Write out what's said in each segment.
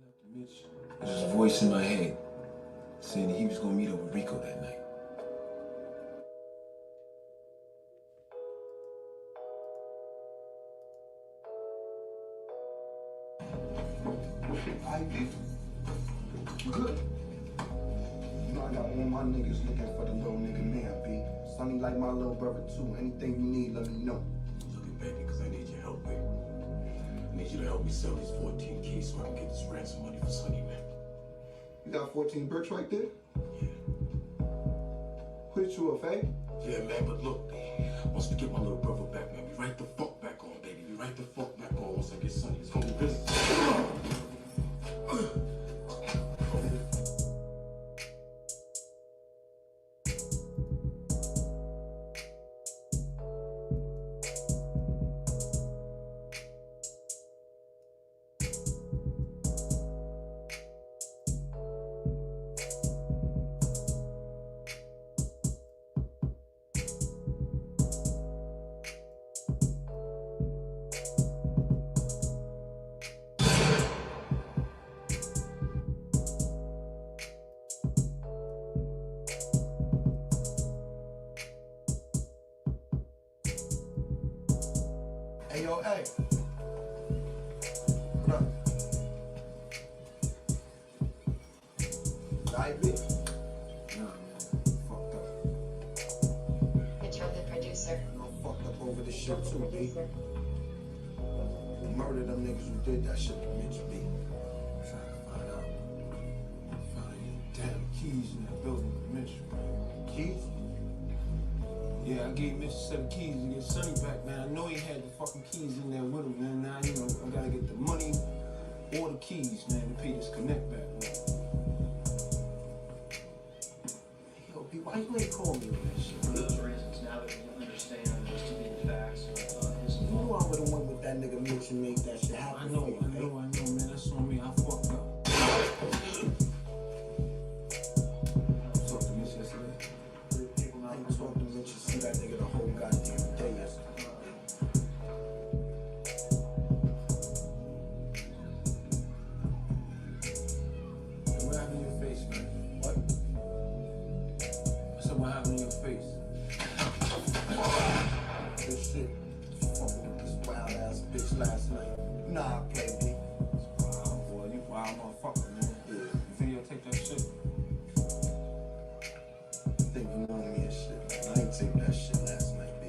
left to Mitch, there's a voice in my head saying that he was gonna meet up with Rico that night. I did. Good. You know I got all my niggas looking for the little nigga man, B. Sonny like my little brother too. Anything you need, let me know. Looking, baby, because I need your help, baby. I need you to help me sell these 14 keys so I can get this ransom money for Sonny, man. You got 14 bricks right there? Yeah. Put you up, eh? Yeah, man, but look, once we get my little brother back, man, we right the fuck back on, baby. We right the fuck back on once I get Sonny. It's gonna be busy. Hey, yo, hey. What up? Alright, bitch? Nah, man, fucked up. Mitchell, the producer. I'm fucked up over this shit too, B. We murdered them niggas who did that shit to Mitch, B. I'm trying to find out. Found any damn keys in that building with Mitch. Keys? Yeah, I gave Mitch a set of keys to get Sonny back, man. I know he had the fucking keys in there with him, man. Now, you know, I gotta get the money or the keys, man, to pay this connect back, man. Yo, B, why you ain't call me on that shit? For those reasons, now that we understand the estimated facts of his You knew I involvement. would've went with that nigga Mitch and made that shit happen. I know, for you, man. That's on me. I fucked up. Talked to Mitch yesterday. I ain't talked to Mitch and see that nigga the whole goddamn day yesterday. Hey, what happened to your face, man? What? I said, what happened to your face? This shit. Fucking with this wild ass bitch last night. Nah, I play, B. Wow, boy, you wild motherfucker, man. Yeah. You videotape that shit? Think you know me and shit. I ain't take that shit last night, B.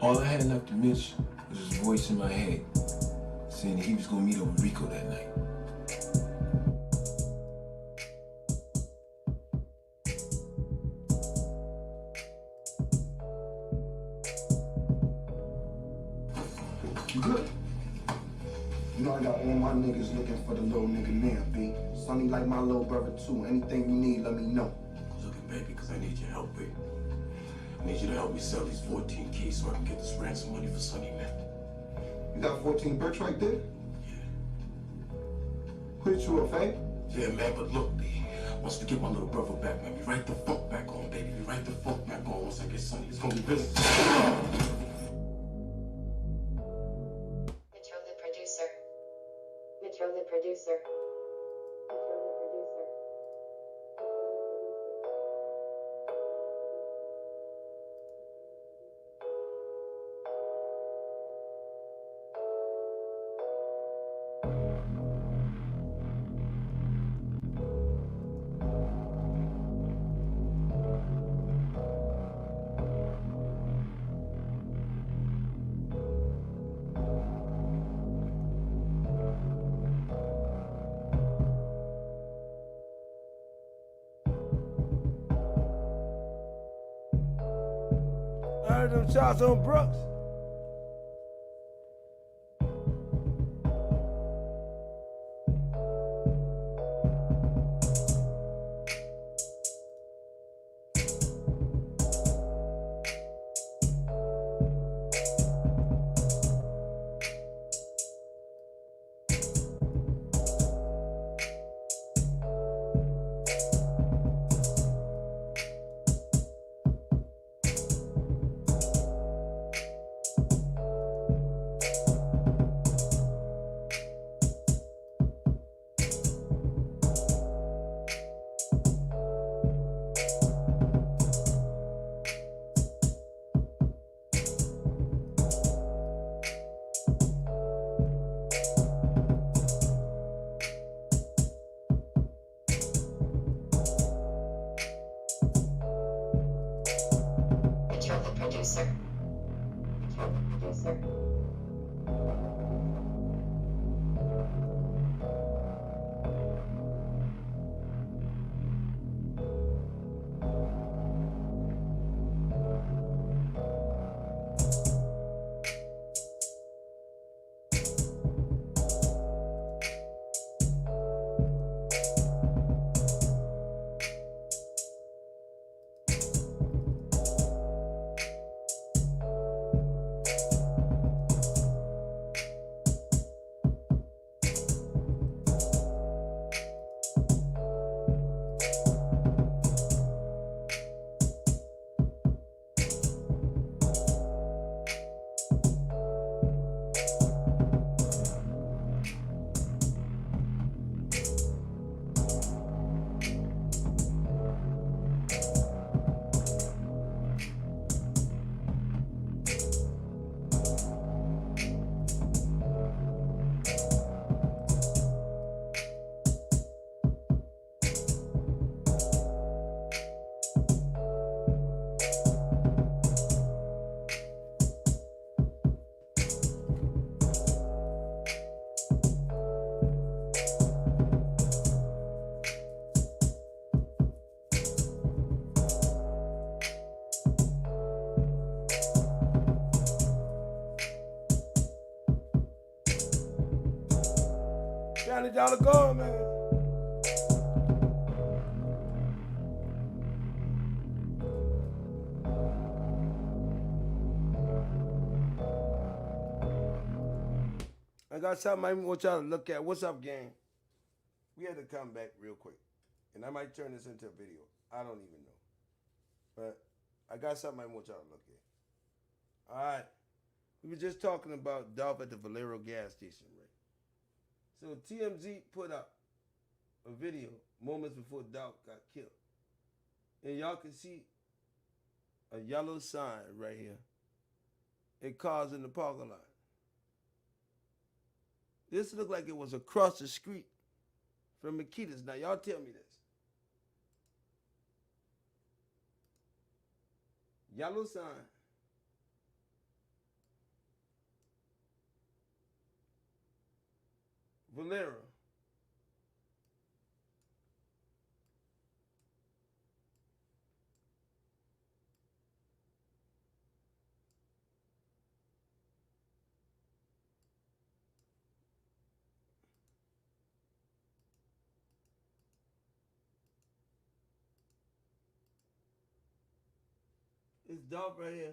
All I had left to Mitch was his voice in my head saying that he was gonna meet up with Rico that night. Good. You know I got all my niggas looking for the little nigga man, B. Sonny like my little brother too. Anything you need, let me know. Looking, baby, because I need your help, baby. I need you to help me sell these 14 keys so I can get this ransom money for Sonny, man. You got 14 bricks right there? Yeah. Put you up, eh? Yeah, man, but look, B, once we get my little brother back, man, we right the fuck back on, baby. We right the fuck back on once I get Sonny. It's gonna be busy. Mitchell, the producer. Mitchell, the producer. I heard them shots on Brooks. producer. Control the producer. $20 gold, man. I got something I want y'all to look at. What's up, gang? We had to come back real quick. And I might turn this into a video. I don't even know. But I got something I want y'all to look at. All right. We were just talking about Dolph at the Valero gas station, right? So TMZ put up a video moments before Dolph got killed. And y'all can see a yellow sign right here. It cars in the parking lot. This looked like it was across the street from Makita's. Now, y'all tell me this. Yellow sign. Valero. It's Dolph right here.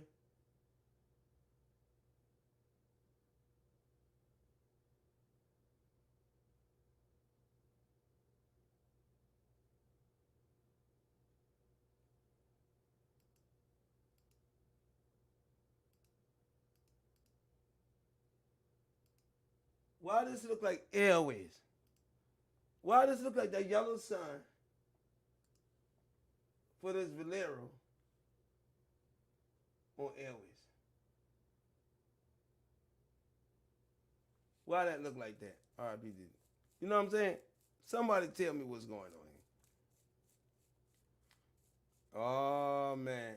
Why does it look like Airways? Why does it look like that yellow sign for this Valero on Airways? Why that look like that? RIP did it. You know what I'm saying? Somebody tell me what's going on here. Oh, man.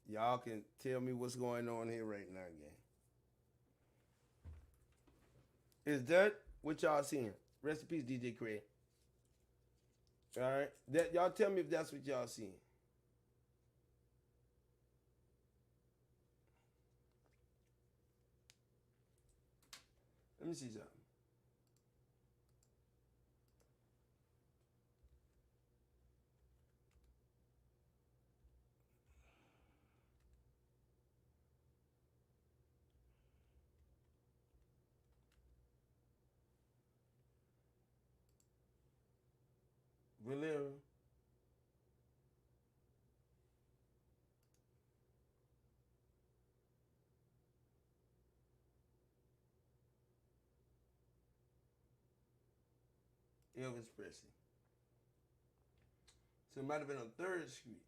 Y'all can tell me what's going on here right now, gang. Is that what y'all seeing? Rest in peace, DJ Craig. All right? Y'all tell me if that's what y'all seeing. Let me see something. Valero. Elvis Presley. So it might have been on 3rd Street.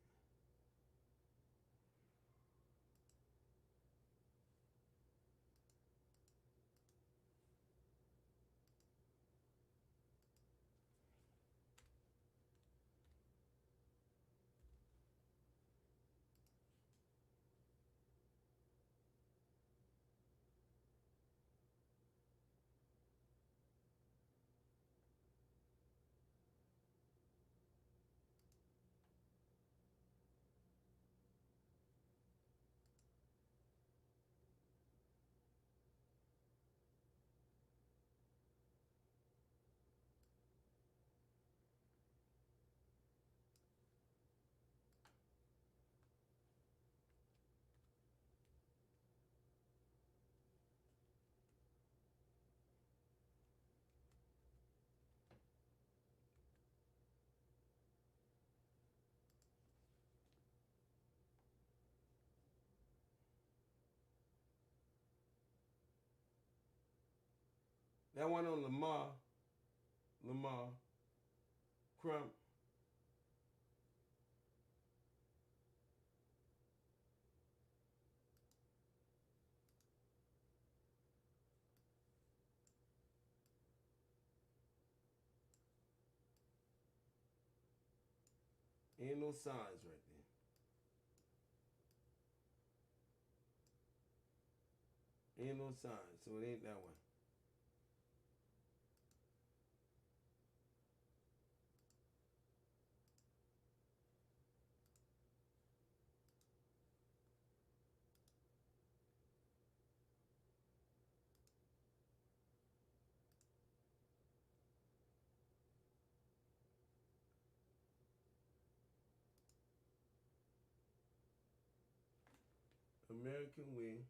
That one on Lamar, Crump. Ain't no signs right there. Ain't no signs, so it ain't that one. American Way.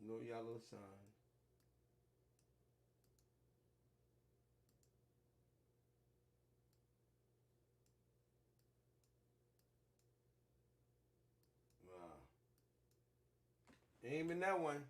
No yellow sign. Wow. Ain't in that one.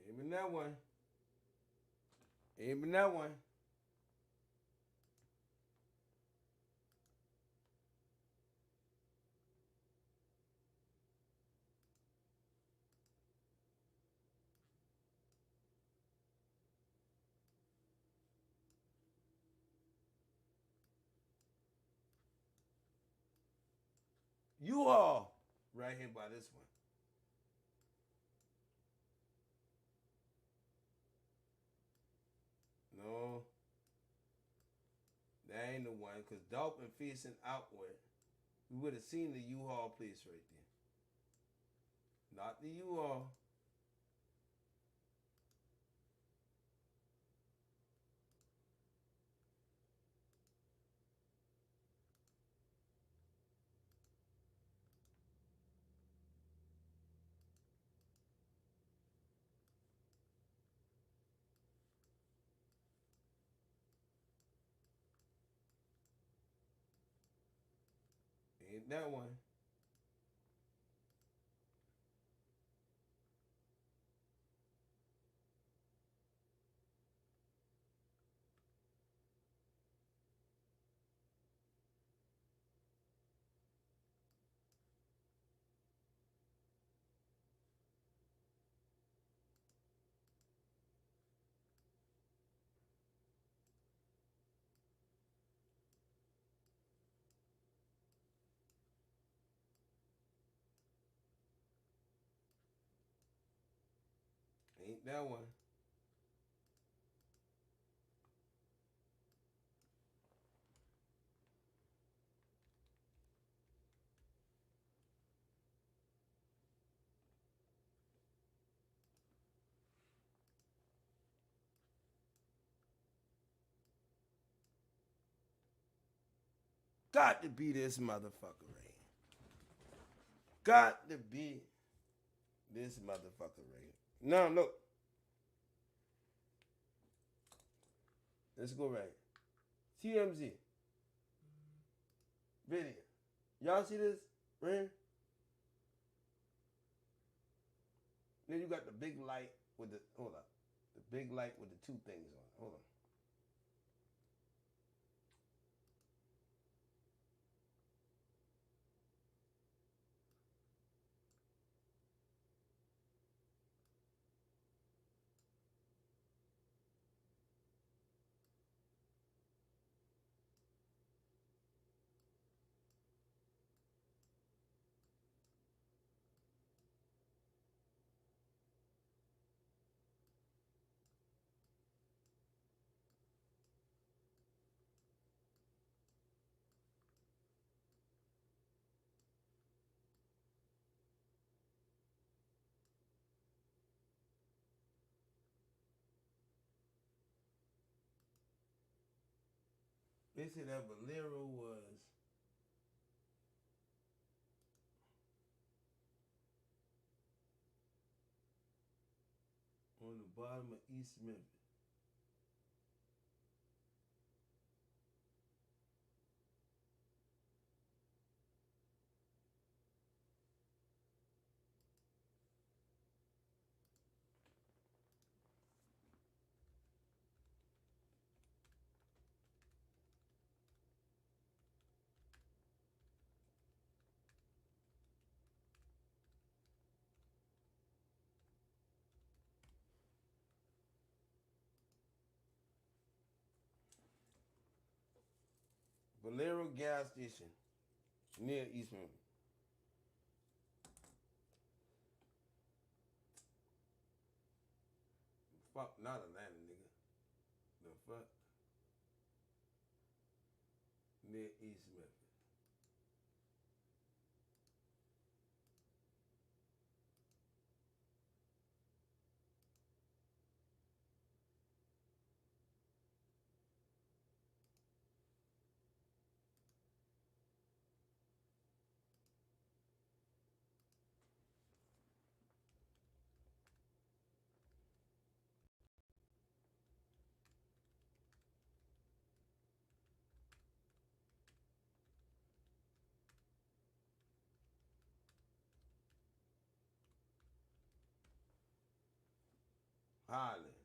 Ain't in that one. Ain't in that one. You all right here by this one. No, that ain't the one. Cause Dalton facing outward, we would have seen the U-Haul place right there. Not the U-Haul. Ain't that one. Ain't that one. Got to be this motherfucker right here. Got to be this motherfucker right here. Now look. Let's go right here. TMZ. Video. Y'all see this right here? Then you got the big light with the, hold up. The big light with the two things on it. Hold on. They said that Valero was on the bottom of East Memphis. Valero gas station near East Memphis. Fuck, not Atlanta, nigga. The fuck? Near East Memphis. Highland.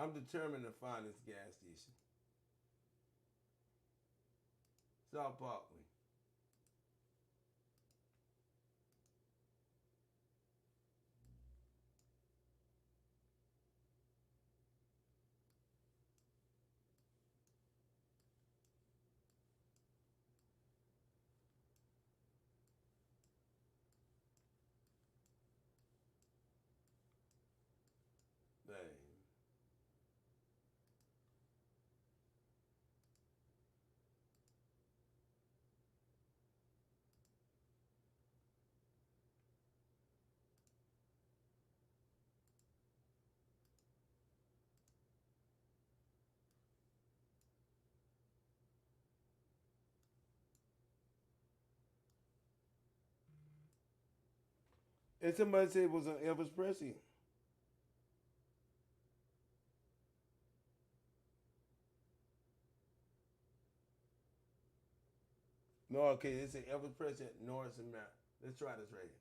I'm determined to find this gas station. South Parkway. Dang. And somebody said it was on Elvis Presley. No, okay, they say Elvis Presley at Norris and Mount. Let's try this right here.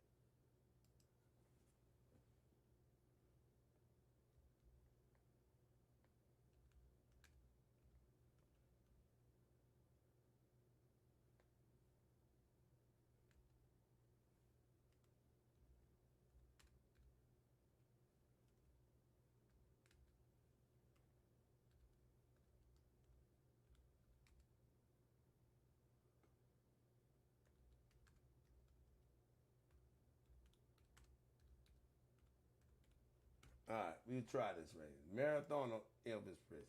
All right, we'll try this right here. Marathon on Elvis Presley.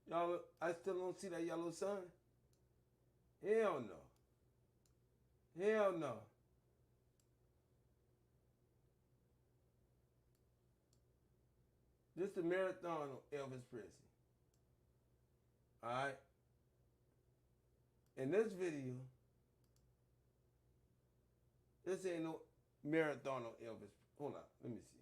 Y'all, I still don't see that yellow sign. Hell no. Hell no. This is the marathon on Elvis Presley. Alright? In this video, this ain't no marathon on Elvis. Hold on, let me see.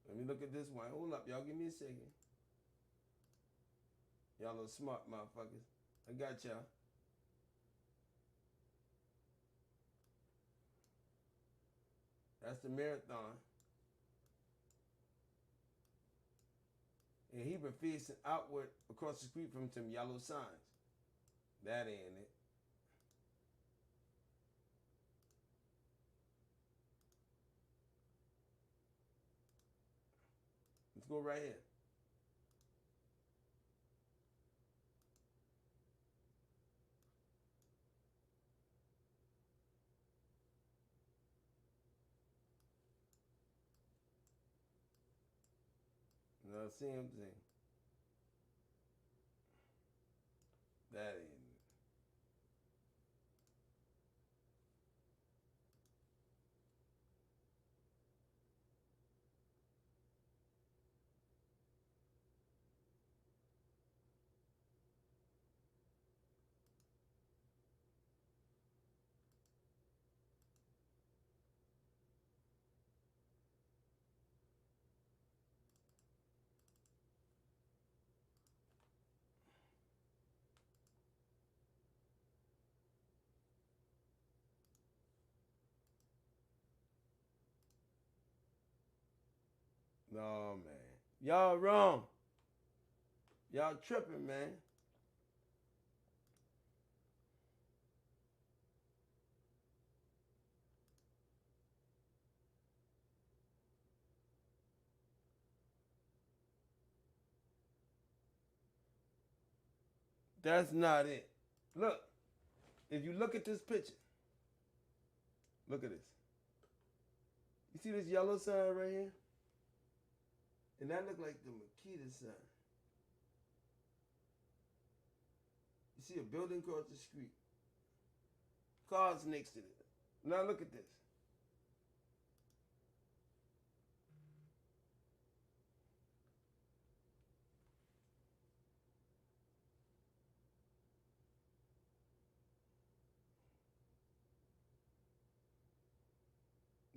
Let me look at this one. Hold up, y'all. Give me a second. Y'all little smart motherfuckers. I got y'all. That's the marathon. And he been facing outward across the street from some yellow signs. That ain't it. Let's go right here. No, same thing. That ain't it. No, man. Y'all wrong. Y'all tripping, man. That's not it. Look. If you look at this picture. Look at this. You see this yellow sign right here? And that look like the Makita sign. You see a building across the street. Cars next to it. Now look at this.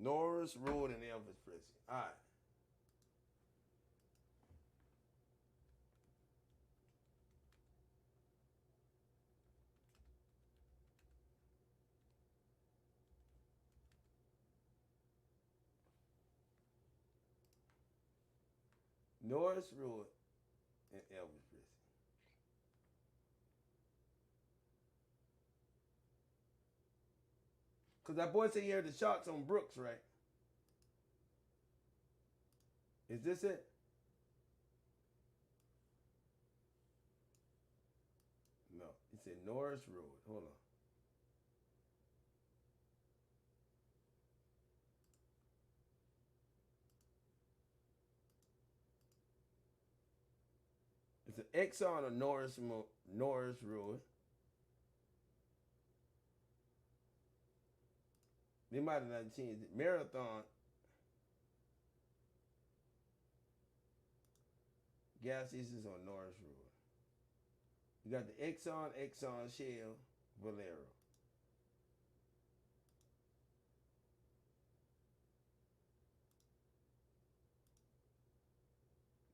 Norris Road and Elvis Presley. All right. Norris Road and Elvis Presley. Because that boy said he heard the shots on Brooks, right? Is this it? No. He said Norris Road. Hold on. It's an Exxon or Norris Road. They might have not changed it. Marathon. Gas stations on Norris Road. You got the Exxon, Shell, Valero.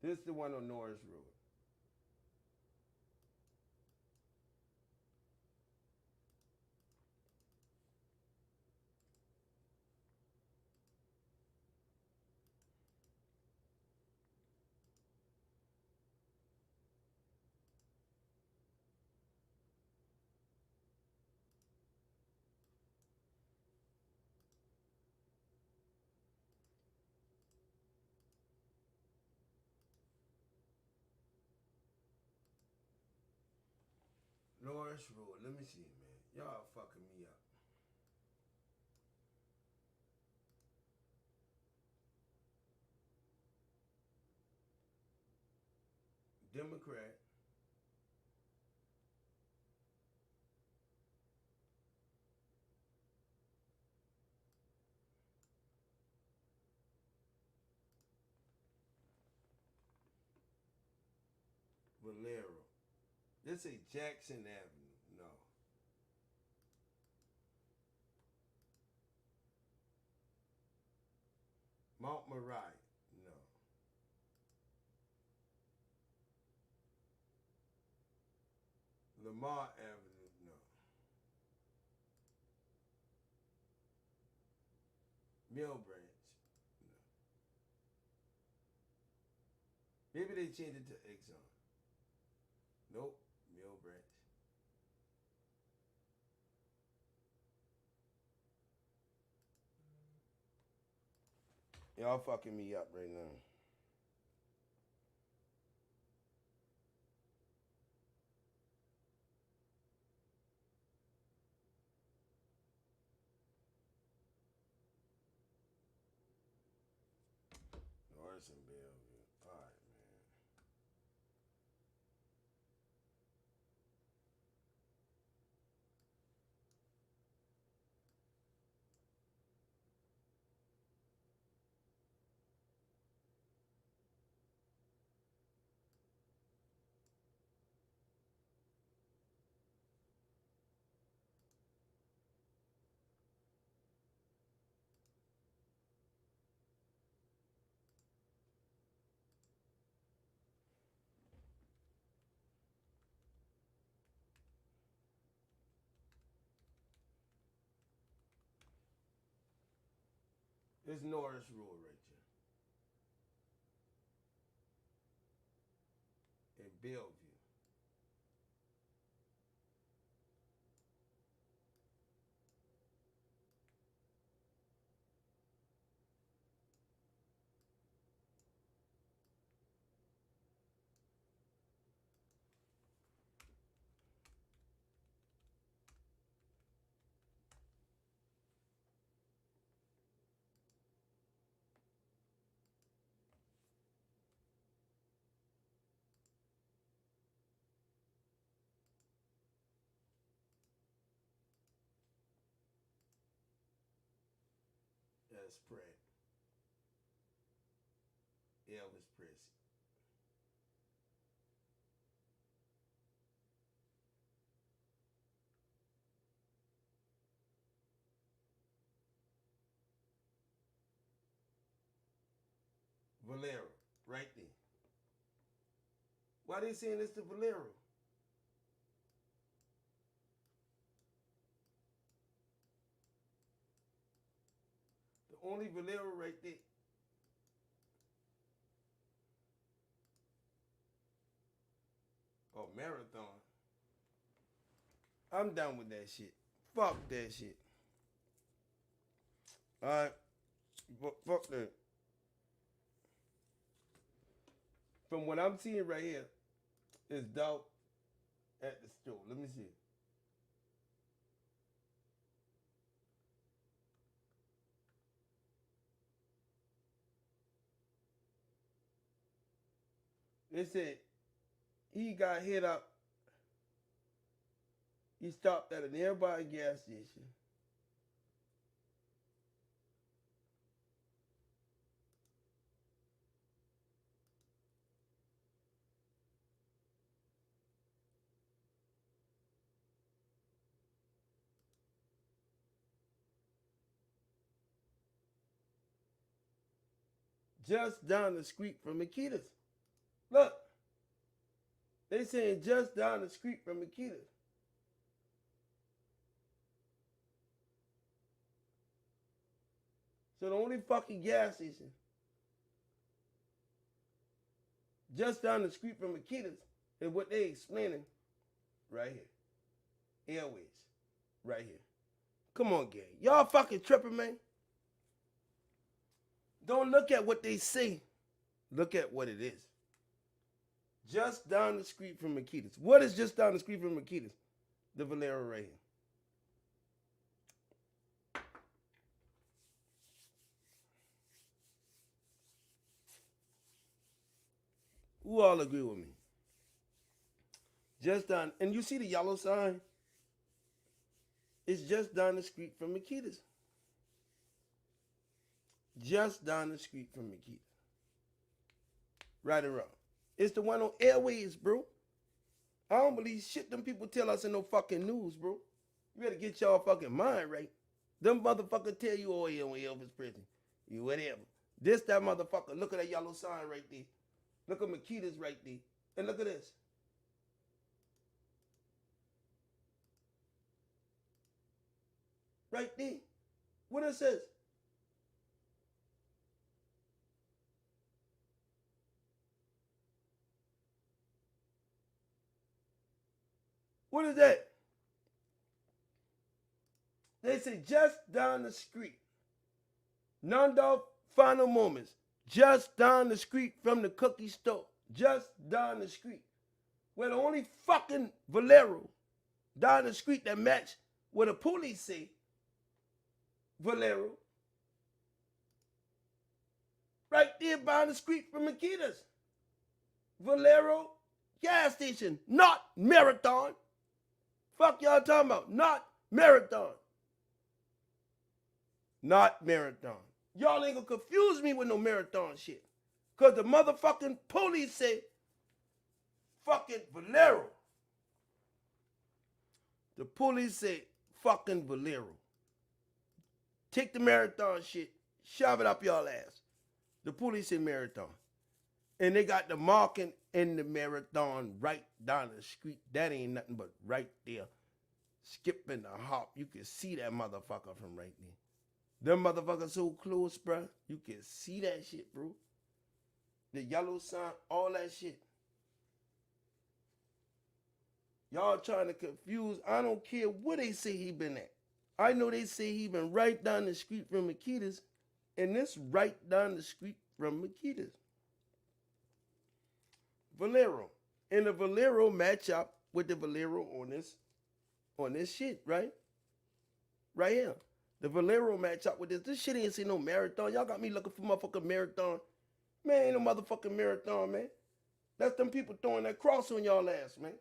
This is the one on Norris Road. Norris Road. Let me see, man. Y'all fucking me up. Democrat. Valero. This is Jackson Avenue. No. Mount Moriah. No. Lamar Avenue. No. Mill Branch. No. Maybe they changed it to Exxon. Nope. Mill Branch. Y'all fucking me up right now. Norris and Bellevue. All right, man. It's Norris Road right there. In Bellevue. That's Pratt. Elvis Presley. Valero. Right there. Why they saying it's the Valero? The only Valero right there. Oh, Marathon. I'm done with that shit. Fuck that shit. Alright. Fuck that. From what I'm seeing right here, it's dope at the store. Let me see. They said he got hit up. He stopped at a nearby gas station. Just down the street from Makita's. Look. They saying just down the street from Makita's. So the only fucking gas station just down the street from Makita's is what they explaining right here. Airways. Right here. Come on, gang. Y'all fucking tripping, man. Don't look at what they say. Look at what it is. Just down the street from Makita's. What is just down the street from Makita's? The Valero right here. Who all agree with me? Just down, and you see the yellow sign? It's just down the street from Makita's. Just down the street from Makita. Right or wrong. It's the one on Airways, bro. I don't believe shit them people tell us in no fucking news, bro. You better get y'all fucking mind right. Them motherfuckers tell you, oh, yeah, on Elvis prison. You whatever. This, that motherfucker. Look at that yellow sign right there. Look at Makita's right there. And look at this. Right there. What it says? What is that? They say just down the street. Nondorf Final Moments. Just down the street from the cookie store. Just down the street. Where the only fucking Valero down the street that match what the police say. Valero. Right there by the street from Makita's. Valero gas station. Not Marathon. Fuck y'all talking about. Not Marathon. Not Marathon. Y'all ain't gonna confuse me with no Marathon shit. Cause the motherfucking police say fucking Valero. The police say fucking Valero. Take the Marathon shit, shove it up y'all ass. The police say Marathon. And they got the marking in the Marathon right down the street. That ain't nothing but right there. Skipping the hop. You can see that motherfucker from right there. Them motherfuckers so close, bro. You can see that shit, bro. The yellow sign, all that shit. Y'all trying to confuse. I don't care where they say he been at. I know they say he been right down the street from Makita's. And this right down the street from Makita's. Valero. And the Valero match up with the Valero on this shit, right? Right here. The Valero match up with this. This shit ain't see no Marathon. Y'all got me looking for motherfucking Marathon. Man, ain't no motherfucking Marathon, man. That's them people throwing that cross on y'all ass, man.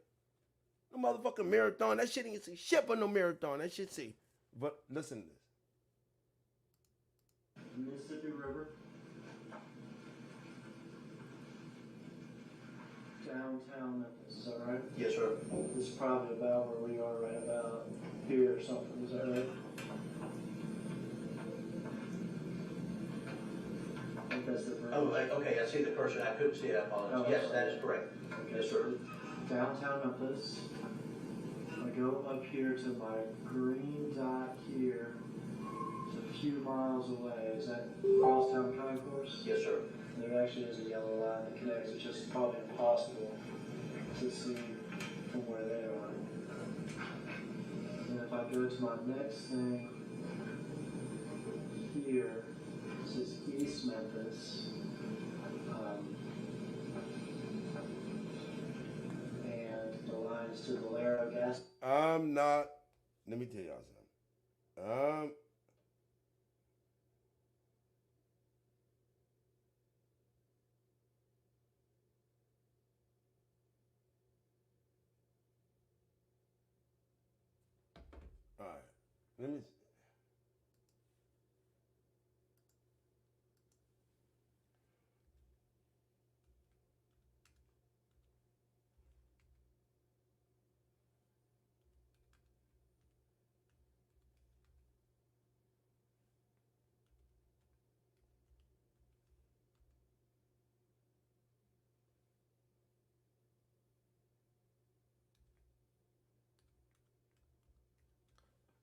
No motherfucking Marathon. That shit ain't see shit but no Marathon. That shit see. But listen to this. Mississippi River. Downtown Memphis, is that right? Yes, sir. This is probably about where we are right about here or something, is that right? I think that's the bridge. Oh, okay, I see the cursor. I couldn't see it. I apologize. Oh, Yes, okay. that is correct. Okay, Yes, sir. Downtown Memphis. I go up here to my green dot here. It's a few miles away. Is that Crosstown Concourse? Yes, sir. There actually is a yellow line that connects. It's just probably impossible to see from where they are. And if I go to my next thing here, this is East Memphis. And the line is to Valero gas. I'm not. Let me tell y'all something. All right. Let me.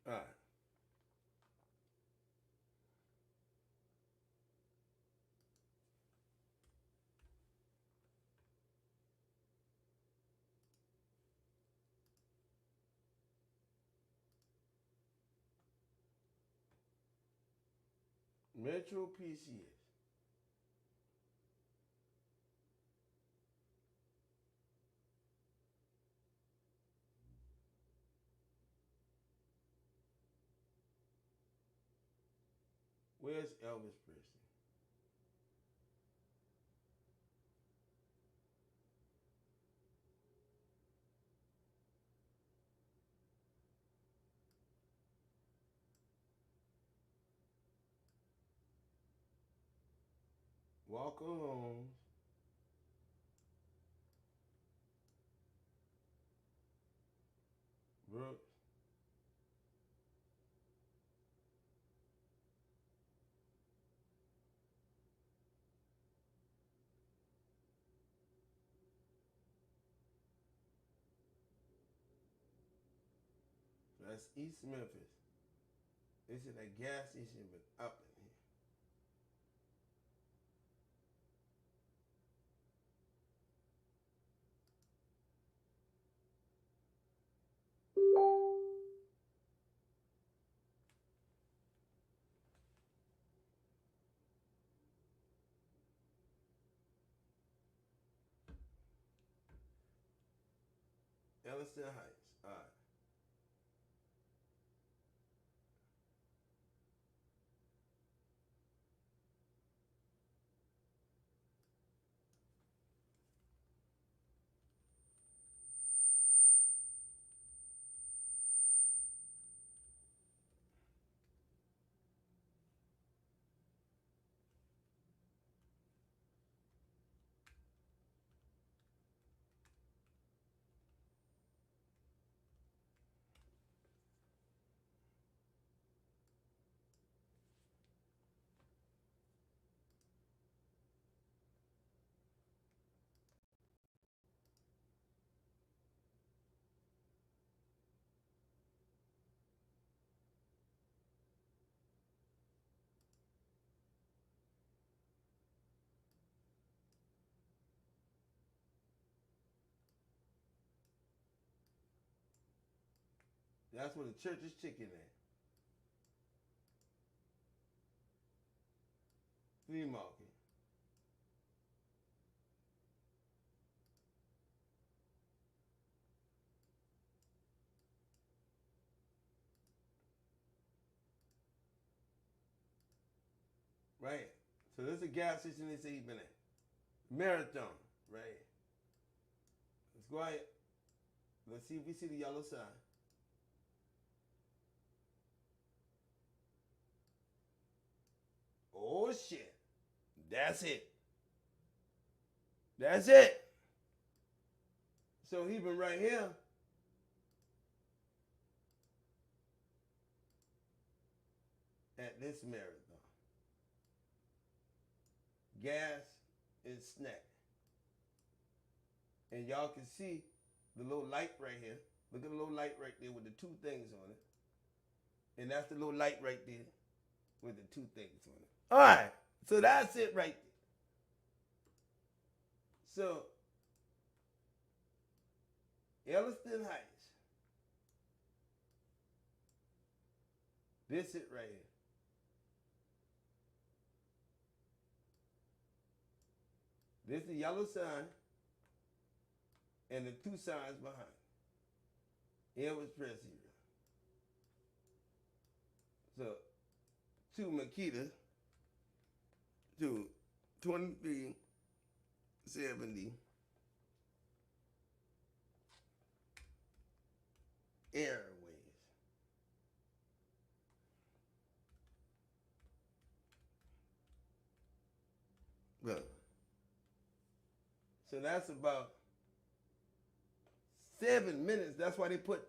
All right. Metro PCS. Where's Elvis Presley? Walker Holmes. Brooks. That's East Memphis. This is a gas station, but up in here. Elliston Heights. All right. That's where the church is chicken at. Flea market. Right. So this is a gas station they say he's been at. Marathon. Right. Let's go ahead. Let's see if we see the yellow sign. Oh shit. That's it. That's it. So he been right here. At this marathon. Gas and snack. And y'all can see the little light right here. Look at the little light right there with the two things on it. And that's the little light right there with the two things on it. All right. So that's it right there. So, Elliston Heights. This it right here. This is the yellow sign and the two signs behind it. Elvis Presley. So, to Makita, to 2370 Airways. Well, so that's about 7 minutes. That's why they put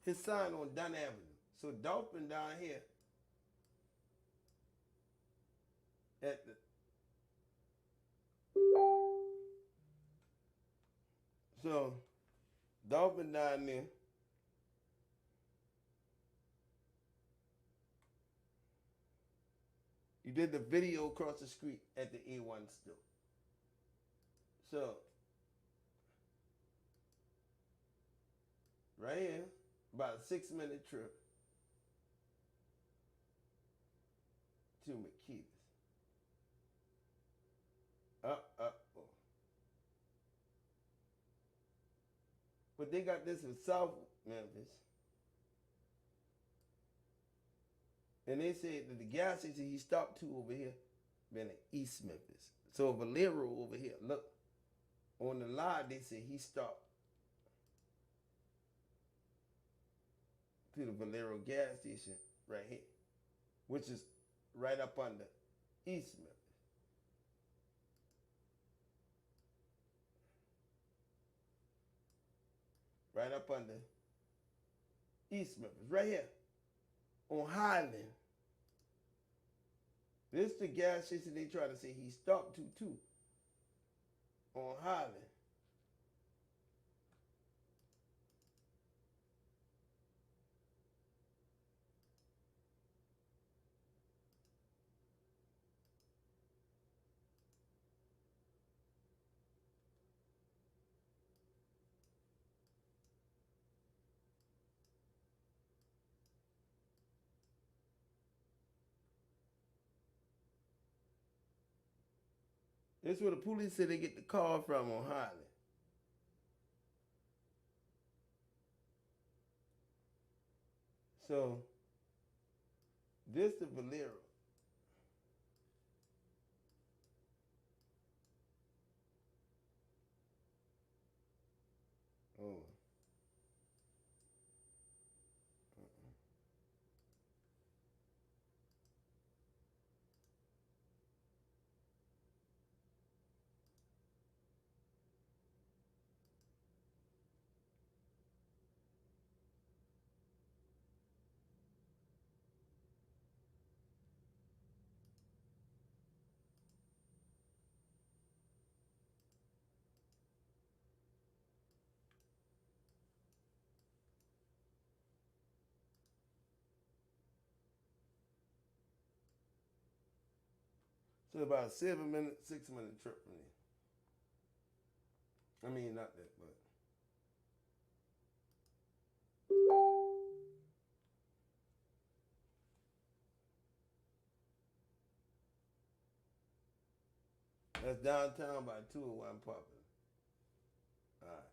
his sign on Dunn Avenue. So Dolphin down here at the Dolphin down there. You did the video across the street at the A1 store. So right here, about a 6-minute trip to McKeith's. Oh. But they got this in South Memphis. And they said that the gas station he stopped to over here been in East Memphis. So Valero over here, look, on the line they say he stopped to the Valero gas station right here, which is right up under East Memphis. Right up under East Memphis, right here on Highland. This is the gas station they try to say he stopped to too, on Highland. This is where the police say they get the call from on Highland. So, this the Valero. Oh. So about a 7-minute, 6-minute trip from there. I mean, not that, but. That's downtown by 201 Popular. All right.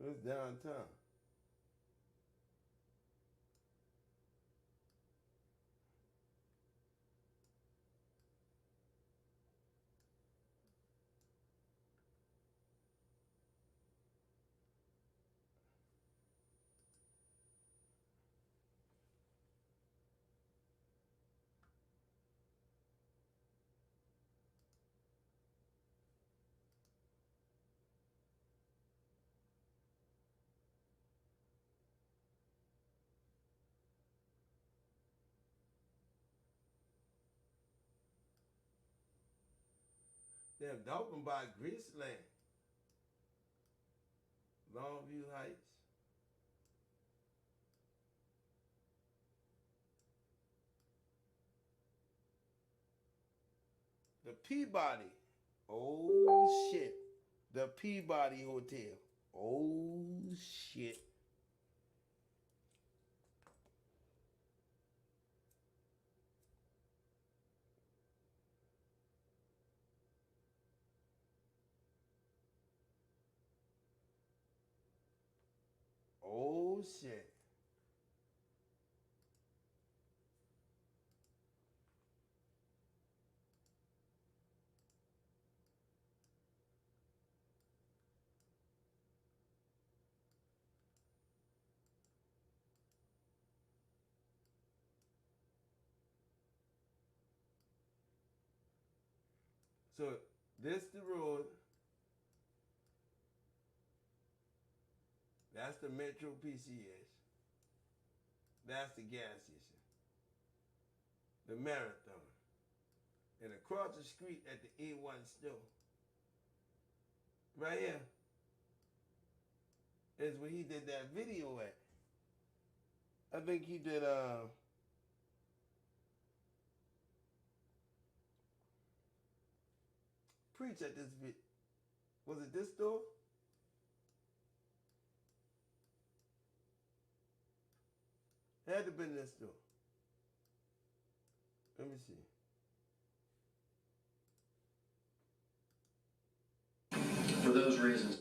So it's downtown. They're dumping by Graceland, Longview Heights. The Peabody. Oh shit. The Peabody Hotel. Oh shit. Oh shit. So this the road. That's the Metro PCS. That's the gas station. The Marathon. And across the street at the A1 store. Right here is where he did that video at. I think he did preach at this was it this store? It had to have been this store. Let me see. For those reasons.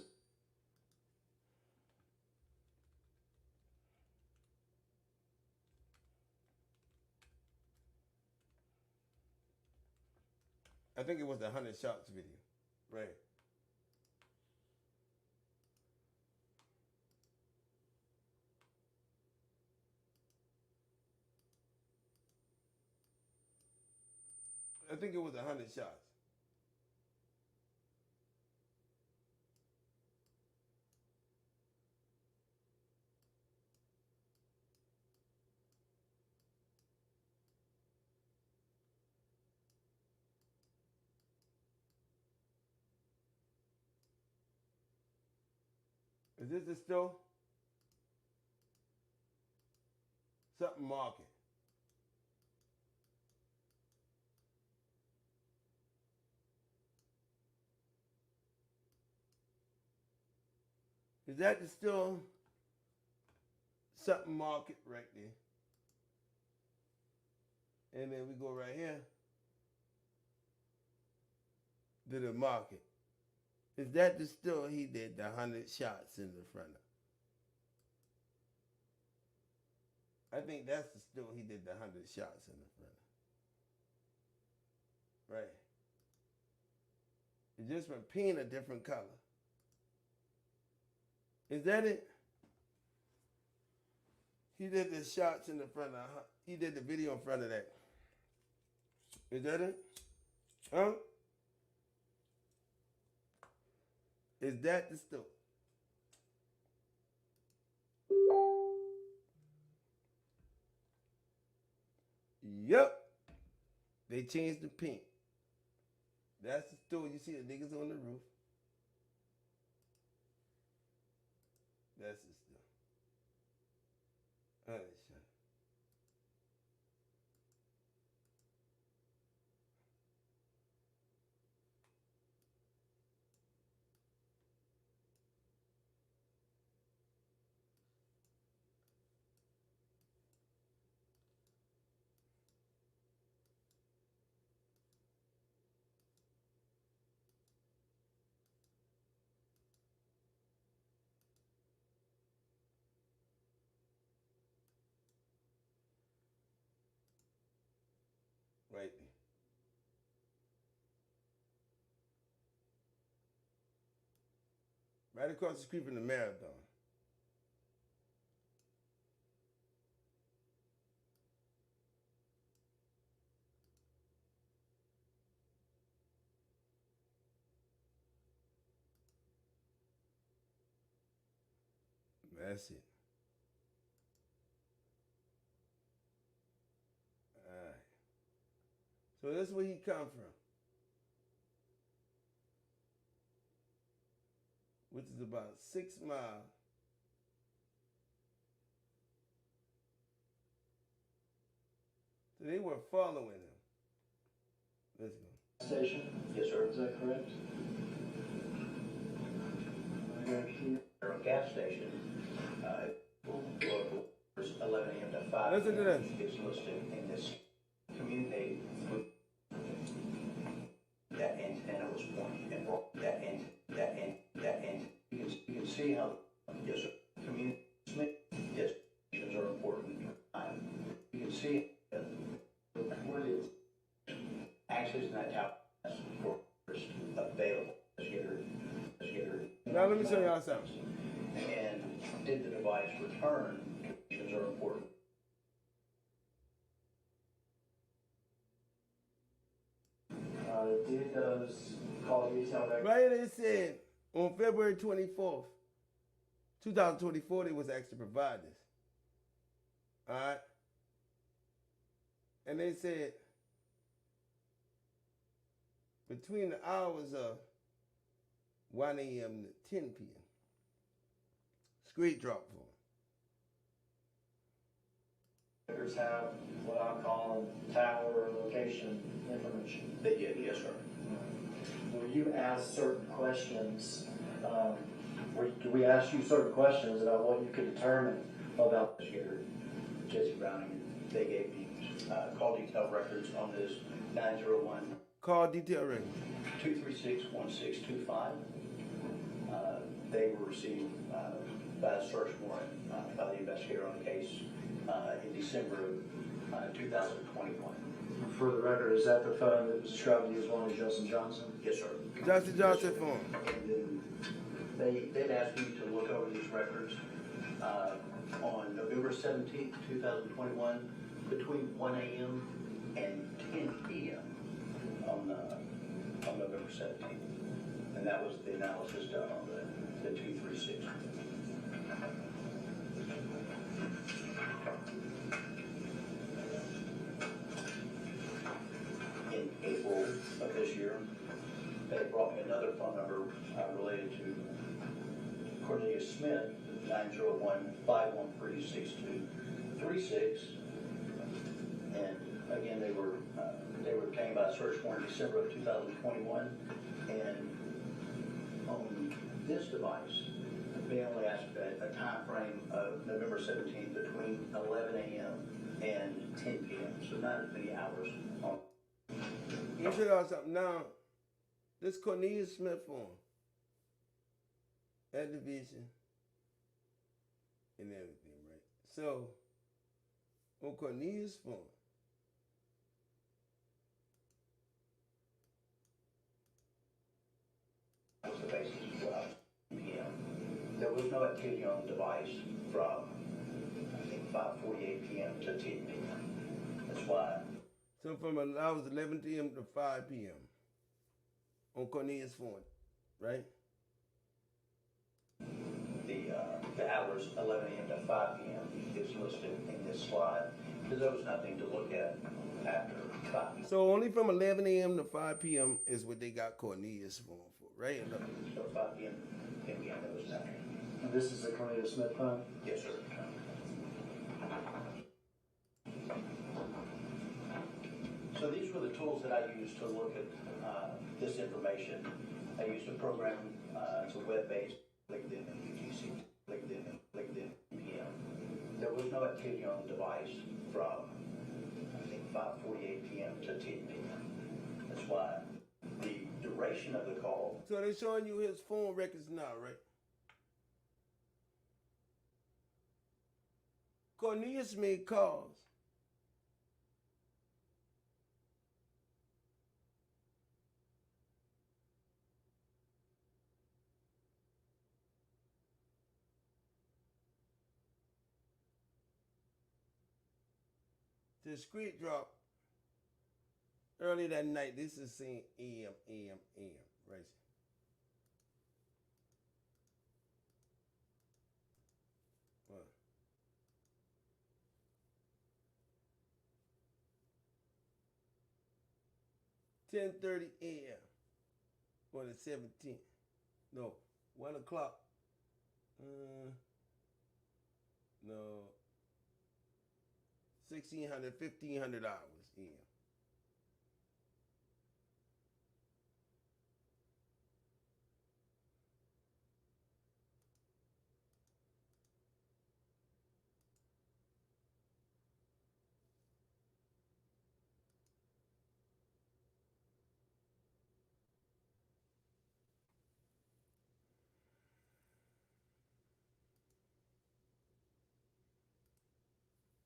I think it was the 100 shots video. Right. I think it was 100 shots. Is this the store? Something market. Is that the store? Something market right there. And then we go right here to the market. Is that the store he did the 100 shots in the front of? I think that's the store he did the 100 shots in the front of. Right. It just went paint a different color. Is that it? He did the shots in the front of, he did the video in front of that. Is that it? Huh? Is that the store? Yep. They changed the paint. That's the store. You see the niggas on the roof. That's the store. All right, shut. Right there. Right across the street from the marathon. That's it. All right. So this is where he come from. Which is about 6 miles. So they were following him. Let's go. Station? Yes, sir. Is that correct? I got here. Gas station, 11 a.m. to 5 Listen to this. is listed in this communicate with that antenna was pointing and that end. You can see how, yes, sir, communicate, yes, stations are important. You can see what it is. Access to that tower is available. Now let me show y'all something. And did the device return? Conditions are important. Did those call detail that Right here they said on February 24th, 2024, they was asked to provide this. All right? And they said between the hours of 1 a.m. to 10 p.m. Straight drop for him. records have what I'm calling tower location information. They did, yes, sir. Will you ask certain questions? Do we ask you certain questions about what you could determine about Investigator Jesse Browning, they gave me call detail records on this 901 Call detail ring. 236-1625. They were received by a search warrant by the investigator on the case in December of 2021. For the record, is that the phone that was described to you as one of Justin Johnson? Yes, sir. Justin Johnson phone. And then they'd asked me to look over these records on November 17th, 2021, between 1 a.m. and 10 p.m. on November 17th. And that was the analysis done on the 236. In April of this year, they brought me another phone number related to Cornelius Smith, 901-513-6236. And again, they were obtained by a search warrant in December of 2021. And on this device, they only asked a time frame of November 17th between 11 a.m. and 10 p.m. So not as many hours on. Let me tell y'all something. Now, this Cornelius Smith phone, that division, and everything, right? So, on Cornelius' phone, That was the basis of what I was p.m. There was no activity on the device from, I think, 5:48 p.m. to 10 p.m. That's why so from I was 11 p.m. to 5 p.m. on Cornelius' phone, right? the hours 11 a.m. to 5 p.m. is listed in this slide because there was nothing to look at after 5 p.m. So only from 11 a.m. to 5 p.m. is what they got Cornelius' phone for, right? So 5 p.m. 10 p.m. there was nothing. And this is the Cornelius Smith phone? Yes, sir. So these were the tools that I used to look at this information. I used a program, it's a web-based LinkedIn and UGC, LinkedIn PM. There was no activity on the device from, I think, 5:48 p.m. to 10 p.m. That's why the duration of the call. So they're showing you his phone records now, right? Cornelius made calls. The street drop early that night. This is saying AM, right? What? $10:30 a.m. on the 17th. No, 1 o'clock. No. 1,600, 1,500 hours in.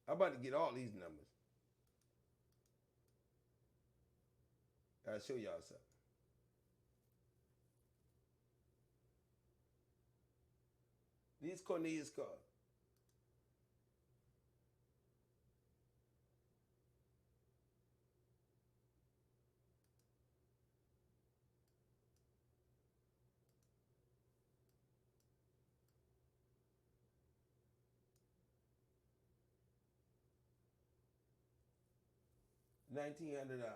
I'm about to get all these numbers. I'll show y'all something. These Cornelius cards. $1,900.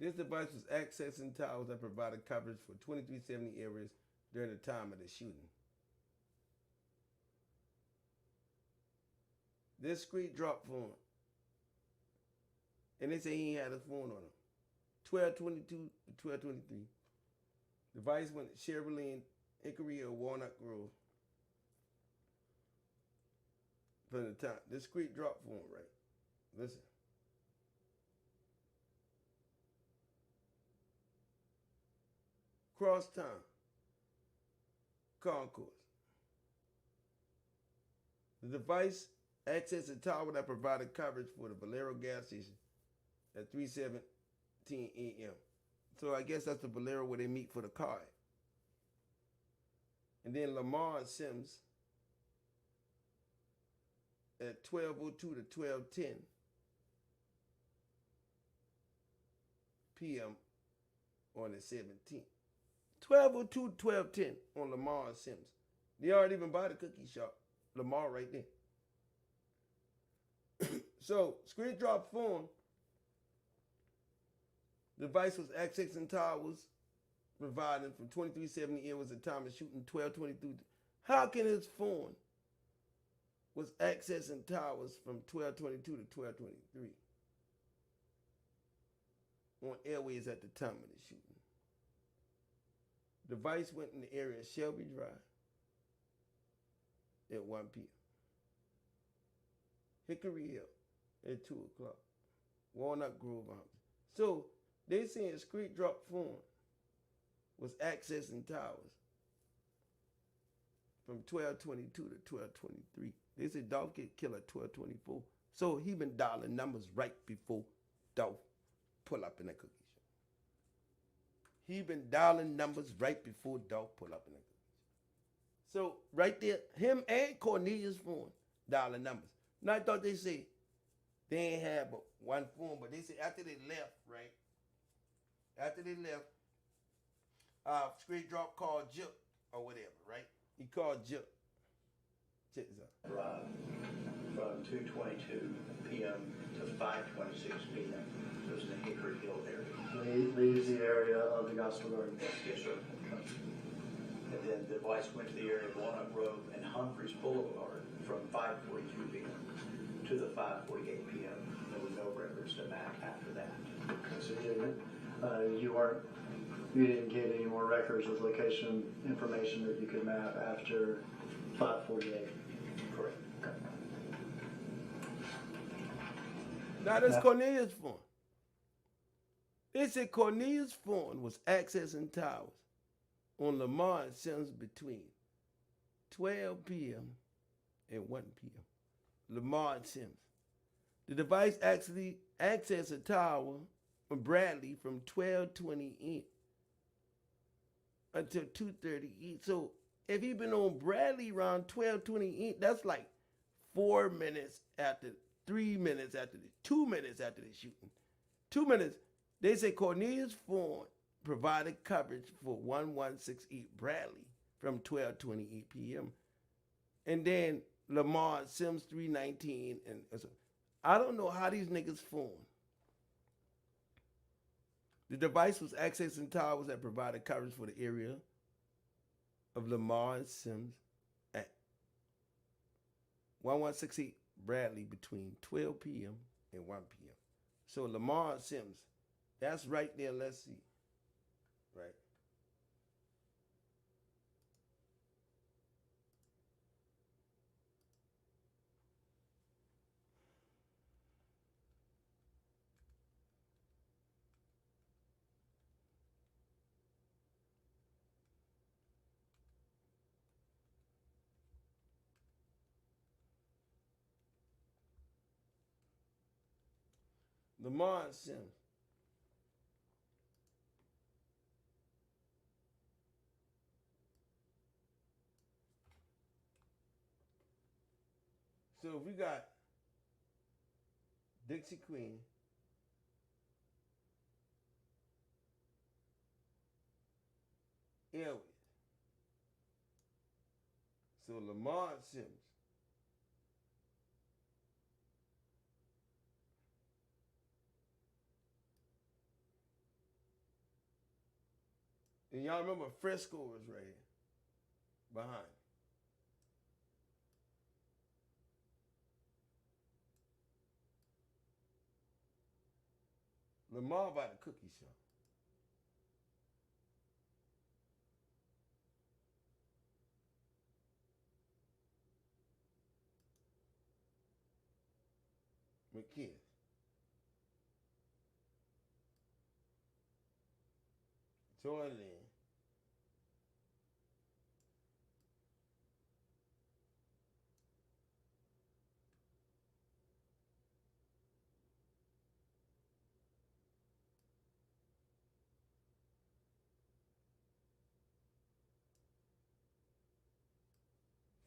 This device was accessing towers that provided coverage for 2370 areas during the time of the shooting. This discreet drop phone, and they say he had his phone on him. 1222 to 1223. Device went to Chevrolet, Hickory or Walnut Grove. For the time, discreet drop phone, right? Listen. Crosstown, Concourse. The device accessed a tower that provided coverage for the Valero gas station at 3:17 a.m. So I guess that's the Valero where they meet for the car. And then Lamar and Sims at 12:02 to 12:10 p.m. on the 17th. 12:02 to 12:10 on Lamar and Sims. They already even buy the cookie shop. Lamar right there. So, screen drop phone. Device was accessing towers, providing from 2370 hours at time of shooting 12:22. How can his phone was accessing towers from 12:22 to 12:23 on airways at the time of the shooting? Device went in the area of Shelby Drive at 1 p.m. Hickory Hill at 2 o'clock. Walnut Grove. So they saying street drop phone was accessing towers from 12:22 to 12:23. They said Dolph get killed at 12:24. So he been dialing numbers right before Dolph pull up in the cookie shop. He been dialing numbers right before Dolph pull up in the cookie shop. So right there, him and Cornelius' phone dialing numbers. Now I thought they say they ain't had but one phone, but they said after they left, right? After they left, Street Drop called Jip or whatever, right? He called Jip. Check this out. From 2:22 p.m. to 5:26 p.m. It was in the Hickory Hill area. Leaves the area of the Gospel Garden. Yes, sir. And then the device went to the area of Walnut Grove and Humphreys Boulevard from 5:42 p.m. to the 5:48 p.m. There was no records to map after that. So you didn't get any more records with location information that you could map after 5:48. Correct. Okay. Now that's Cornelius' phone. They said Cornelius' phone was accessing towers on Lamar and Sims between 12 p.m. and 1 p.m. Lamar and Sims. The device actually accessed a tower from Bradley from 12:20 until 2:30. So if he been on Bradley around 12:20, that's like 4 minutes after, 3 minutes after the 2 minutes after the shooting. 2 minutes. They say Cornelius' phone provided coverage for 1168 Bradley from 12:28 p.m. And then Lamar Sims 319 and so I don't know how these niggas phone. The device was accessing towers that provided coverage for the area of Lamar and Sims at 1168 Bradley between 12 p.m. and 1 p.m. So Lamar and Sims, that's right there. Let's see. Right. Lamar and Sims. So we got Dixie Queen, Airways. So Lamar and Sims. And y'all remember Frisco was right here. Behind. Lamar by the cookie shop. McKiss. Jordan in.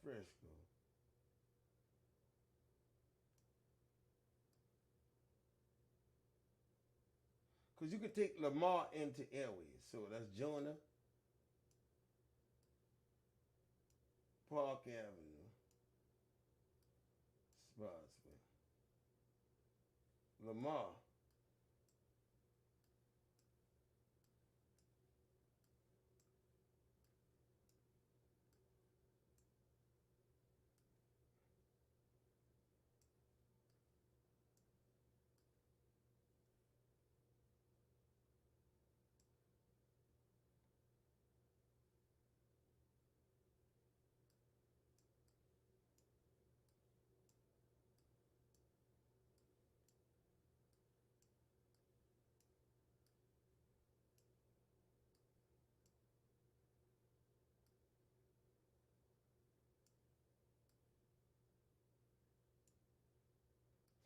Frisco. Because you could take Lamar into Airways. So that's Jonah, Park Avenue, Spotswood. Lamar.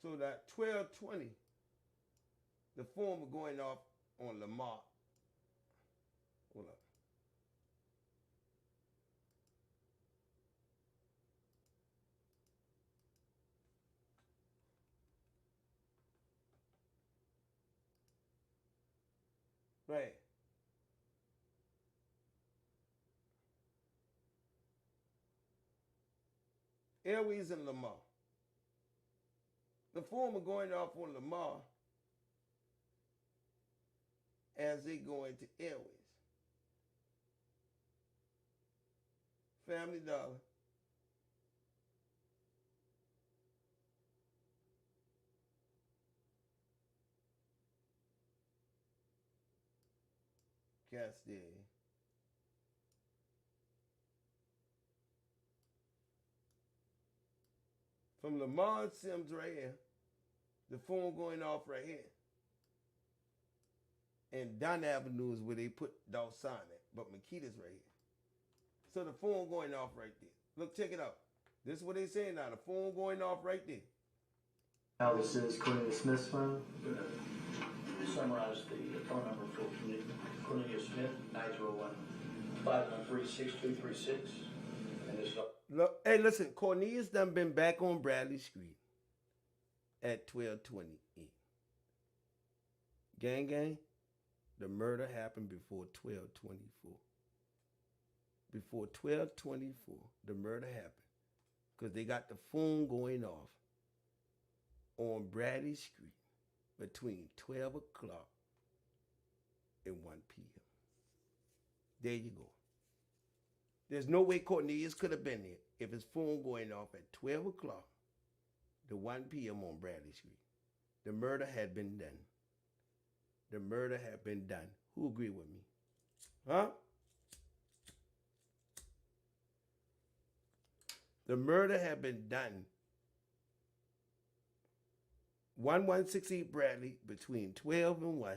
So that 1220, the former going off on Lamar. Hold up. Right. Airways and Lamar. The former going off on Lamar as they go into Airways. Family Dollar. Castile. From Lamar Sims right here, the phone going off right here. And Dunn Avenue is where they put Dawson at, but Makita's right here. So the phone going off right there. Look, check it out. This is what they saying now. The phone going off right there. Now this is Cornelius Smith's phone. Summarize the phone number for Cornelius Smith, 901-513-6236. And this is Look, hey, listen, Cornelius done been back on Bradley Street at 1228. Gang, the murder happened before 1224. Before 1224, the murder happened. Because they got the phone going off on Bradley Street between 12 o'clock and 1 p.m. There you go. There's no way Cornelius could have been there if his phone going off at 12 o'clock to 1 p.m. on Bradley Street. The murder had been done. The murder had been done. Who agree with me? Huh? The murder had been done. 1168 Bradley between 12 and 1.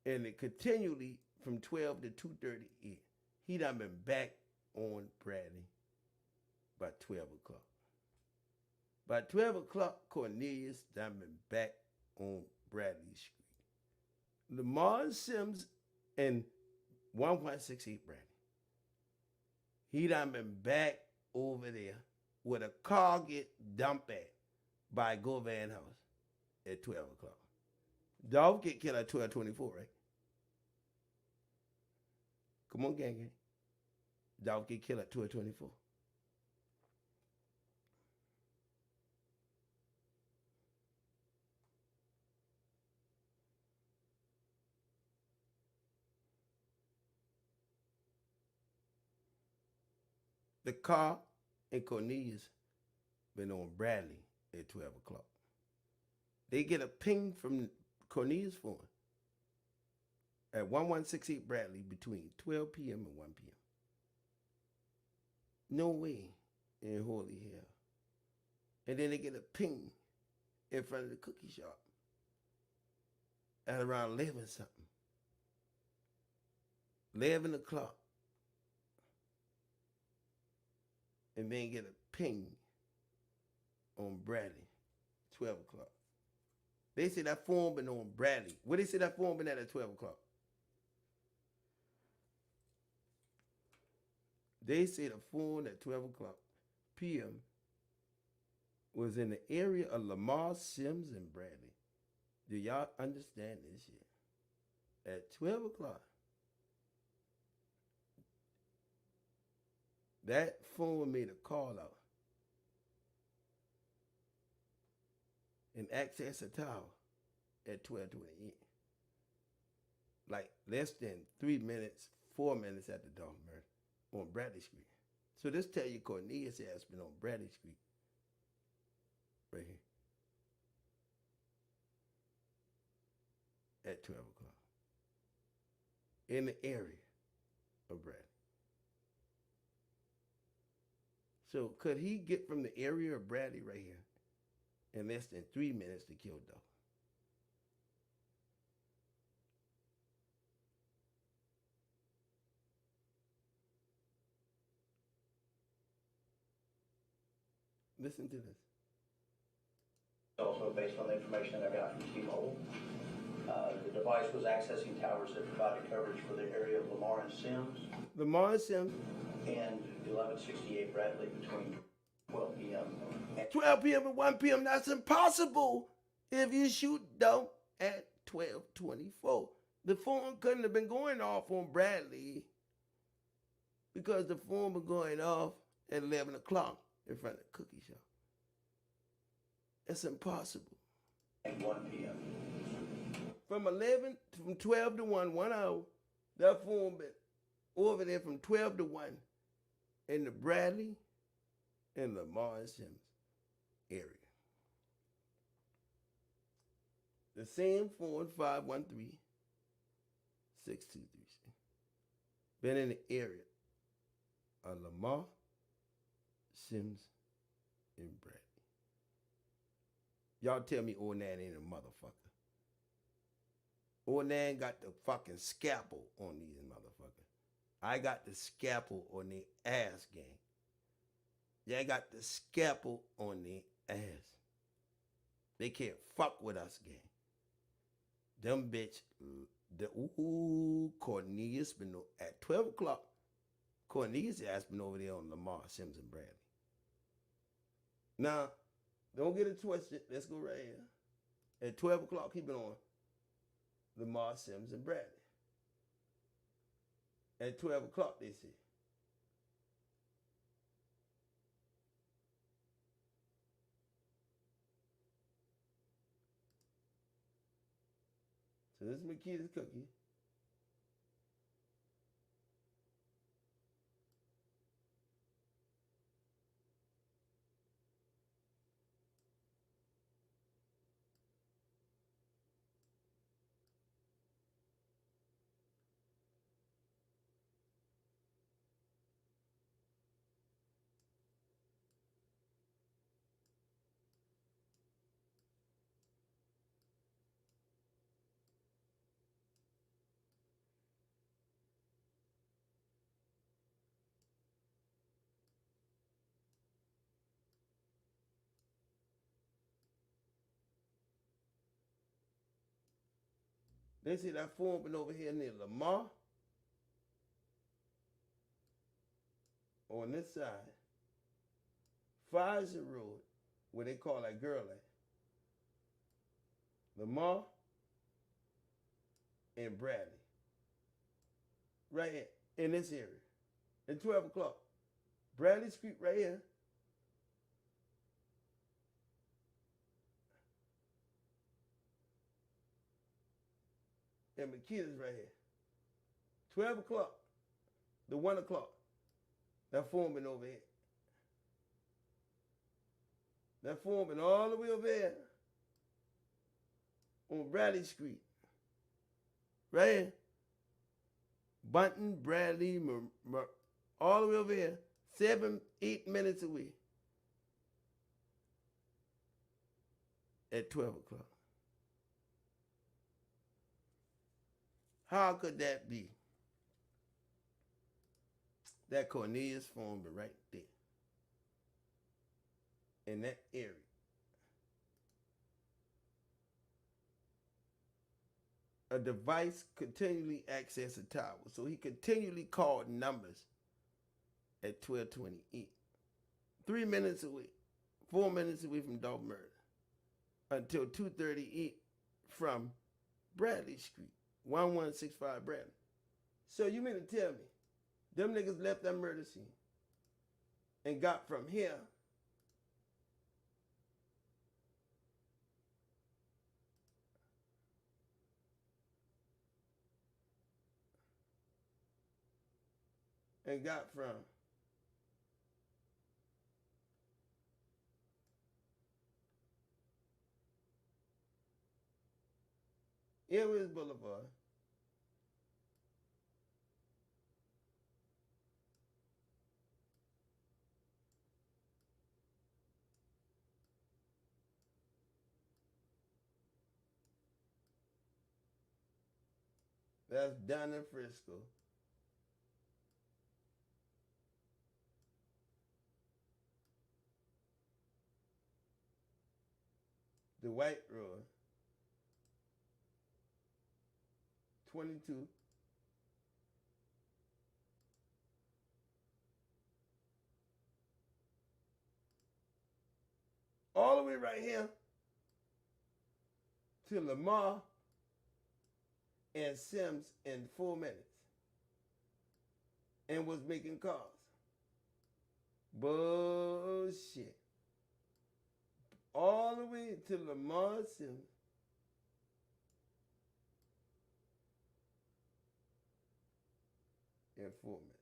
And it continually from 12 to 2:30. He done been back on Bradley by 12 o'clock. By 12 o'clock, Cornelius done been back on Bradley Street. Lamar Sims and 1168 Bradley. He done been back over there where the car get dumped at by Govan House at 12 o'clock. Dolph get killed at 12:24, right? Come on, gang. Dolph get killed at 12:24. The car in Cornelius been on Bradley at 12 o'clock. They get a ping from Cornelius' phone at 1168 Bradley between 12 p.m. and 1 p.m. No way in holy hell. And then they get a ping in front of the cookie shop at around 11 something. 11 o'clock. And then get a ping on Bradley, 12 o'clock. They say that phone been on Bradley. Where they say that phone been at 12 o'clock? They say the phone at 12 o'clock p.m. was in the area of Lamar, Sims, and Bradley. Do y'all understand this shit? At 12 o'clock, that phone made a call out and access a tower at 12:28. Like less than 3 minutes, 4 minutes after Dolph murder on Bradley Street. So this tell you Cornelius has been on Bradley Street. Right here. At 12 o'clock. In the area of Bradley. So could he get from the area of Bradley right here in less than 3 minutes to kill Dolph? Listen to this. Also based on the information that I got from T-Mobile. The device was accessing towers that provided coverage for the area of Lamar and Sims Lamar and Sims. and 1168 Bradley between 12 p.m. and 12 p.m. and 1 p.m. That's impossible if you shoot Dolph at 12:24. The phone couldn't have been going off on Bradley because the phone was going off at 11 o'clock in front of the cookie shop. It's impossible. 1 p.m. From 12 to 1 hour, that phone been over there from 12 to 1 in the Bradley and Lamar and Sims area. The same phone, 513-6236. Been in the area of Lamar, Sims, and Bradley. Y'all tell me old Nan ain't a motherfucker. Old Nan got the fucking scalpel on these motherfuckers. I got the scalpel on the ass, gang. Yeah, I got the scalpel on the ass. They can't fuck with us, gang. Them bitch, Cornelius been at 12 o'clock. Cornelius ass been over there on Lamar, Sims, and Bradley. Now, don't get it twisted. Let's go right here. At 12 o'clock, he been on Lamar, Sims, and Bradley. At 12 o'clock, they say. So this is Makita's cookie. They see that phone been over here near Lamar. On this side, Pfizer Road, where they call that girl at. Lamar and Bradley. Right here, in this area. At 12 o'clock. Bradley Street right here. And Makita's right here. 12 o'clock. The 1 o'clock. That foreman over here. That foreman all the way over here on Bradley Street. Right here. Bunton, Bradley, all the way over here. 7-8 minutes away. At 12 o'clock. How could that be? That Cornelius foreman right there. In that area. A device continually accessed a tower. So he continually called numbers at 12:28. 3 minutes away. 4 minutes away from dog murder. Until 2:38 from Bradley Street. 1165 Bradley. So you mean to tell me them niggas left that murder scene and got from here and got from Airways Boulevard that's down in Frisco. The White Road. 22. All the way right here to Lamar and Sims in 4 minutes. And was making calls. Bullshit. All the way to Lamar Sims. In 4 minutes.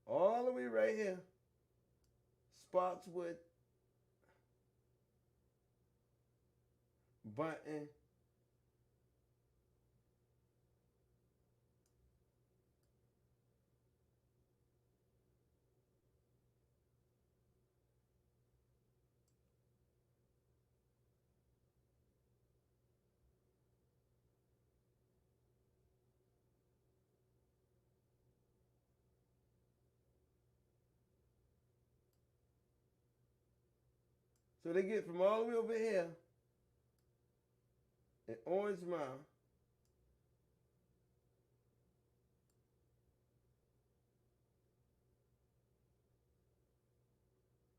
All the way right here. Spotswood. Bunton. So they get from all the way over here in Orange Mound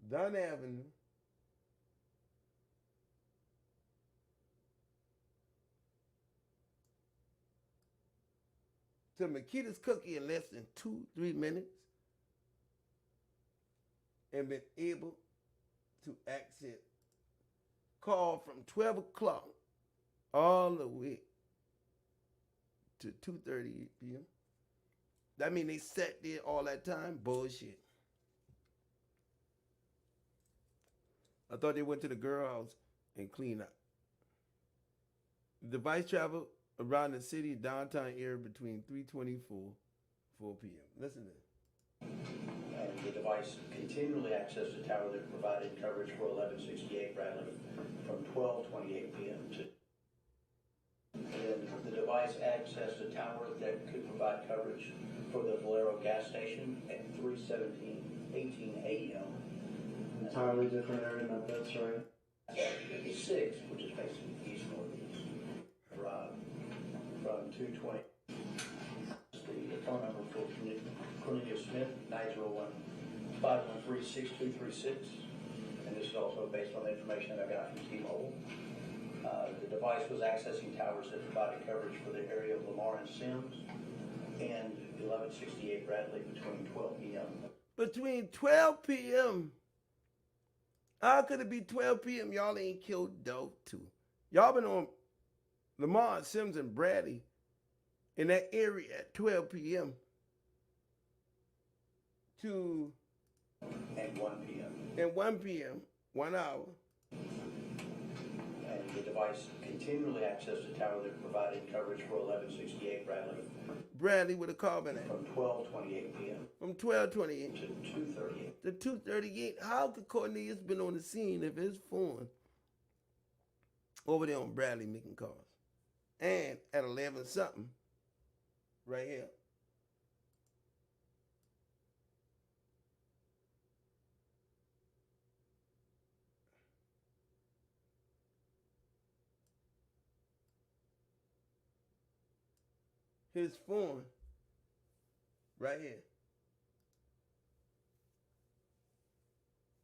Dunn Avenue to Makita's Cookie in less than 2-3 minutes and been able to access call from 12 o'clock all the way to 2:30 p.m. That mean they sat there all that time? Bullshit. I thought they went to the girl house and cleaned up. The device traveled around the city downtown area between 3:24 4 p.m. Listen to this. And the device continually accessed a tower that provided coverage for 1168 Bradley from 12:28 p.m. to. And the device accessed a tower that could provide coverage for the Valero gas station at 3:18 a.m. Entirely different area, no, that's right. 6, which is basically east-northeast, from 220. The phone number for Cornelius Smith, 901-513-6236. And this is also based on the information that I got from T-Mobile. The device was accessing towers that provided coverage for the area of Lamar and Sims and 1168 Bradley between 12 p.m. Between 12 p.m. How could it be 12 p.m.? Y'all ain't killed dope too. Y'all been on Lamar, Sims, and Bradley in that area at 12 p.m. to and 1 p.m. and 1 p.m. 1 hour. And the device continually accessed the tower that provided coverage for 1168 Bradley Bradley with a carbon at. from 12:28 p.m. From 12:28 to 2:38. to 2:38. How could Cornelius been on the scene if his phone over there on Bradley making calls? And at 11 something, right here, his phone, right here,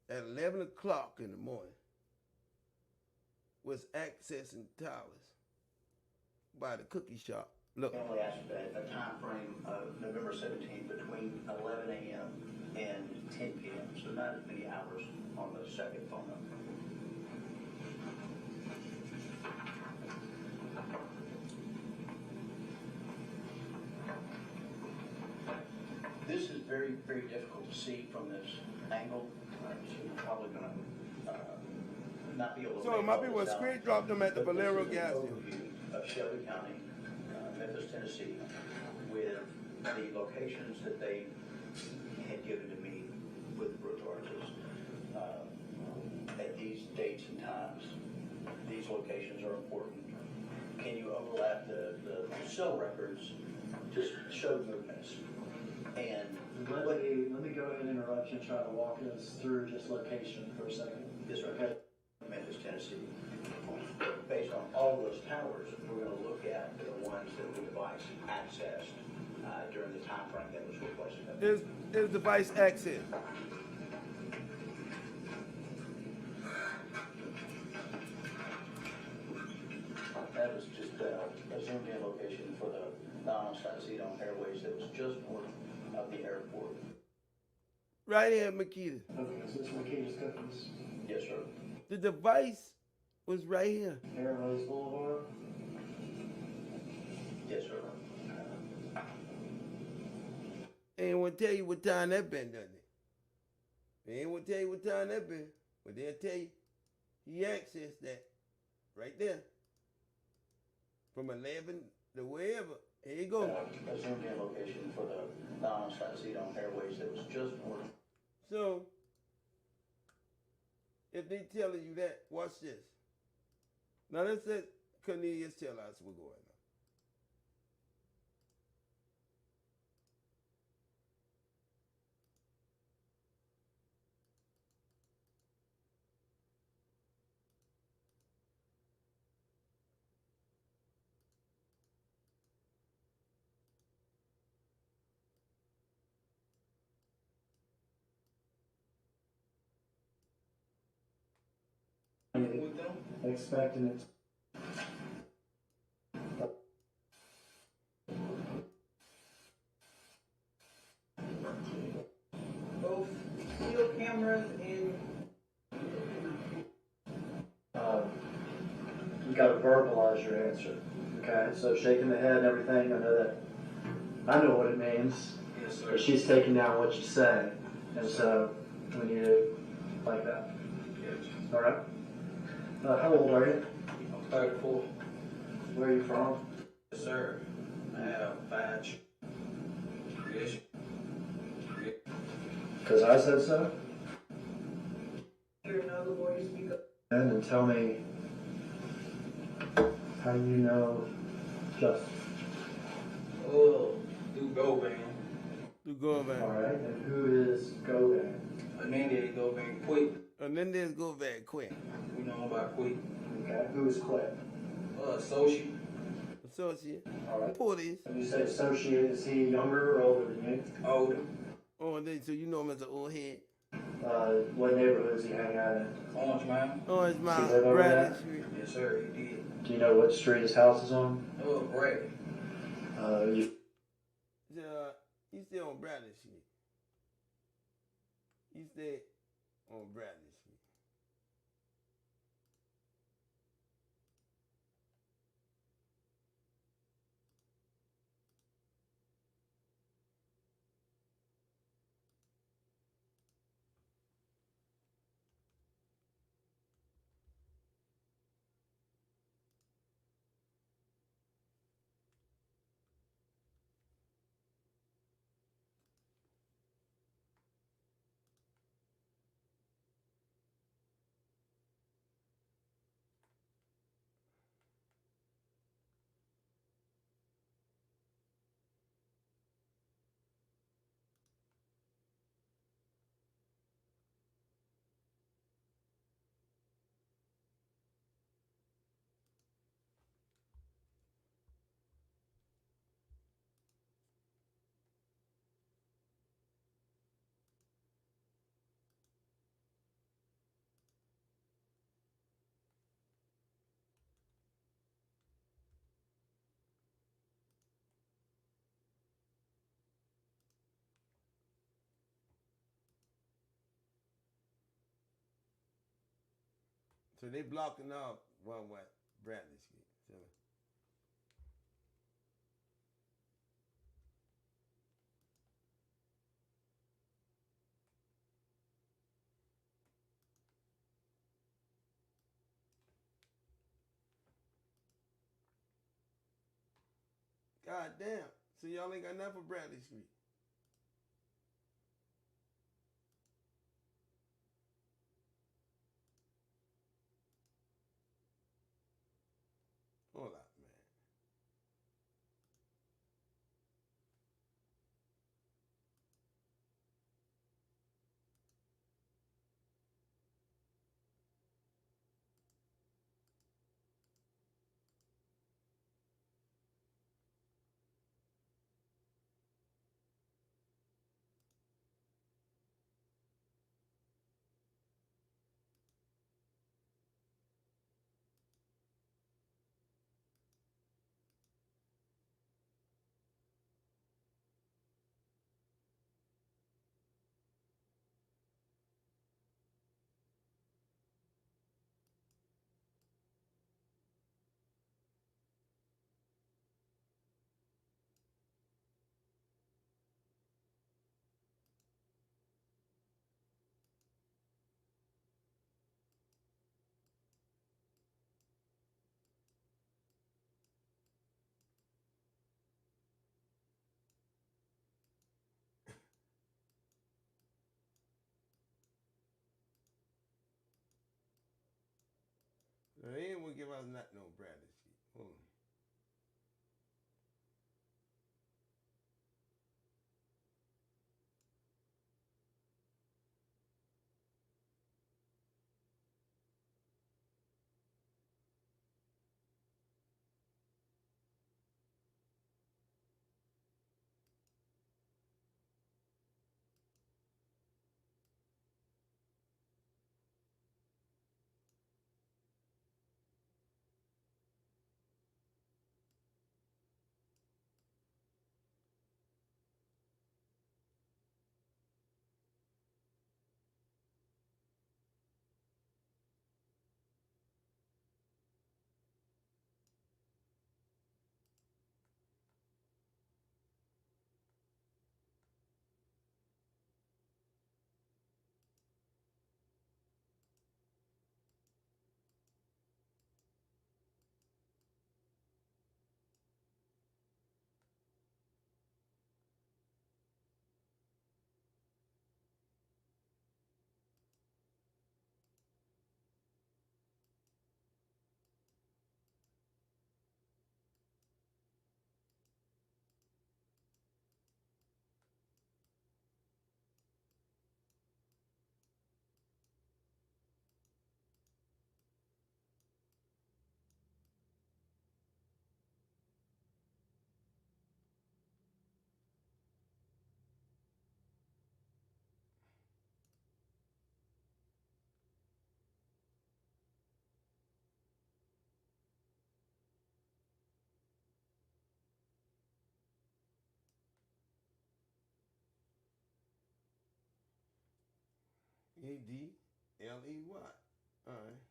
at 11 o'clock in the morning, was accessing towers by the cookie shop. Look, Only asked a time frame of November 17th between 11 a.m. and 10 p.m. So not as many hours on the second phone number. This is very, very difficult to see from this angle. So you're probably going to not be able to. so my people screen dropped them at the But this Valero is an gas overview station. of Shelby County, Memphis, Tennessee, with the locations that they had given to me with the authorities at these dates and times. These locations are important. Can you overlap the cell records to show movements? And Let me go ahead and interrupt you and try to walk us through just location for a second. Yes, sir. Okay. Memphis, Tennessee. Based on all those towers, we're going to look at the ones that the device accessed during the time frame that was requested. Is device access. That was just a zoomed in location for the non-on-site seat on airways that was just north of the airport. Right here, Makita. Okay, so this one Makita's Cookies. Yes, sir. The device was right here. Airways Boulevard. Yes, sir. Ain't gonna tell you what time that been, doesn't it? They ain't gonna tell you what time that been, but they'll tell you he accessed that right there. From 11 to wherever. Here you go. A zoomed in location for the non-on-site seat on airways that was just north. So, if they telling you that, watch this. Now let's let Cornelius tell us what's going on. With them? Expecting it. Both video cameras and You got to verbalize your answer. Okay, so shaking the head and everything. I know what it means. Yes, sir. But she's taking down what you say, and so we need it like that. Yes. All right. How old are you? I'm 34. Where are you from? Yes, sir. I have 5 children. Yes. Because I said so. hear another voice speak up. And tell me how you know Justin. Oh, do go bang. To go back. All right. And who is Govan? And then they go bang quick. And then there's go back quick. We know about quick. Okay. Who is Cliff? Associate. Associate. All right. Police. And you say associate. Is he younger or older than you? Older. Oh, so you know him as an old head. What neighborhood does he hang out in? Orange man. Oh, it's my Does he live over Bradley there? Street. Yes, sir. He did. Do you know what street his house is on? Oh, Brady. He stay on Bradley Street. He stay on Bradley Street. So they blocking off one what Bradley Street. So God damn. So y'all ain't got nothing for Bradley Street. Hold up, man. So they ain't gonna give us nothing on Bradley Street. Hold on. ADLEY. Alright.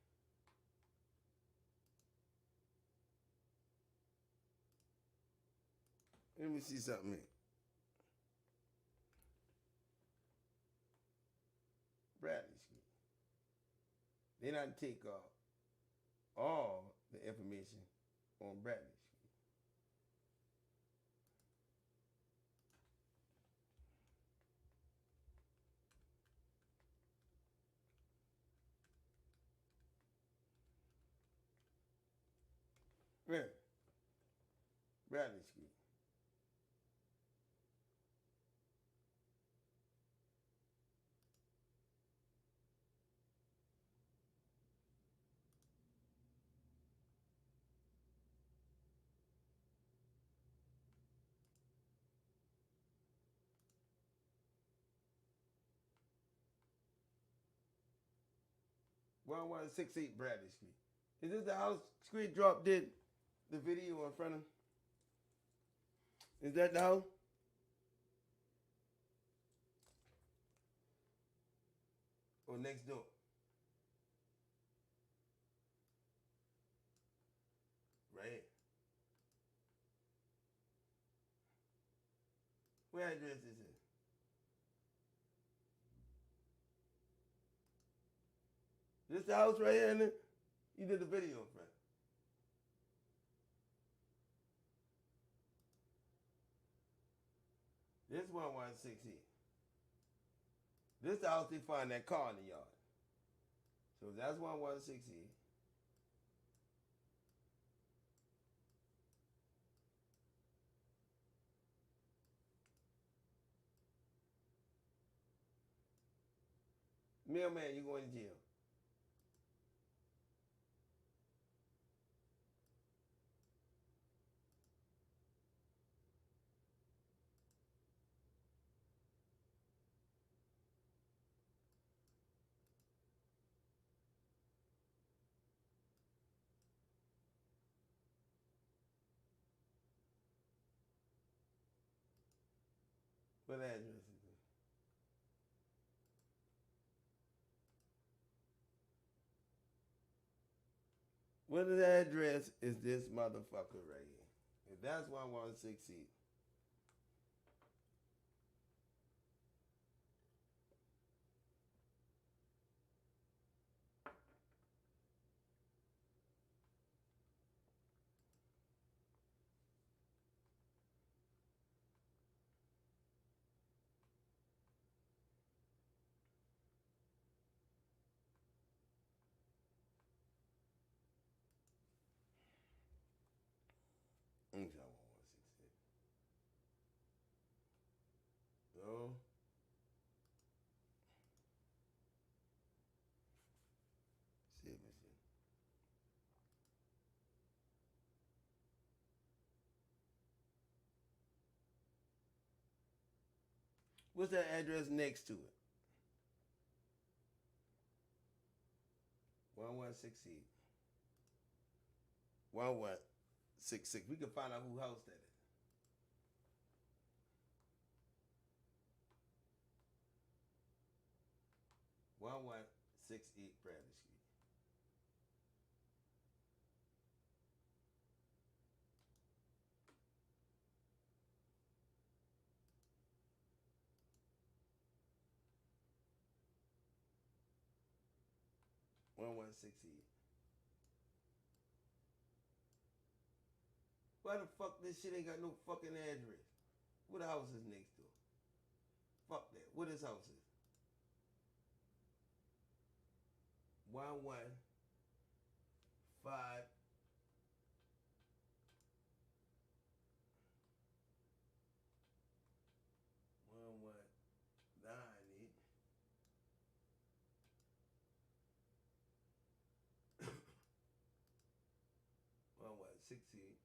Let me see something here. Bradley Street. They not take all the information on Bradley Street. Where? Bradley Street. One 1168 Bradley Street. Is this the house Street Drop did the video in front of? Is that the house? Or next door? What address is this? This the house right here, nigga? You did the video, friend. This 116 here. This the house they find that car in the yard. So that's 116 here. Mailman, you going to jail. What address is it? What address is this motherfucker right here? If that's 116. I'm sorry, 116. No. See if it's in. What's that address next to it? 1168. 1166. We can find out who house that is. 1168 Bradley Street. One 68. Why the fuck this shit ain't got no fucking address? What the house is next to? Fuck that. What this house is? 115 119 1168.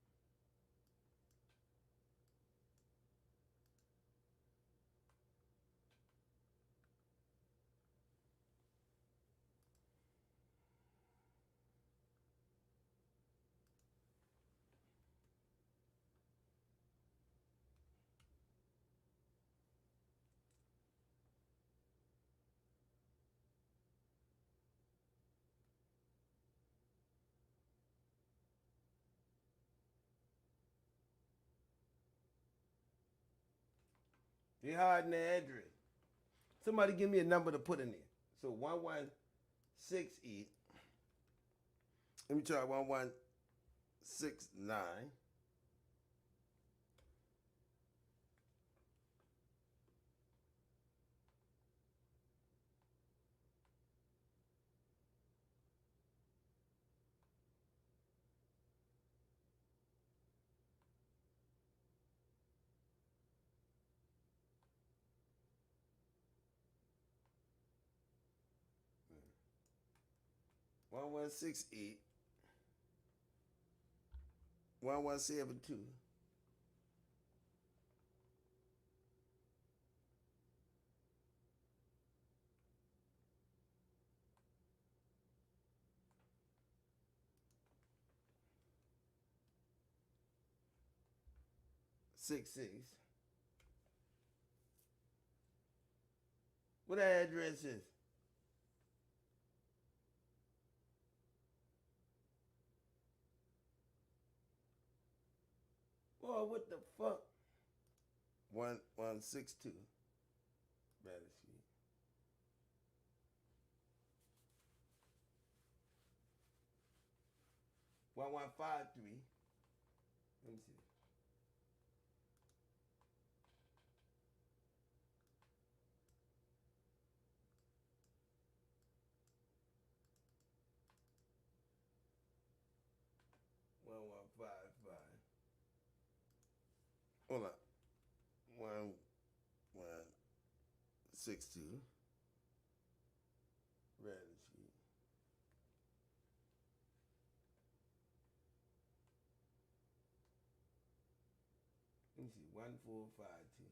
They hiding the address. Somebody give me a number to put in there. So 1168. Let me try 1169. Mm. 1168. 1172. Six. What that address is? Boy, what the fuck? 1162 Bradley Street. One 1153. Let me see. One 1155. Hold on. 1162 Bradley Street. Let me see. 1452.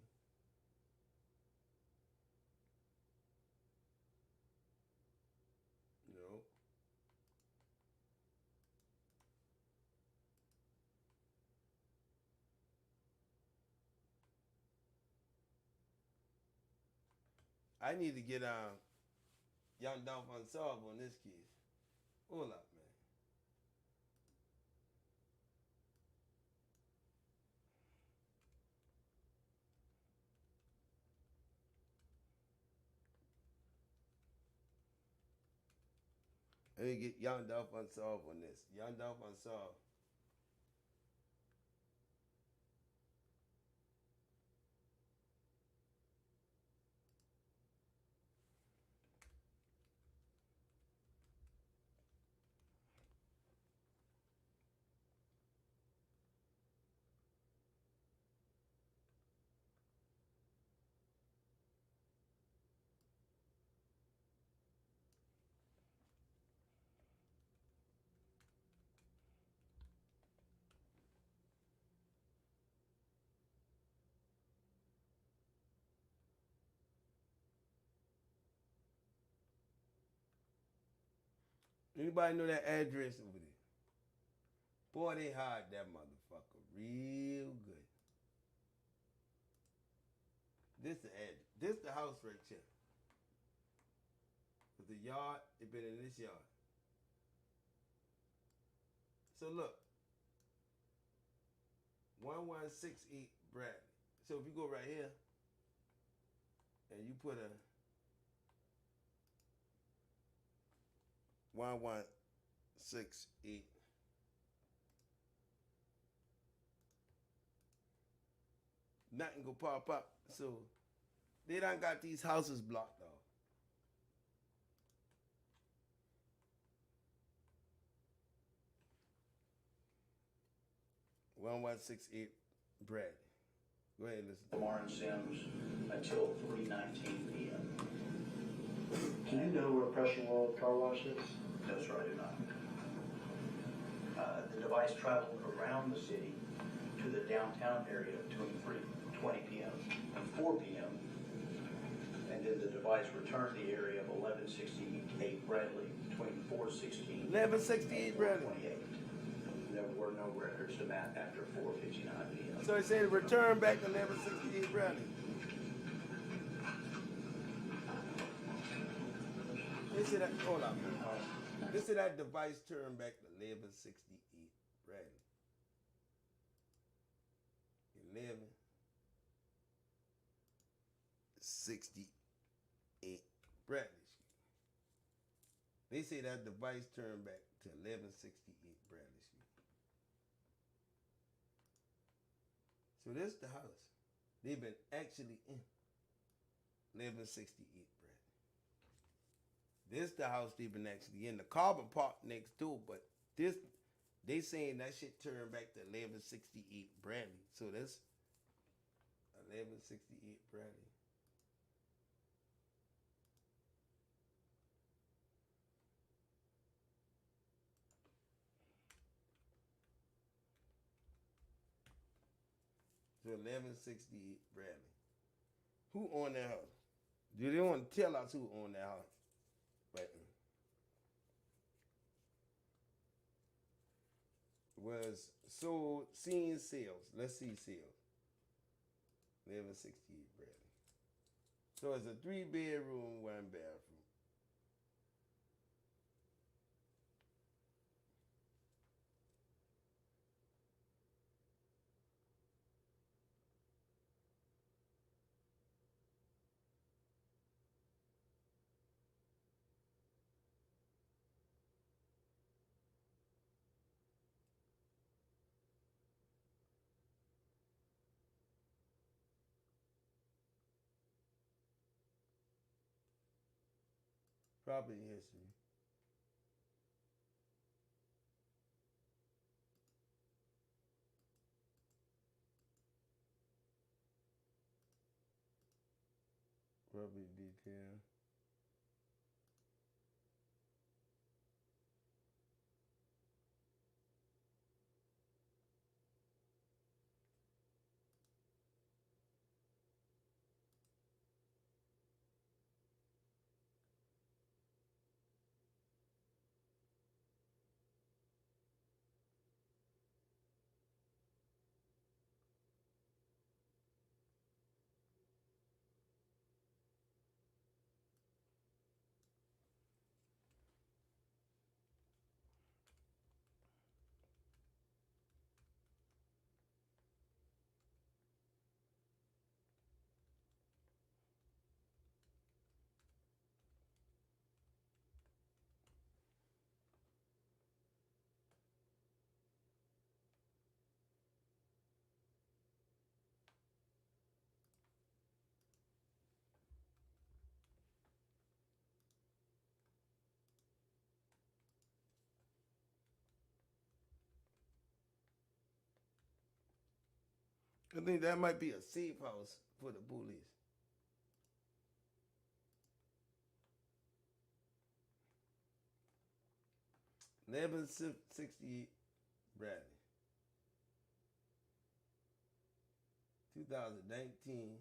No. I need to get Young Dolph Unsolved on this case. Hold up, man. Let me get Young Dolph Unsolved on this. Young Dolph Unsolved. Anybody know that address over there? Boy, they hide that motherfucker real good. This the address. This the house right here. With the yard, it been in this yard. So look. 1168 Bradley. So if you go right here and you put a 1168 nothing go pop up. So they done got these houses blocked off. One 168 Bradley. Go ahead and listen. Lamar and Sims until 3:19 p.m. Do you know where Pressure World Car Wash is? No, sir, I do not. The device traveled around the city to the downtown area between 3:20 p.m. and 4 p.m. And then the device returned the area of 1168 Bradley between 4:16 1168 Bradley. 4:28. There were no records to map after 4:59 p.m. So it said return back to 1168 Bradley. They said that, hold on, man. They said that device turned back to 1168 Bradley. 1168 Bradley Street. They say that device turned back to 1168 Bradley Street. So this is the house. They've been actually in 1168 Bradley. This the house they've been actually in. The Carbon Park next door, but this they saying that shit turned back to 1168 Bradley. So that's 1168 Bradley. So 1168 Bradley. Who owned that house? Do they want to tell us who owned that house? Right. Was sold, seen sales. Let's see sales. 1168 Bradley. So it's a 3-bedroom, 1 bathroom. property history. Property detail. I think that might be a safe house for the police. $11.68 Bradley. 2019.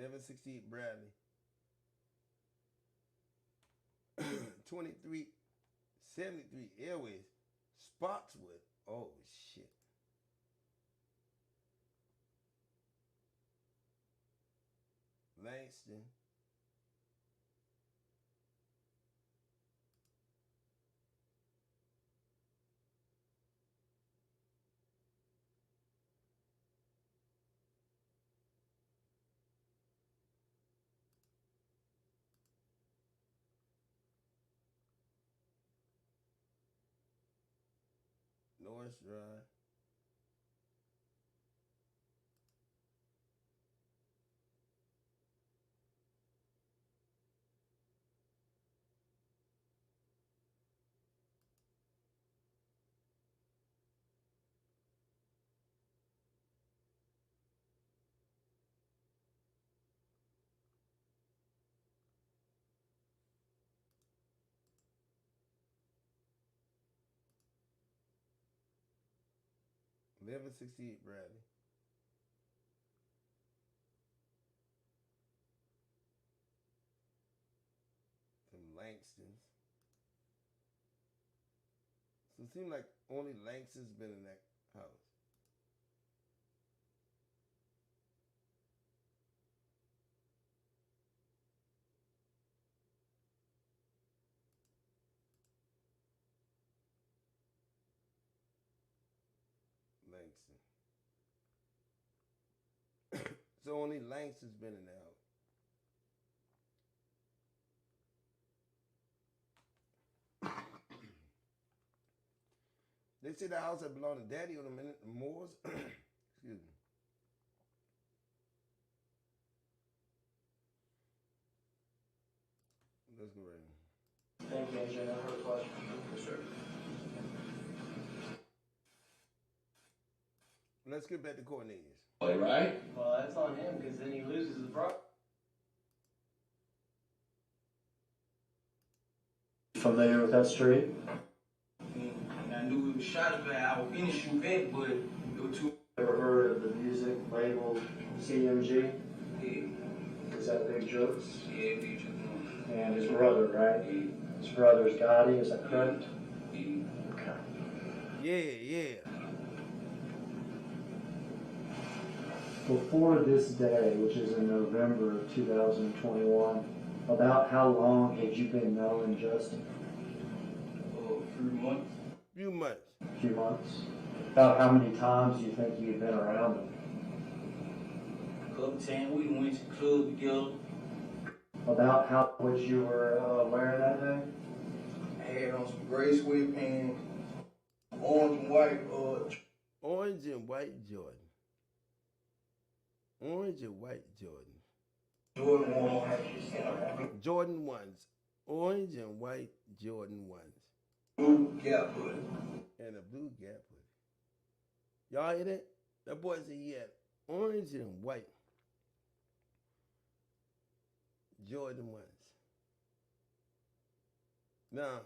$11.68 Bradley. 2373 Airways. Spotswood. Oh shit. Langston. Norris Drive. $11.68 Bradley. Some Langstons. So it seems like only Langston's been in that house. Langston. So only Langston's been in the house. They say the house that belonged to Daddy on the Moors. Excuse me. Let's go right in. Thank you, AJ. No further questions. Yes, sir. Let's get back to Cornelius. Right? Well, that's on him because then he loses his property. Familiar with that street? And I knew it was shot at. I was in the event, but it was too. Ever heard of the music label CMG? Yeah, Is that Big Jokes? yeah, big joke. And his brother, right? Yeah, His brother's Gotti, is that correct? yeah. Okay. Yeah. Before this day, which is in November of 2021, a About how long had you been knowing Justin? A few months. Few months. A few months. About how many times do you think you've been around him? Couple times we went to the club together. About how much you were wearing that day? I had on some gray sweatpants, orange and white, Orange and white Jordan. Orange and white Jordan. Jordan 1, Jordan 1s. Orange and white Jordan 1s. blue Gap hoodie. And a blue Gap hoodie. Y'all hear that? That boy said he had orange and white Jordan 1s. Now,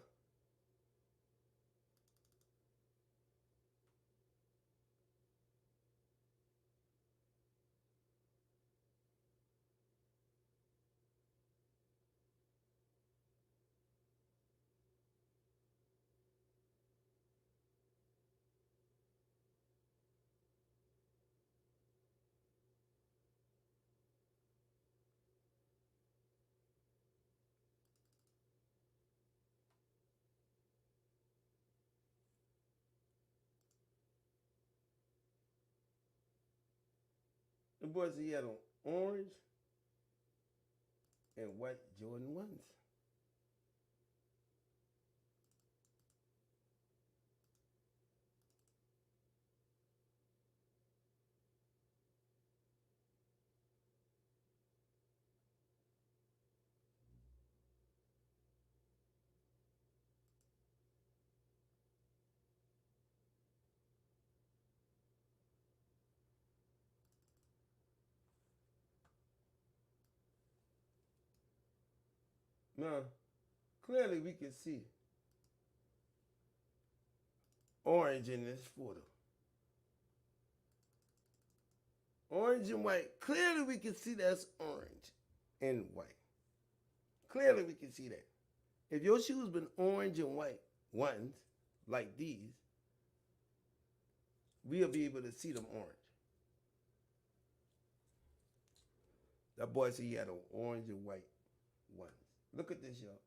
the boy said he had on orange and white Jordan 1s. Now, clearly we can see orange in this photo. Orange and white. Clearly we can see that's orange and white. Clearly we can see that. If your shoes been orange and white ones, like these, we'll be able to see them orange. That boy said he had an orange and white ones. Look at this, y'all.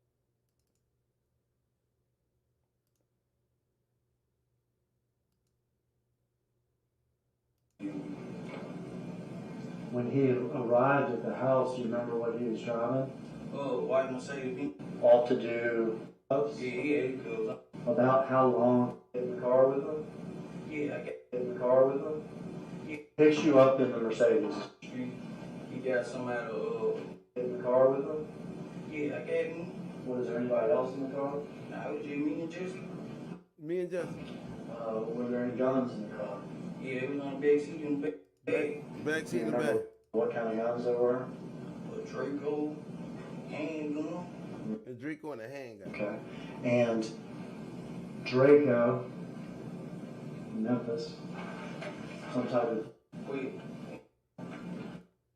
When he arrived at the house, do you remember what he was driving? White Mercedes. All to do. Yeah, he had it cool. About how long in the car with him? Yeah, I got In the car with him? Yeah. Picks you up in the Mercedes. He got some out of In the car with him? yeah, I got him. Was there anybody else in the car? Nah, it was just me and Jesse. Me and Justin. Were there any guns in the car? Yeah, it was on the back seat in the back. Back Do seat you in the back. remember what kind of guns there were? A Draco, handgun. And Draco and a handgun. Okay. And Draco, Memphis, some type of Quick.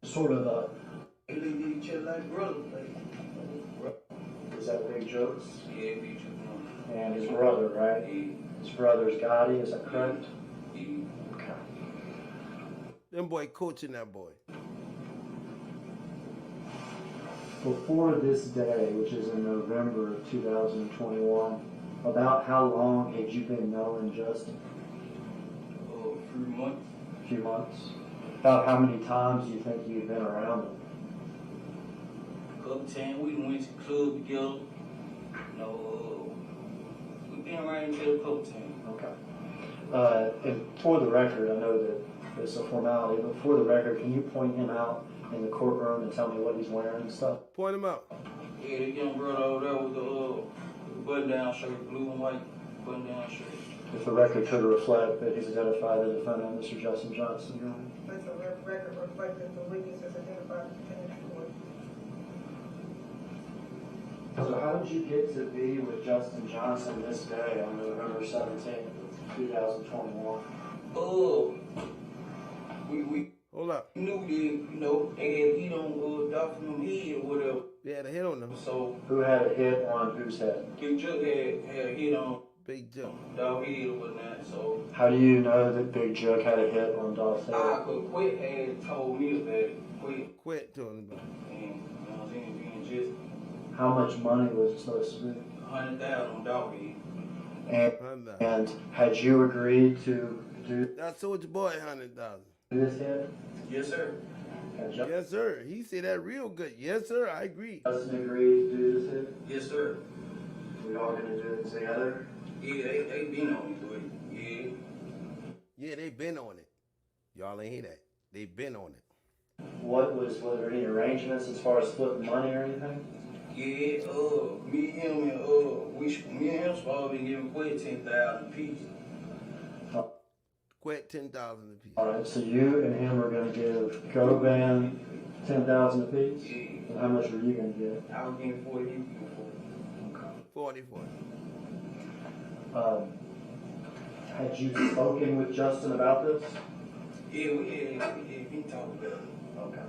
sort of They look at each other like brothers. Like, is that Big Jokes? yeah, we took And his brother, right? Yeah, His brother's Gotti, is that correct? yeah. Okay. Them boy coaching that boy. Before this day, which is in November of 2021, about how long had you been knowing Justin? A few months. A few months. About how many times do you think you've been around him? Couple times we went to the club together. We been around each other a couple times. Okay. And for the record, I know that it's a formality, but for the record, can you point him out in the courtroom and tell me what he's wearing and stuff? Point him out. Yeah, the young brother over there with the button-down shirt, blue and white button-down shirt. If the record could reflect that he's identified the defendant, Mr. Justin Johnson, Your Honor. Let the record reflect that the witness is identified as defendant in court. So how did you get to be with Justin Johnson this day on November 17th, 2021? We Hold up. knew that, they had heat on Dolphin head or whatever. They had a hit on them. So Who had a hit on whose head? Big Chuck had a hit on Big Joe. Dog head or whatnot, so How do you know that Big Joe had a hit on Dog's head? I could quit had told me about it. Quit told him about it. And you know what I'm saying, being just How much money was it supposed to be? 100,000 on dog head. And had you agreed to do I sold your boy 100,000. this hit? Yes, sir. Had Yes, sir. He said that real good. Yes, sir. I agree. Justin agreed to do this hit? Yes, sir. We all gonna do it together? Yeah, they been on it, but yeah. Yeah, they been on it. Y'all ain't hear that. They been on it. Were there any arrangements as far as splitting money or anything? Yeah, me and him supposed to be giving Quit 10,000 apiece. Quit 10,000 apiece. Alright, so you and him are gonna give Goban 10,000 apiece? Yeah. And how much were you gonna get? I was getting 40, he was getting 40. 40. Had you spoken with Justin about this? Yeah, he talked about it. Okay.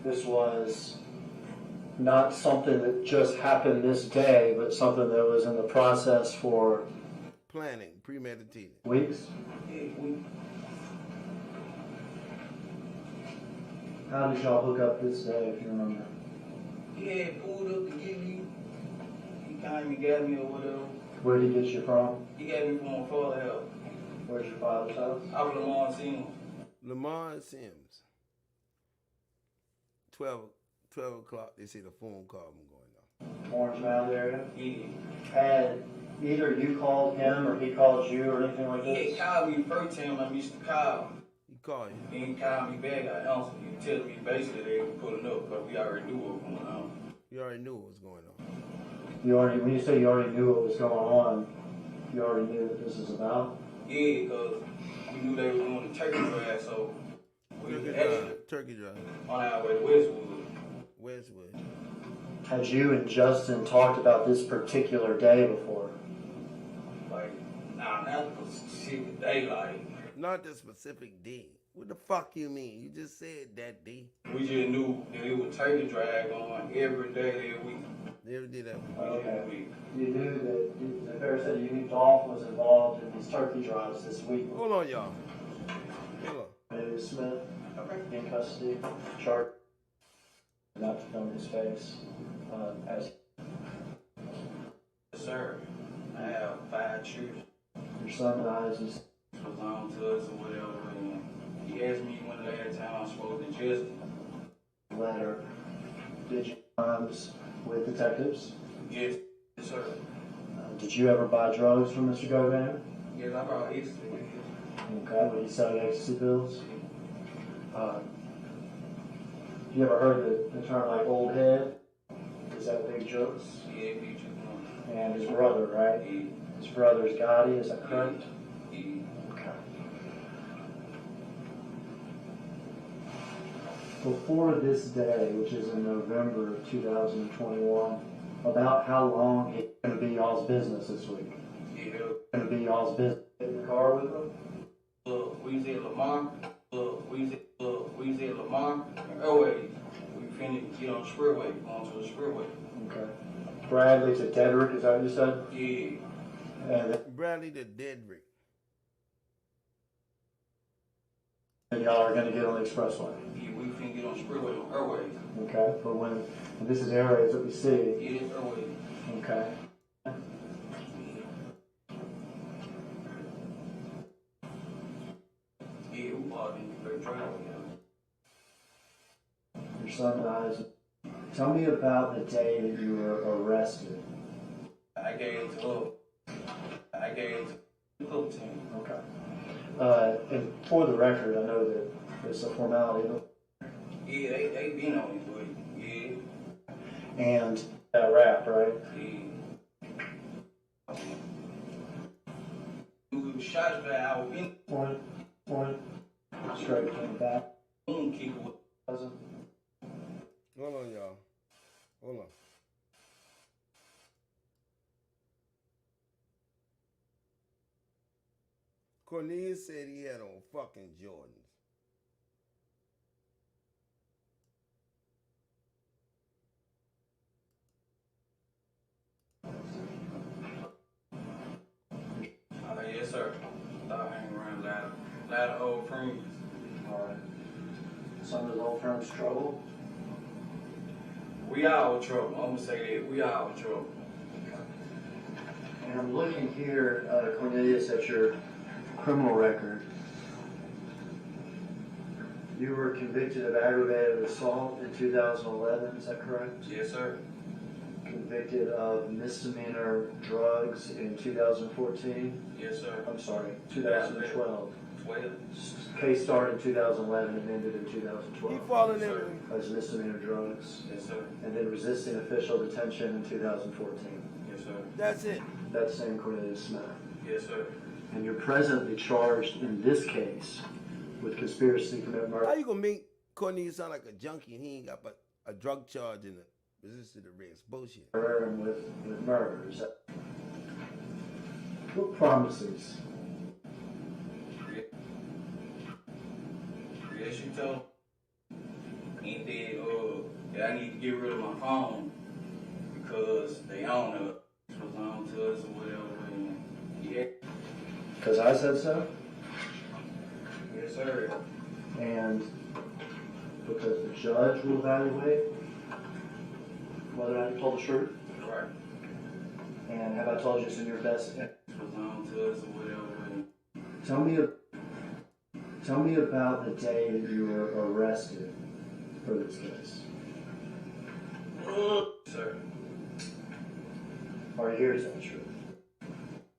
This was not something that just happened this day, but something that was in the process for Planning, premeditated. weeks? Yeah, How did y'all hook up this day, if you remember? he had pulled up to get me. He came and got me or whatever. Where did he get you from? He got me from my father's house. Where's your father's house? Out of Lamar Sims. Lamar Sims. 12 o'clock, they say the phone call was going on. Orange Mound area? Yeah. Had either you called him or he called you or anything like He this? had called me first time I missed the call. He called you. Then he called me back, I answered. He telling me basically they were pulling up because we already knew what was going on. You already knew what was going on. When you say you already knew what was going on, you already knew what this is about? Yeah, because we knew they were doing the turkey drive, so we were actually Turkey drive. on our way to Westwood. Westwood. Had you and Justin talked about this particular day before? Like, nah, not the specific day, like. Not the specific day. What the fuck you mean? You just said that day. We just knew that it was turkey drive going every day that week. Never did that. Okay. You knew that the fair said you knew Dolph was involved in these turkey drives this week. Hold on, y'all. Hold David Smith, in custody, charged not to film his face. As Yes, sir. I have 5 children. your son dies, he's Was on to us or whatever. And he asked me when the last time I spoke to Justin. letter. Did you times with detectives? Yes, sir. Did you ever buy drugs from Mr. Govan? Yes, I brought ecstasy with him. Okay, would he sell you ecstasy pills? You ever heard the term like old head? Is that Big Joe's? Yeah, we took one. And his brother, right? Yeah. His brother's Gotti, is that correct? Yeah. Okay. Before this day, which is in November of 2021, about how long it's going to be y'all's business this week? Yeah. Going to be y'all's business in the car with them? We was at Lamar. We was at Lamar. Oh wait, we finished get on the expressway, going to the expressway. Okay. Bradley to Dedrick, is that what you said? Yeah. And Bradley to Dedrick. then y'all are going to get on the expressway. Yeah, we finna get on the expressway on Airways. Okay. But when this is areas that we see. Yeah, it's Airways. Okay. Yeah, we walked in the driveway. Your son dies. Tell me about the day that you were arrested. I gave it to the club team. Okay. And for the record, I know that it's a formality, but Yeah, they been on it, but yeah. and that rap, right? Yeah. We was shot by our in Point, straight from the back. kick with Cousin. Hold on, y'all. Hold on. Cornelius said he had on fucking Jordans. lot of old friends. Alright. Some of those old friends trouble? We all in trouble. I'm gonna say that. We all in trouble. And I'm looking here, Cornelius, at your criminal record. You were convicted of aggravated assault in 2011, is that correct? Yes, sir. Convicted of misdemeanor drugs in 2014? Yes, sir. I'm sorry, 2012. 12. Case started in 2011 and ended in He 2012 falling Sir. in. as misdemeanor drugs. Yes, sir. And then resisting official detention in 2014. Yes, sir. That's it. That's same Cornelius Smith. Yes, sir. And you're presently charged in this case with conspiracy to commit How murder. you gonna make Cornelius sound like a junkie and he ain't got but a drug charge in the resisted arrest? Bullshit. And with murders. What promises? Yes, you told me. And then, that I need to get rid of my phone because they own us. It was on to us or whatever. And yeah. Because I said so? Yes, sir. And because the judge will evaluate whether or not you told the truth? Right. And have I told you it's in your best interest? It was on to us or whatever. And Tell me about the day that you were arrested for this case. Sir. Are you here to tell the truth?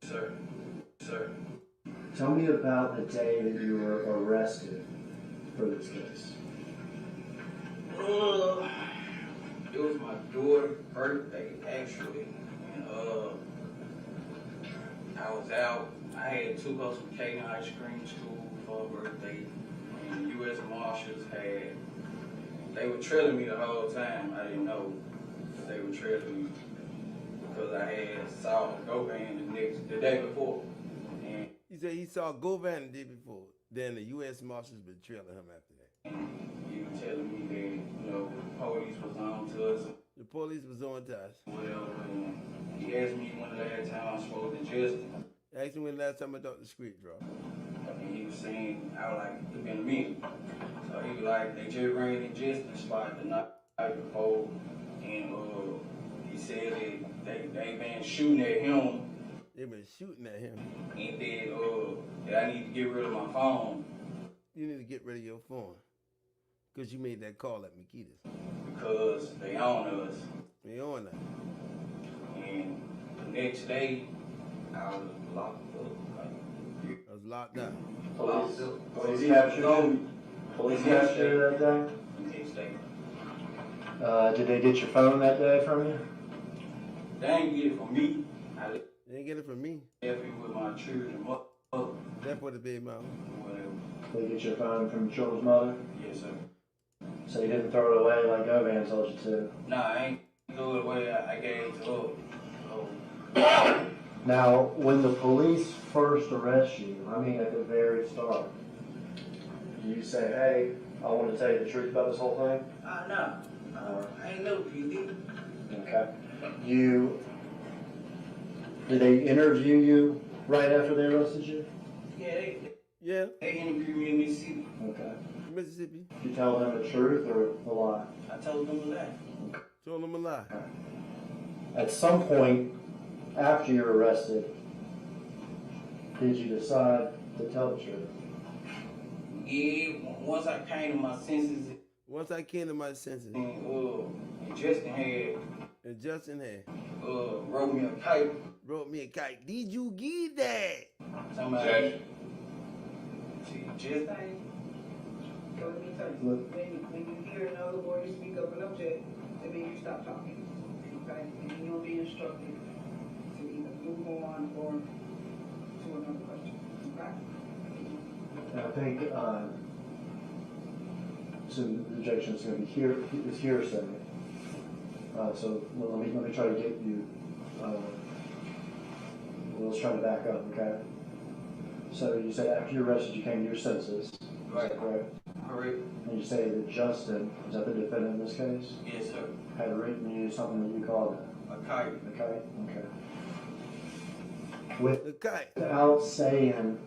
Sir. Sir. Tell me about the day that you were arrested for this case. It was my daughter's birthday, actually. And I was out. I had took her some cake and ice cream to school for her birthday. And the U.S. Marshals they were trailing me the whole time. I didn't know that they were trailing me because I had saw a go van the day before. And He said he saw Govan the day before. Then the U.S. Marshals been trailing him after that. he was telling me that, police was on to us. The police was on to us. Whatever. And he asked me when the last time I spoke to Justin. Asked me when the last time I thought the street drop. And he was saying, I was like, it's been a minute. So he was like, they just ran in Justin's spot the night before. And he said that they been shooting at him. They been shooting at him. And then that I need to get rid of my phone. You need to get rid of your phone. Because you made that call at Makita's. Because they own us. They on that. And the next day, I was locked up. I was locked down. Police captured you? Police captured you that day? Next day. Did they get your phone that day from you? They ain't get it from me. I left They didn't get it from me. it with my children. Mother. That's what the baby mama. Whatever. Did they get your phone from your children's mother? Yes, sir. So you didn't throw it away like Govan told you to? Nah, I ain't threw it away. I gave it to her. Now, when the police first arrest you, I mean at the very start, do you say, hey, I want to tell you the truth about this whole thing? No. I ain't no PD. Okay. Did they interview you right after they arrested you? Yeah, they interviewed me in Mississippi. Okay. Mississippi. Did you tell them the truth or a lie? I told them a lie. Told them a lie. At some point after you're arrested, did you decide to tell the truth? Yeah, once I came to my senses, Once I came to my senses, and Justin had wrote me a kite. wrote me a kite. Did you get that? Somebody. See, Justin. So let me tell you, when you hear another lawyer speak up and object, that means you stop talking. Okay? And you'll be instructed to either move on or to another question. Okay? And I think some objection is going to be hearsay. So let me try to get you. Let's try to back up, okay? So you say after you arrested, you came to your senses. Right. Is that correct? Correct. And you say that Justin, is that the defendant in this case? Yes, sir. Had written you something that you called A kite. a kite? Okay. The kite. Without saying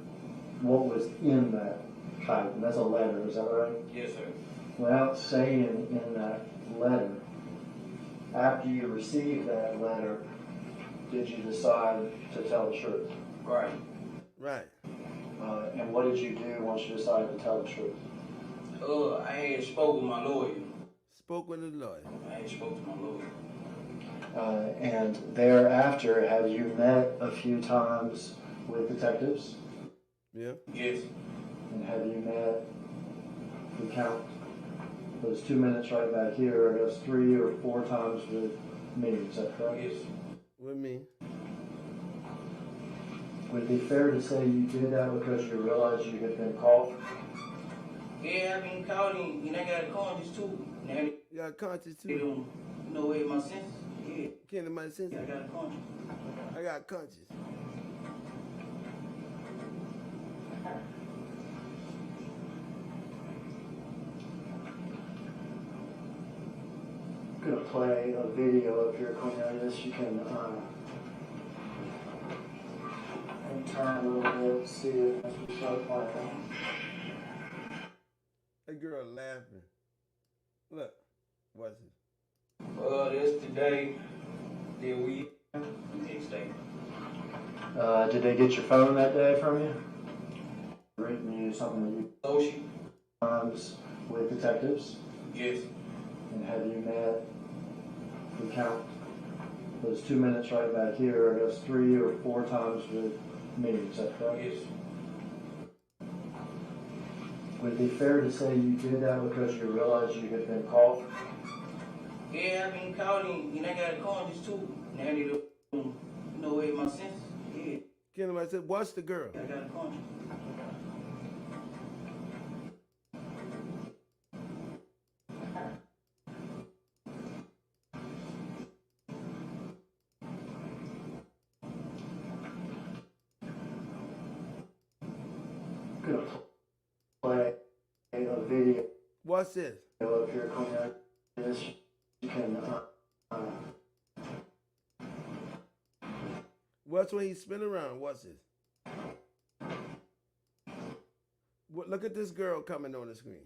what was in that type. And that's a letter, is that right? Yes, sir. Without saying in that letter, after you received that letter, did you decide to tell the truth? Right. Right. And what did you do once you decided to tell the truth? I had spoke with my lawyer. Spoke with the lawyer. I had spoke to my lawyer. And thereafter, have you met a few times with detectives? Yeah. Yes. And have you met, if we count those 2 minutes right back here, I guess 3 or 4 times with me, is that correct? Yes. With me. Would it be fair to say you did that because you realized you had been caught? Yeah, I've been caught and I got a conscience too. Now You got a conscience they too. don't know where my senses. Yeah. Can't my sense. I got a conscience. I got conscience. I'm going to play a video up here, Cornelius. You can turn a little bit, see it as we start playing. That girl laughing. Look. What's it? That's today. That we next day. Did they get your phone that day from you? Written you something that you Social. times with detectives? Yes. And have you met, if we count those 2 minutes right back here, I guess 3 or 4 times with me, is that correct? Yes. Would it be fair to say you did that because you realized you had been caught? Yeah, I've been caught and I got a conscience too. Now they don't know where my senses. Yeah. Kenny, I said, watch the girl. I got a conscience. I'm going to play a video What's this? up here, Cornelius. You can Watch when he spin around. What's this? Look at this girl coming on the screen.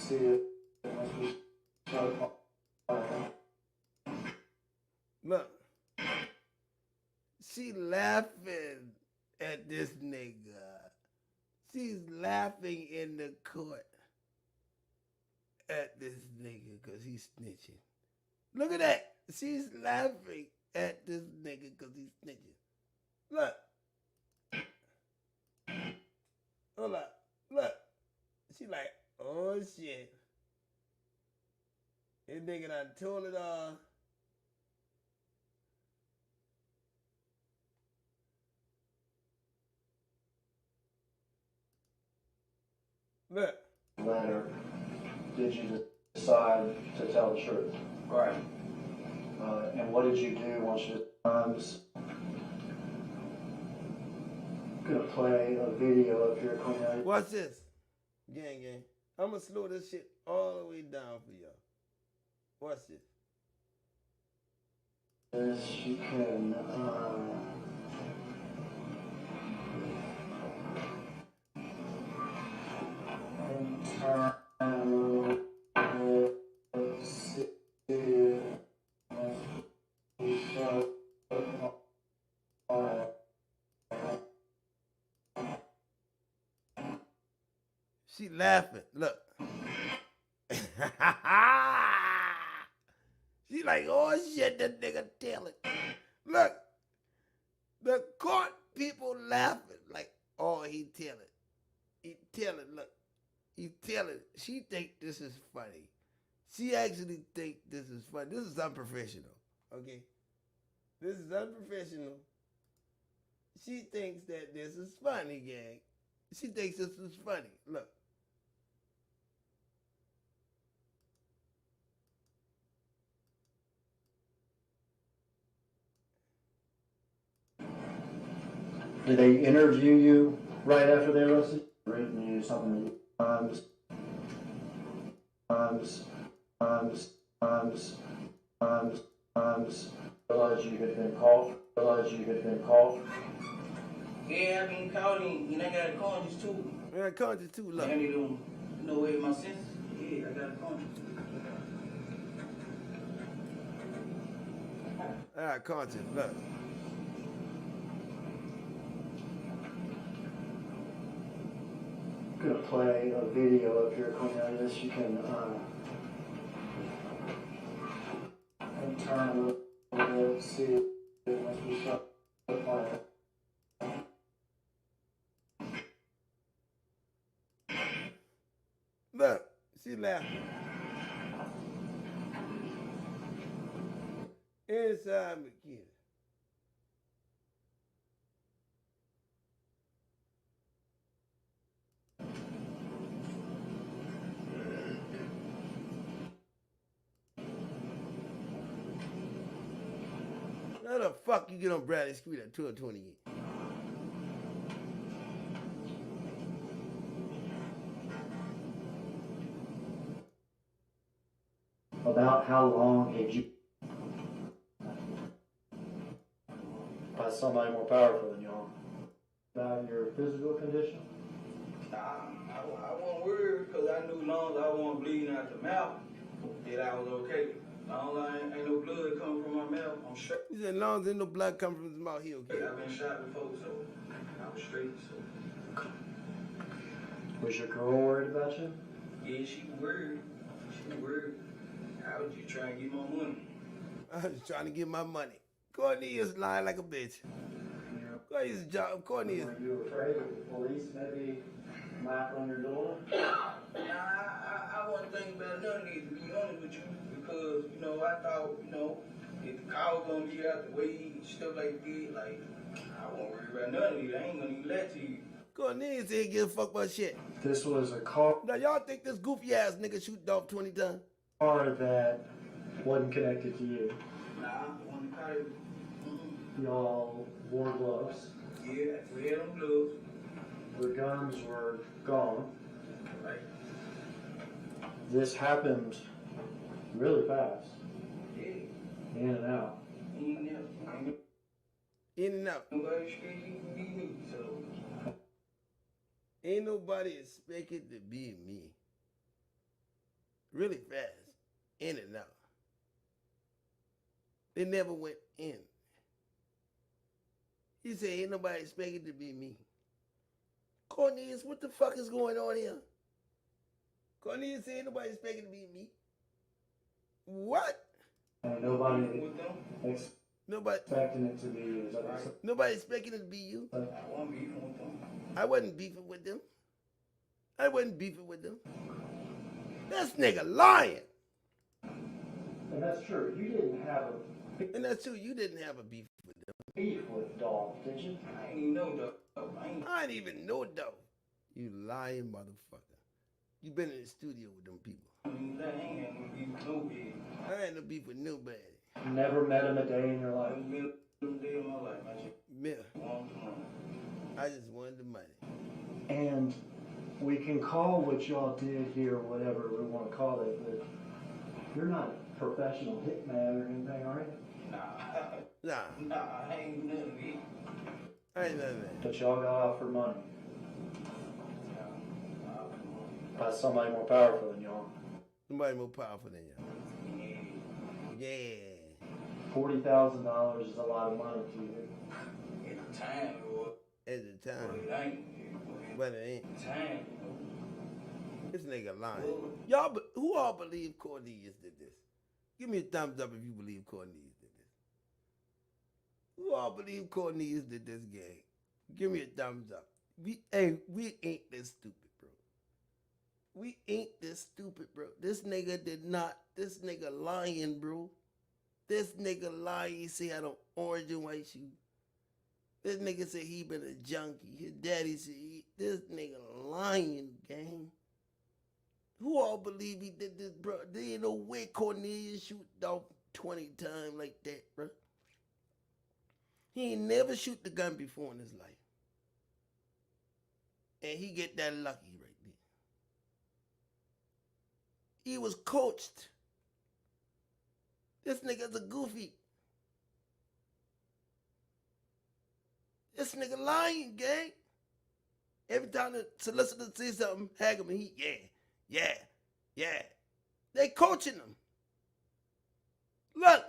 see it. Look. She laughing at this nigga. She's laughing in the court at this nigga because he's snitching. Look at that. She's laughing at this nigga because he's snitching. Look. Hold up. Look. She like, oh shit. This nigga done told it all. Look. Letter, did you decide to tell the truth? Right. And what did you do once you times? I'm gonna play a video up here, Cornelius. Watch this. Gang. I'm gonna slow this shit all the way down for y'all. Watch this. Yes, you can. She laughing. Look. She like, oh shit, that nigga tell it. Look. The court people laughing like, oh, he tell it. He tell it, look. He tell it. She think this is funny. She actually think this is funny. This is unprofessional, okay? This is unprofessional. She thinks that this is funny, gang. She thinks this is funny. Look. Did they interview you right after they arrested you? Written you something times. times. Realized you had been called. Yeah, I've been caught and I got conscious too. Yeah, conscious too, look. I need to know where my senses. Yeah, I got a conscious. All right, conscious, look. I'm gonna play a video up here, Cornelius. You can turn a little bit, see it once we start playing. Look, she laughing. Inside McKinney. How the fuck you get on Bradley Street at 1228? About how long had you by somebody more powerful than y'all? About your physical condition? I wasn't worried because I knew long as I wasn't bleeding out the mouth that I was okay. Long as ain't no blood coming from my mouth, I'm straight. He said, as long as ain't no blood coming from his mouth, he okay. I've been shot before, so I was straight. So. Was your girl worried about you? Yeah, she worried. She worried. I was just trying to get my money. I was trying to get my money. Courtney is lying like a bitch. Courtney's job. Courtney is. Were you afraid of the police maybe knock on your door? I wasn't thinking about none of these, to be honest with you, because, you know, I thought, you know, if the car was going to get out the way and stuff like that, like, I wasn't worried about none of these. I ain't going to even let to you. Courtney said he give a fuck about shit. This was a car. Now, y'all think this goofy ass nigga shoot off 20 times? Car that wasn't connected to you. Nah, the one that caught it. Y'all wore gloves. Yeah, we had them gloves. The guns were gone. Right. This happened really fast. Yeah. In and out. Ain't never. In and out. Nobody expected to be me, so. Ain't nobody expected to be me. Really fast. In and out. They never went in. He said, ain't nobody expected to be me. Cornelius, what the fuck is going on here? Cornelius said, ain't nobody expected to be me. What? Nobody Nobody expecting it to be you. Is that what you said? Nobody expecting it to be you. I wasn't beefing with them. I wasn't beefing with them. I wasn't beefing with them. This nigga lying. And that's true. You didn't have a And that's true. You didn't have a beef with them. beef with Dog, did you? I ain't even know, though. I didn't even know, though. You lying motherfucker. You been in the studio with them people. I ain't had no beef with nobody. I ain't no beef with nobody. Never met him a day in your life. I been a day of my life. I just Yeah. want the money. I just wanted the money. And we can call what y'all did here, whatever we want to call it, but you're not a professional hitman or anything, are you? Nah. I ain't none of it. I ain't none of that. But y'all got out for money by somebody more powerful than y'all. Somebody more powerful than you. Yeah. $40,000 is a lot of money to you. At the time, Lord. At the time. But it ain't. But it ain't. Time. This nigga lying. Y'all, who all believe Cornelius did this? Give me a thumbs up if you believe Cornelius did this. Who all believe Cornelius did this gang? Give me a thumbs up. We ain't this stupid, bro. We ain't this stupid, bro. This nigga did not. This nigga lying, bro. This nigga lying. He say I don't orange and white shoes. This nigga said he been a junkie. His daddy said this nigga lying, gang. Who all believe he did this, bro? There ain't no way Cornelius shoot off 20 times like that, bro. He ain't never shoot the gun before in his life. And he get that lucky right there. He was coached. This nigga's a goofy. This nigga lying, gang. Every time the solicitor sees something, hag him, and he, yeah. They coaching him. Look.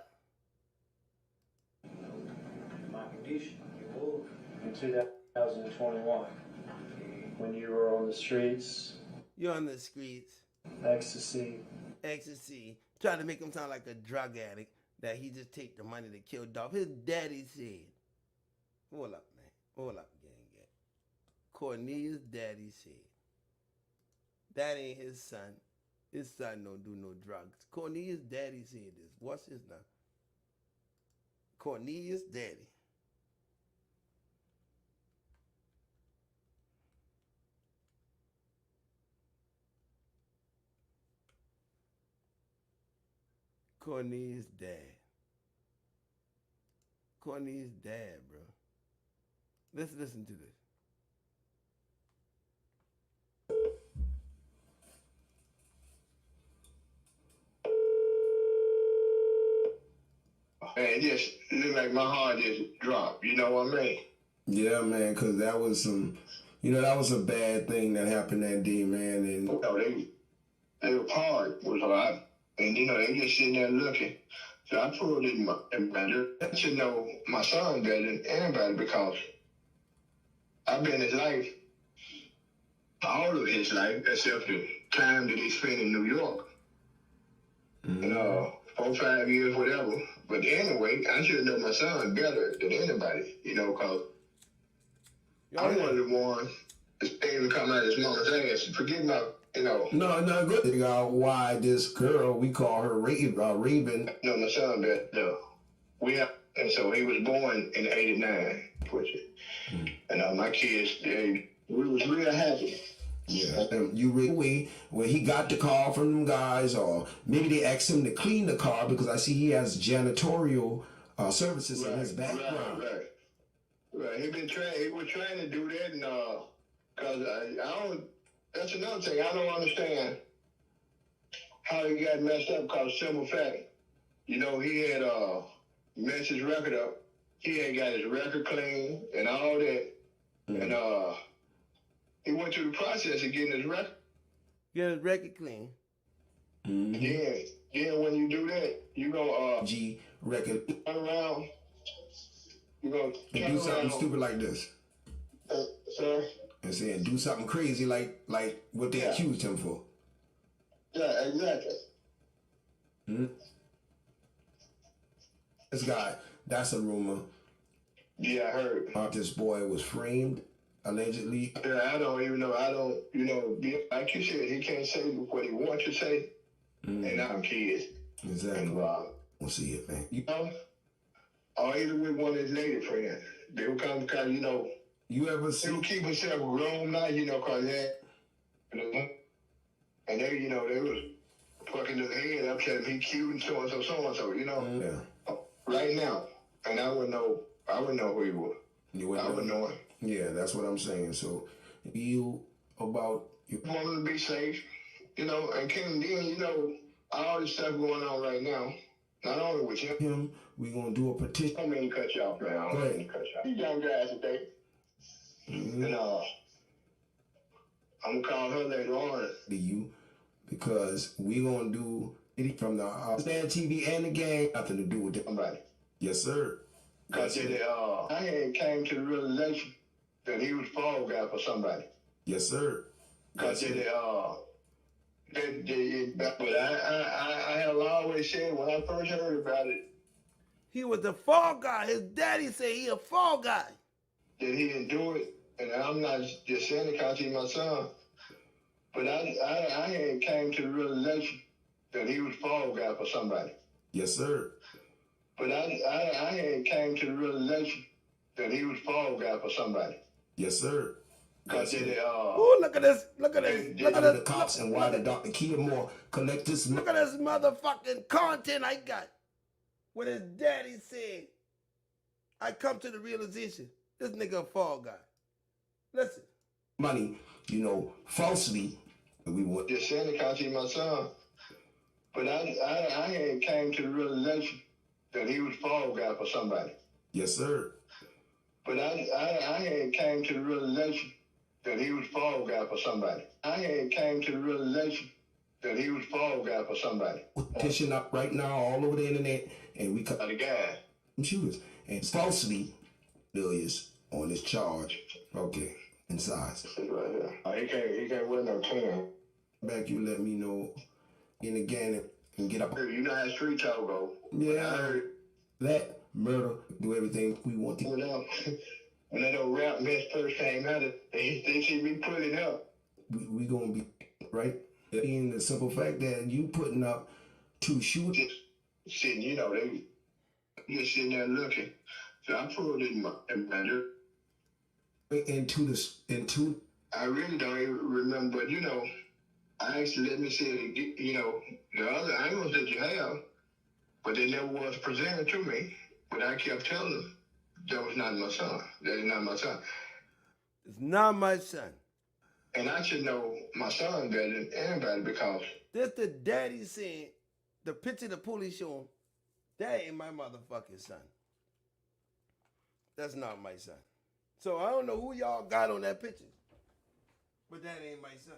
In 2021, when you were on the streets, You're on the streets. ecstasy. Trying to make him sound like a drug addict that he just take the money to kill Dolph. His daddy said. Hold up, man. Hold up, gang. Cornelius' daddy said. That ain't his son. His son don't do no drugs. Cornelius' daddy said this. What's his name? Cornelius' daddy. Cornelius' dad. Cornelius' dad, bro. Let's listen to this. Man, it just looked like my heart just dropped. You know what I mean? Yeah, man, because that was some, that was a bad thing that happened that day, man. And You know, they were hard, was hard. And, they just sitting there looking. So I pulled in I should know my son better than anybody because I've been his life, all of his life, except the time that he spent in New York. 4 or 5 years, whatever. But anyway, I should know my son better than anybody, because I'm one of the ones that's able to come out of his mama's ass. Forget my, No, good. Figure out why this girl, we call her Raven. No, my son better. No. And so he was born in '89, and my kids, we was real happy. Yeah, you really when he got the call from them guys, or maybe they asked him to clean the car because I see he has janitorial services in his background. Right. He was trying to do that, and cause I don't. That's another thing I don't understand how he got messed up. Cause simple fact, he had messed his record up. He had got his record clean and all that, and he went through the process of getting his record. Get his record clean. Yeah, when you do that, you go G record. Turn around. You go do something stupid like this. Sir? And saying do something crazy like what they accused him for. Yeah, exactly. This guy, that's a rumor. Yeah, I heard. This boy was framed, allegedly. Yeah, I don't even know. Like you said, he can't say what he wants to say. And I'm kids. Exactly. And, we'll see it, man. Or either with one of his lady friends. They would come because, you ever see? They would keep himself room now, because and they, they was fucking his head up, telling him he cute and so, Yeah. Right now. And I wouldn't know who he was. I wouldn't know him. Yeah, that's what I'm saying. So, you want him to be safe, and then, all this stuff going on right now, not only with him, we're going to do a petition. I don't mean to cut you off, man. I don't mean to cut you off. These young guys today, and I'm going to call her later on. To you, because we're going to do it from the Stand TV and the gang, nothing to do with somebody. Yes, sir. Because I had came to the realization that he was fall guy for somebody. Yes, sir. Because but I have always said when I first heard about it, he was the fall guy. His daddy said he a fall guy. That he didn't do it, and I'm not just saying it because he's my son. But I had came to the realization that he was fall guy for somebody. Yes, sir. But I had came to the realization that he was fall guy for somebody. Yes, sir. Because look at this. Look at this. Look at this. The cops and why the Dr. Kia Moore collect this. Look at this motherfucking content I got. What his daddy said. I come to the realization. This nigga a fall guy. Listen. Money, falsely. We want. Just saying it because he's my son. But I had came to the realization that he was fall guy for somebody. Yes, sir. But I had came to the realization that he was fall guy for somebody. I had came to the realization that he was fall guy for somebody. Petition up right now all over the internet, and we cut The guy. shooters and falsely alias on this charge. Okay, in size. Right here. He can't wear no 10. Back, you let me know in again and get up. You know how street talk go. Yeah, I heard that murder, do everything we want to. when that old rap mess first came out, they see me putting up. We gonna be right. In the simple fact that you putting up 2 shooters. Just sitting, you know, they just sitting there looking. So I pulled in my matter. into I really don't even remember, but you know, I actually let me say it again, you know, the other angles that you have, but they never was presented to me. But I kept telling them that was not my son. That is not my son. it's not my son. And I should know my son better than anybody because This the daddy saying, the picture the police show him, that ain't my motherfucking son. That's not my son. So I don't know who y'all got on that picture, but that ain't my son.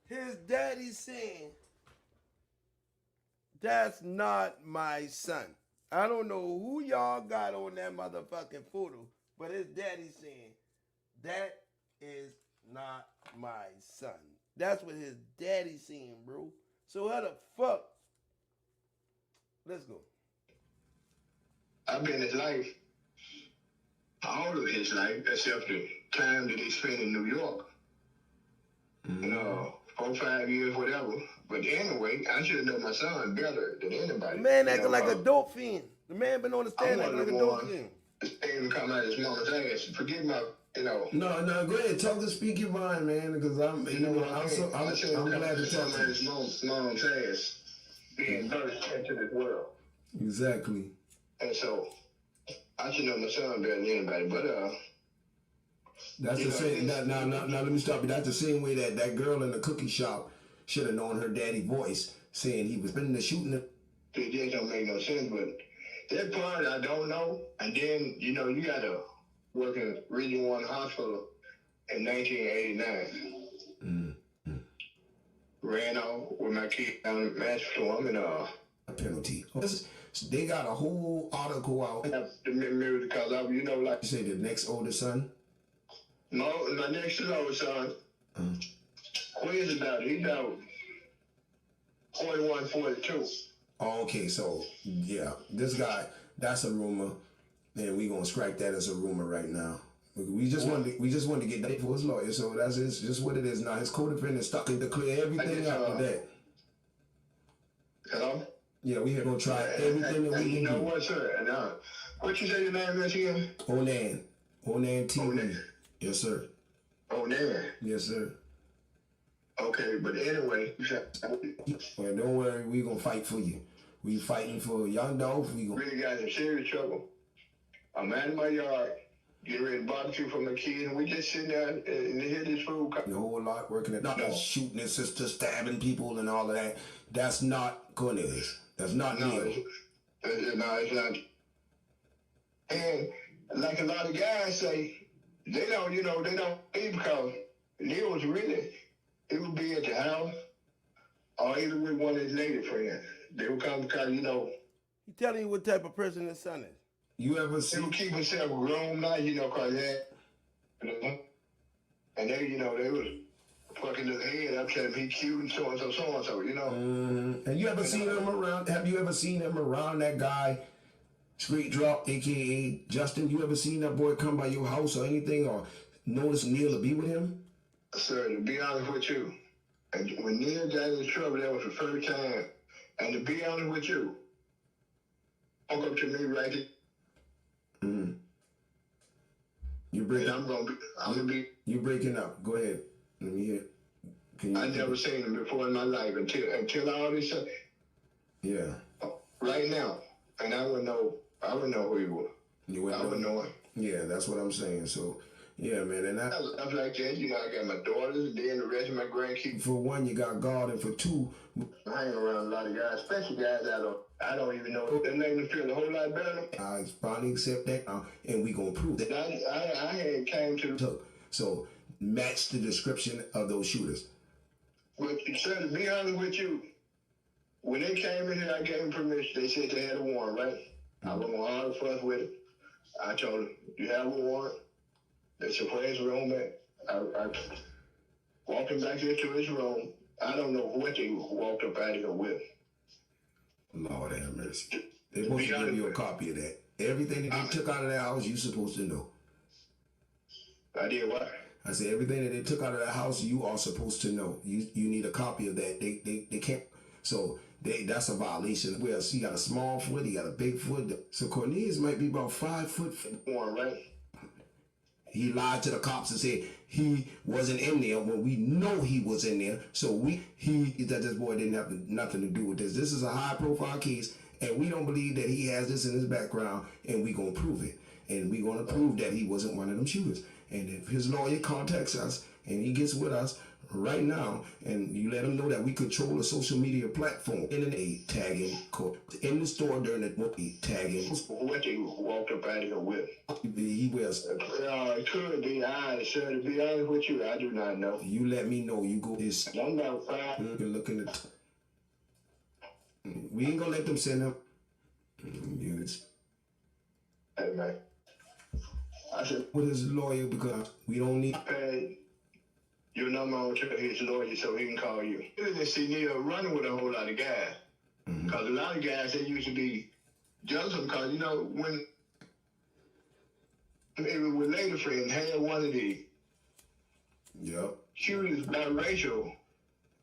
His daddy saying, that's not my son. I don't know who y'all got on that motherfucking photo, but his daddy saying, that is not my son. That's what his daddy saying, bro. So how the fuck? Let's go. I've been his life, all of his life, except the time that he spent in New York. You know, 4 or 5 years, whatever. But anyway, I should know my son better than anybody. The man acting like a dope fiend. The man been on the stand acting like a dope fiend. Things come out of his mama's ass. Forgive my, you know. No, go ahead. Talk to speak your mind, man, because I'm glad to talk to his mom's ass being birthed into this world. Exactly. And so, I should know my son better than anybody, but that's the same. Now, let me stop you. That's the same way that girl in the cookie shop should have known her daddy voice saying he was in the shooting. It just don't make no sense, but that part I don't know. And then, you know, you got to work in Region 1 hospital in 1989. Ran off with my kid down in Masterform and a penalty. They got a whole article out. Because I, you know, like you say, the next older son. No, my next older son. Quiz about it. He's about 41, 42. Oh, okay, so yeah, this guy, that's a rumor, and we gonna scrap that as a rumor right now. We just wanted to get that for his lawyer, so that's just what it is now. His co-defendant stuck and declare everything out of that. Hello? Yeah, we are gonna try everything that we can do. You know what, sir? And what you say your name is again? Onan TV. Yes, sir. Onan. Yes, sir. Okay, but anyway. Well, don't worry, we gonna fight for you. We fighting for young dogs. We gonna really got in serious trouble. I'm out in my yard, getting ready to barbecue for my kids, and we just sitting there and hear this food come. The whole lot working at shooting his sister, stabbing people, and all of that. That's not Cornelius. That's not Neil. No, it's not. And like a lot of guys say, they don't leave because Neil was really. He would be at the house or either with one of his lady friends. They would come because, you know. He telling you what type of person his son is. You ever see? He would keep himself grown now, you know, because and they, you know, they was fucking his head up, telling him he cute and so and so, you know. And you ever seen him around? Have you ever seen him around that guy, Street Drop, a.k.a. Justin? You ever seen that boy come by your house or anything or notice Neil to be with him? Sir, to be honest with you, and when Neil got in trouble, that was the first time. And to be honest with you, walk up to me right here. You breaking? I'm gonna be. You breaking up? Go ahead. Let me hear. I never seen him before in my life until all this stuff. Yeah. Right now, and I wouldn't know who he was. You wouldn't know him. Yeah, that's what I'm saying. So, Yeah, man, and Stuff like that, you know, I got my daughters and then the rest of my grandkids. for one, you got God, and for two, I hang around a lot of guys, especially guys I don't even know. That made me feel a whole lot better. I finally accept that, and we gonna prove that. I had came to. So match the description of those shooters. But sir, to be honest with you, when they came in here, I gave them permission. They said they had a warrant, right? I wasn't gonna argue fuss with it. I told them, you have a warrant. They said, where's his room at? I walked him back into his room. I don't know what they walked up out of here with. Lord have mercy. They're supposed to give you a copy of that. Everything that they took out of that house, you're supposed to know. I did what? I said everything that they took out of that house, you are supposed to know. You need a copy of that. They can't. So that's a violation. Well, he got a small foot, he got a big foot. So Cornelius might be about 5 foot. One, right? He lied to the cops and said he wasn't in there when we know he was in there. So that this boy didn't have nothing to do with this. This is a high profile case, and we don't believe that he has this in his background, and we gonna prove it. And we gonna prove that he wasn't one of them shooters. And if his lawyer contacts us and he gets with us right now, and you let him know that we control a social media platform, internet tagging, in the store during the tagging. What they walked up out of here with? He wears. It could be. Sir, to be honest with you, I do not know. You let me know. You go this. I'm about 5. You're looking at. We ain't gonna let them send him. Units. Hey man. I said, what is the lawyer? Because we don't need. Paid your number on to his lawyer so he can call you. You didn't see Neil running with a whole lot of guys. Because a lot of guys, they used to be jealous of him because, you know, when it was with lady friends, had one of the shooters biracial.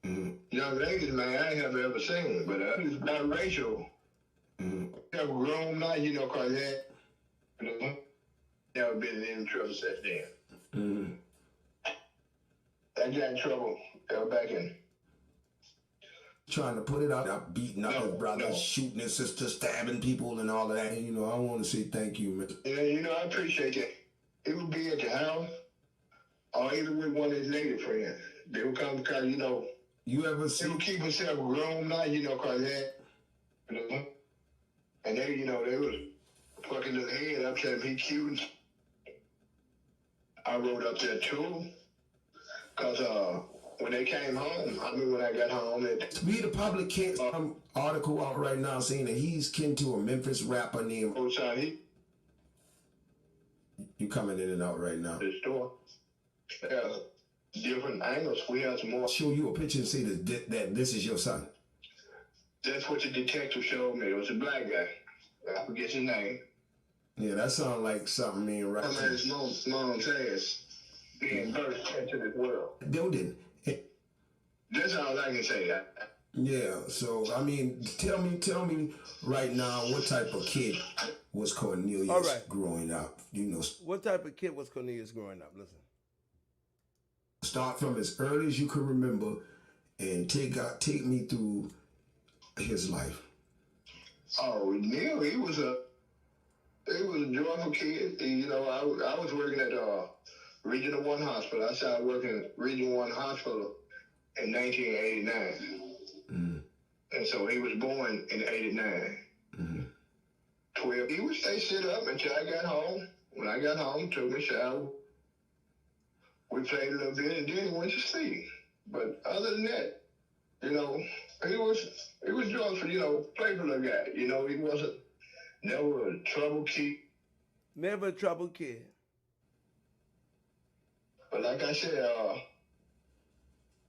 Young ladies, man, I ain't ever seen, but it's biracial. They're grown now, you know, because they never been in trouble since then. I got in trouble back in. Trying to put it out, beating up his brother, shooting his sister, stabbing people and all of that. And, you know, I want to say thank you, man. Yeah, you know, I appreciate that. It would be at the house or either with one of his lady friends. They would come because, you know, you ever see? They would keep themselves grown now, you know, because they, and they, you know, they was fucking his head up, telling him he cute. I rode up there too, because when they came home, I mean, when I got home, we the public can't. Some article out right now saying that he's kin to a Memphis rapper named. Oh, sorry. You coming in and out right now? The store. Yeah, different angles. We have some more. Show you a picture and say that this is your son. That's what the detective showed me. It was a black guy. I forget his name. Yeah, that sounds like something me and right. His mom's ass being birthed into this world. Building. That's all I can say. Yeah, so I mean, tell me right now, what type of kid was Cornelius growing up? You know, what type of kid was Cornelius growing up? Listen. Start from as early as you can remember, and take me through his life. Oh, Neil, he was a joyful kid. You know, I was working at Regional 1 Hospital. I started working at Regional 1 Hospital in 1989. And so he was born in 89. 12. He would stay sit up until I got home. When I got home, took me a shower. We played a little bit and then he went to sleep. But other than that, you know, he was joyful, you know, playful little guy. You know, he wasn't never a trouble kid. Never a trouble kid. But like I said,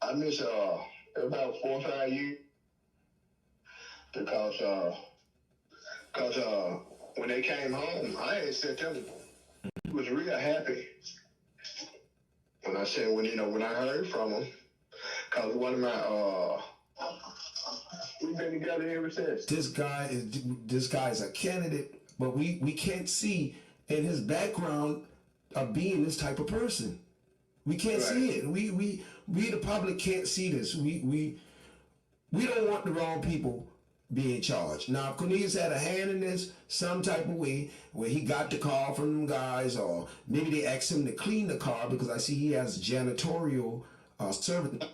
I miss about 4 or 5 years because when they came home, I had said to them, I was real happy when I said when I heard from them, because one of my we've been together ever since. This guy is a candidate, but we can't see in his background of being this type of person. We can't see it. We the public can't see this. We don't want the wrong people being charged. Now, if Cornelius had a hand in this some type of way, where he got the call from them guys, or maybe they asked him to clean the car because I see he has janitorial service.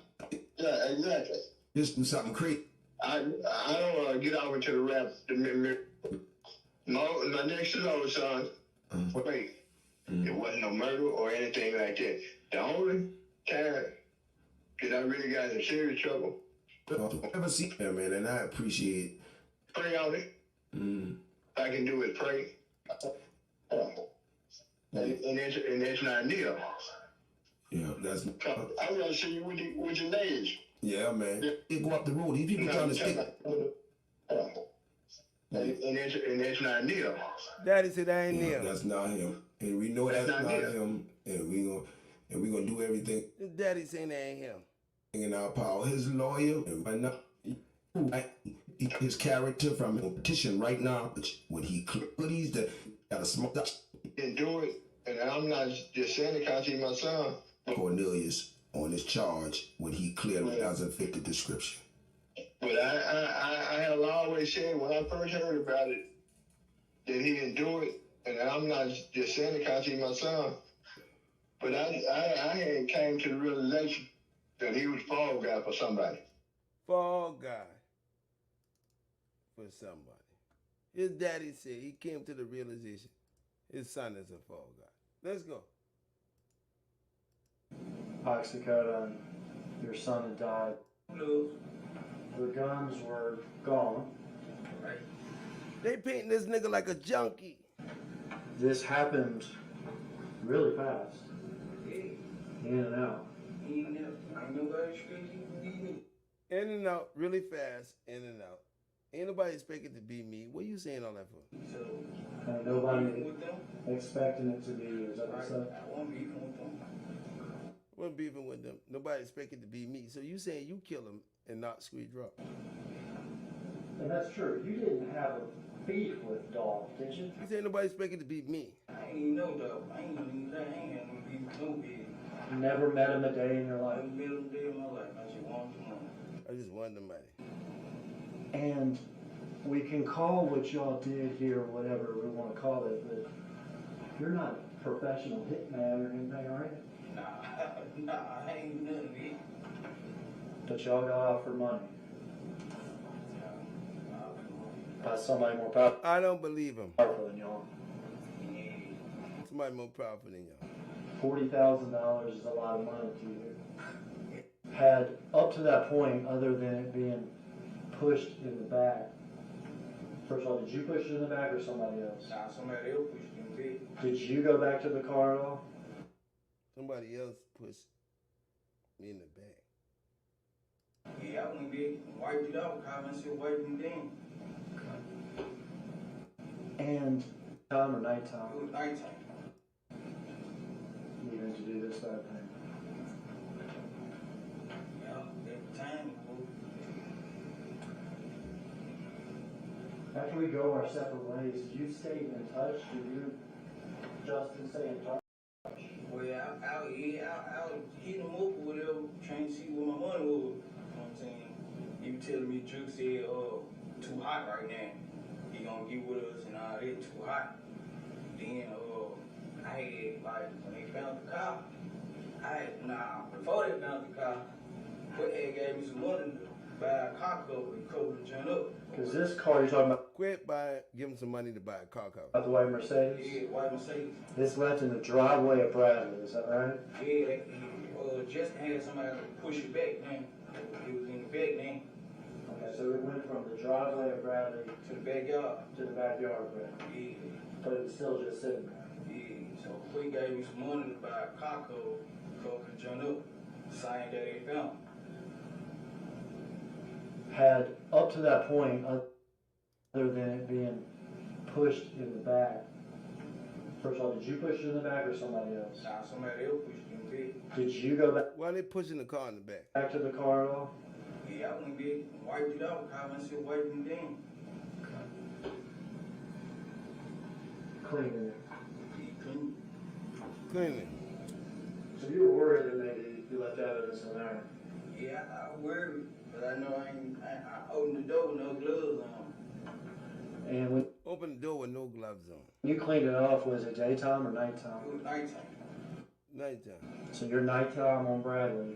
Yeah, exactly. Just do something crazy. I don't want to get off into the rap. My next to know, son, wait, it wasn't no murder or anything like that. The only time that I really got in serious trouble. Never see him, man, and I appreciate. Pray on it. I can do is pray. And it's not near. Yeah, that's. I want to see you with your names. Yeah, man. They go up the road. These people trying to stick. And it's not near. Daddy said that ain't near. That's not him, and we know that's not him, and we gonna do everything. Daddy saying that ain't him. In our power, his lawyer, and his character from a petition right now, when he clears the got a smoke. Didn't do it, and I'm not just saying it because he's my son. Cornelius on his charge when he clearly doesn't fit the description. But I have always said when I first heard about it that he didn't do it, and I'm not just saying it because he's my son. But I had came to the realization that he was fall guy for somebody. Fall guy for somebody. His daddy said he came to the realization his son is a fall guy. Let's go. Oxycodone, and your son had died. No. The guns were gone. Right. They painting this nigga like a junkie. This happened really fast. In and out. In and out, really fast, in and out. Ain't nobody expecting to be me. What are you saying all that for? And nobody expecting it to be you. Is that what you said? I wasn't beefing with them. Nobody expected to be me. So you saying you kill him and not Squeeze Drop? And that's true. You didn't have a beef with Dog, did you? You saying nobody expected to be me? I ain't even know Dog. I ain't even know that. I ain't had no beef with no beef. You never met him a day in your life? I never met him a day in my life. I just wanted the money. I just wanted the money. And we can call what y'all did here whatever we want to call it, but you're not a professional hitman or anything, are you? Nah, I ain't none of it. But y'all got out for money. By somebody more powerful. I don't believe him. Powerful than y'all. Somebody more powerful than y'all. $40,000 is a lot of money to you. Had up to that point, other than it being pushed in the back. First of all, did you push it in the back or somebody else? Nah, somebody else pushed it in the back. Did you go back to the car at all? Somebody else pushed me in the back. Yeah, I went back and wiped it out. Kyle and said wipe me down. And time or nighttime? It was nighttime. Even to do this type of thing. Yeah, at the time. After we go our separate ways, did you stay in touch? Did you, Justin, stay in touch? Well, I hit him up or whatever, trying to see what my money was. You know what I'm saying? He was telling me Drew said, too hot right now. He gonna get with us and all that, too hot. Then, I had, like, when they found the car, before they found the car, Quit had gave me some money to buy a car cover and cover the joint up. Because this car you're talking about. Quit by giving some money to buy a car cover. About the white Mercedes? Yeah, white Mercedes. It's left in the driveway of Bradley, is that right? Yeah, Justin had somebody to push it back, man. It was in the back, man. Okay, so it went from the driveway of Bradley to the backyard. To the backyard of Bradley. Yeah. But it was still just sitting there. Yeah, so Quit gave me some money to buy a car cover the joint up. Same day they found. Had up to that point, other than it being pushed in the back. First of all, did you push it in the back or somebody else? Nah, somebody else pushed it in the back. Did you go back? Why are they pushing the car in the back? Back to the car at all? Yeah, I went back and wiped it out. Kyle and said wipe me down. Cleaning it. Yeah, clean. Cleaning. So you were worried that maybe you left evidence in there? Yeah, I worried. Cause I know I opened the door with no gloves on. And when Open the door with no gloves on. you cleaned it off, was it daytime or nighttime? It was nighttime. Nighttime. So your nighttime on Bradley,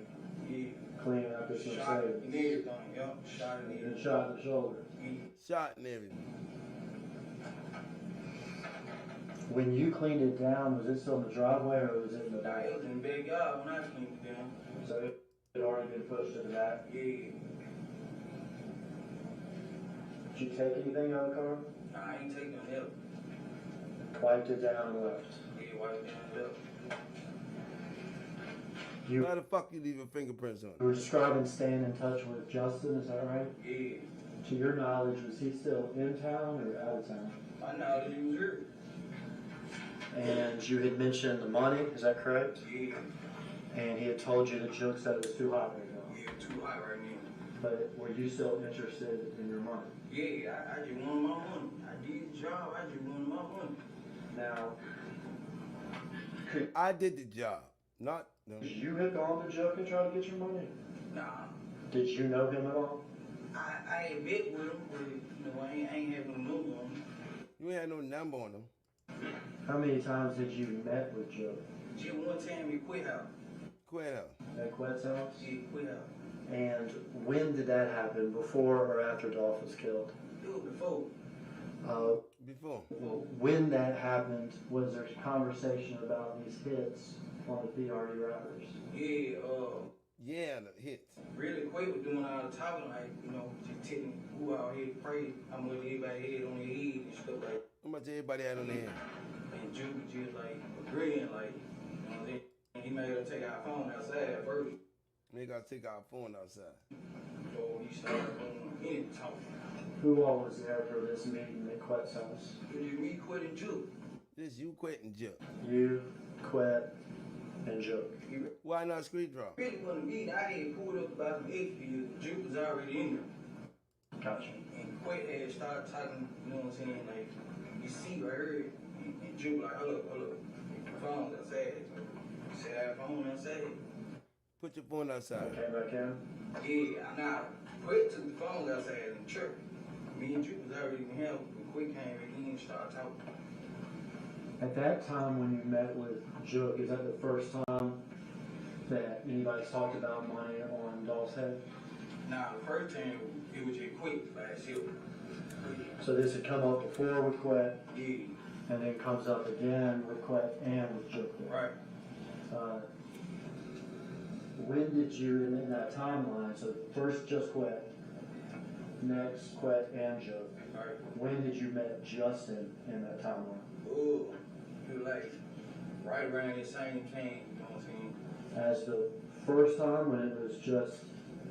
Yeah. cleaning up his Shot Mercedes. and everything, yup. Shot and And everything. shot in the shoulder. Yeah. Shot and everything. When you cleaned it down, was it still in the driveway or was it in the Nah, back? it was in the backyard when I cleaned it down. So it had already been pushed to the back. Yeah. Did you take anything out of the car? Nah, I ain't taking no help. Wiped it down and left. Yeah, wipe it down and left. You How the fuck you leave your fingerprints on? were describing staying in touch with Justin, is that right? Yeah. To your knowledge, was he still in town or out of town? My knowledge, he was here. And you had mentioned the money, is that correct? Yeah. And he had told you the joke said it was too hot right now. Yeah, too hot right now. But were you still interested in your money? Yeah, I just wanted my money. I did the job, I just wanted my money. Now, I did the job. Not no. you had gone to Joke and tried to get your money? Nah. Did you know him at all? I ain't met with him, but you know, I ain't having no number on him. You ain't had no number on them. How many times did you met with Joe? Just one time he quit out. Quit out. At Quet's house? He quit out. And when did that happen? Before or after Dolph was killed? It was before. Before. When that happened, was there conversation about these hits on the PRD rappers? Yeah, Yeah, the hits. really quick with doing all the talking, like, you know, just telling who out here pray, how much everybody had on their head and stuff like that. How much everybody had on their hand? And Juke was just like agreeing, like, you know what I'm saying? And he made her take our phone outside first. We gotta take our phone outside. So he started in talking. Who all was there for this meeting at Quet's house? It was me quitting Juke. This you quitting Joe. You, Quet, and Joke. Why not street draw? Really wasn't me. I had pulled up about some extra. Juke was already in there. Gotcha. And Quet had started talking, you know what I'm saying, like, you see right here. And Juke like, hold up. The phone's outside. Set our phone outside. Put your phone outside. Came back in? Yeah, now, Quet took the phone outside and tripped. Me and Juke was already in hell. When Quet came back in and started talking. At that time when you met with Joke, is that the first time that anybody's talked about money on Dolph's head? Now, the first time, it was just Quet last year. So this had come up before with Quet, Yeah, and then comes up again with Quet and with Joke. right. When did you, in that timeline, so first just Quet, next Quet and Joke, Right. when did you met Justin in that timeline? Ooh, it was like right around the same time, you know what I'm saying? As the first time when it was just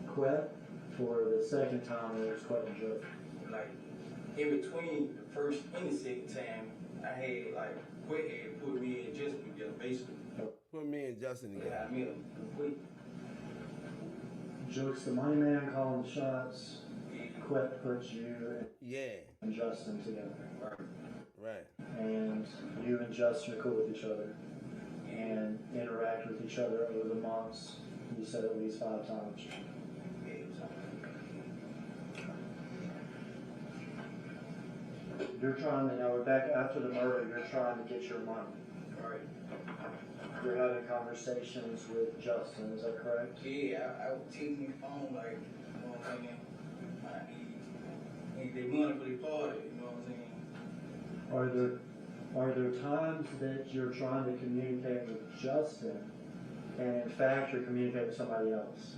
Quet, or the second time when it was Quet and Joke? Like, in between the first and the second time, I had, like, Quet had put me in just together, basically. Put me and Justin Yeah, together. I met him quick. Joke's the money man calling the shots. Yeah, Quet puts you Yeah. and Justin together. right. Right. And you and Justin are cool with each other and interact with each other over the months. You said at least 5 times. Yeah, it was You're trying to, now we're back after the murder, you're trying to get your money. right. You're having conversations with Justin, is that correct? Yeah, I would take my phone, like, you know what I'm saying? I need their money for the party, you know what I'm saying? Are there times that you're trying to communicate with Justin and in fact you're communicating with somebody else?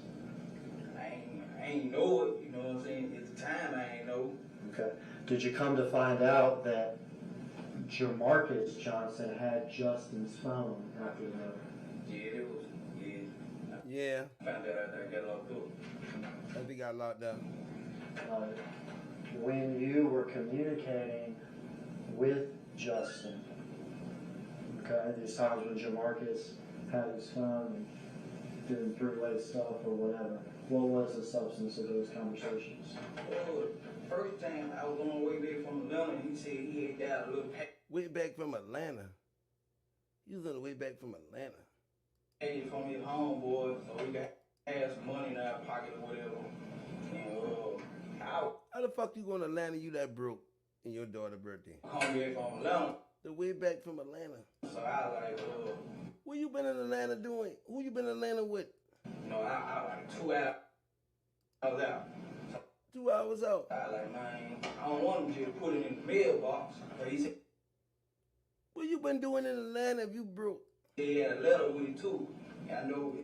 I ain't know it, you know what I'm saying? At the time, I ain't know. Okay. Did you come to find out that Jamarcus Johnson had Justin's phone after the murder? Yeah, it was, Yeah. I found out after I got locked up. I think I locked up. When you were communicating with Justin, okay, these times when Jamarcus had his phone and doing three-way stuff or whatever, what was the substance of those conversations? Well, the first time I was on the way back from Atlanta, he said he had got a little Way back from Atlanta. He was on the way back from Atlanta. package from his homeboy, so we got had some money in our pocket or whatever. How How the fuck you going to Atlanta? You that broke in your daughter's birthday? come here from Atlanta? The way back from Atlanta. So I like, What you been in Atlanta doing? Who you been in Atlanta with? you know, I like 2 hours out. 2 hours out. I like, man, I don't want him to just put it in the mailbox. But he said What you been doing in Atlanta if you broke? he had a letter with it too. And I know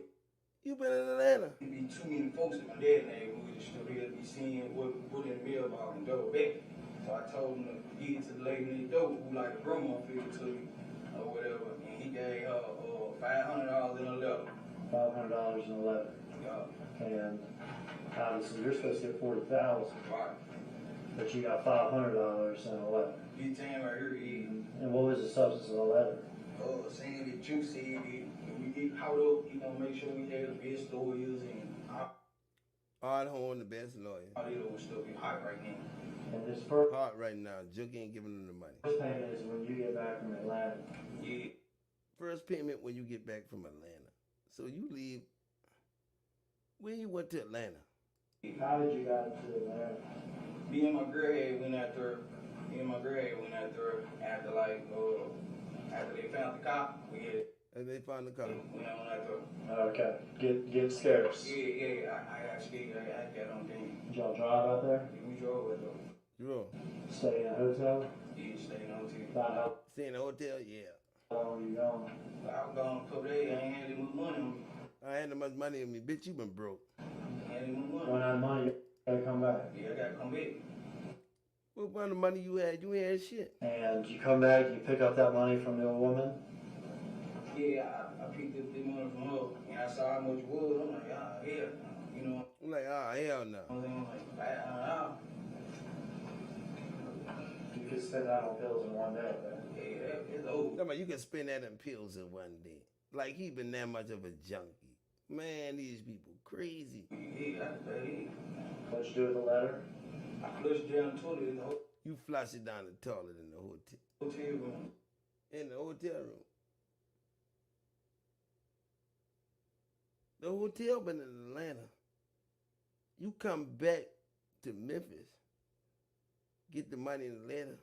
You been in Atlanta. it'd be too many folks in my dad's neighborhood that still here to be seeing what put in the mailbox and double back. So I told him to get it to the lady next door who like a grandma figure to me or whatever. And he gave her $500 in a letter. $500 in a letter. Yeah. And obviously you're supposed to get $40,000, Right. but you got $500 in a letter. You time right here is And what was the substance of the letter? saying that you said that we get caught up, you know, make sure we have the best lawyers and Hard Horn, the best lawyer. all that old stuff is hot right now. And this first Hard right now. Juke ain't giving him the money. payment is when you get back from Atlanta. Yeah. First payment when you get back from Atlanta. So you leave. When you went to Atlanta? How did you got into Atlanta? Me and my girl had went out there. After like after they found the cop. We had And they found the car. went out there. Okay, get scarce. Yeah. I got scared. I got on game. Did y'all drive out there? We drove it though. Draw. Stay in a hotel? Yeah, staying on TV. About how Stay in a hotel? Yeah. long were you gone? I was gone a couple days. I ain't had any money on me. I ain't that much money on me. Bitch, you been broke. I ain't had any money. Run out of money, you gotta come back. Yeah, I gotta come back. What kind of money you had? You ain't had shit. And you come back, you pick up that money from the old woman. Yeah, I picked up the money from her, and I saw how much it was. I'm like, hell, you know. I'm like, hell no. I'm like, $500. You could spend that on pills in one day, right? Yeah, it's over. Come on, you can spend that in pills in one day. Like he been that much of a junkie. Man, these people crazy. Yeah, What'd you do with the letter? I flushed down the toilet in the You flush it down the toilet in the hotel room. In the hotel room. The hotel been in Atlanta. You come back to Memphis, get the money in the letter,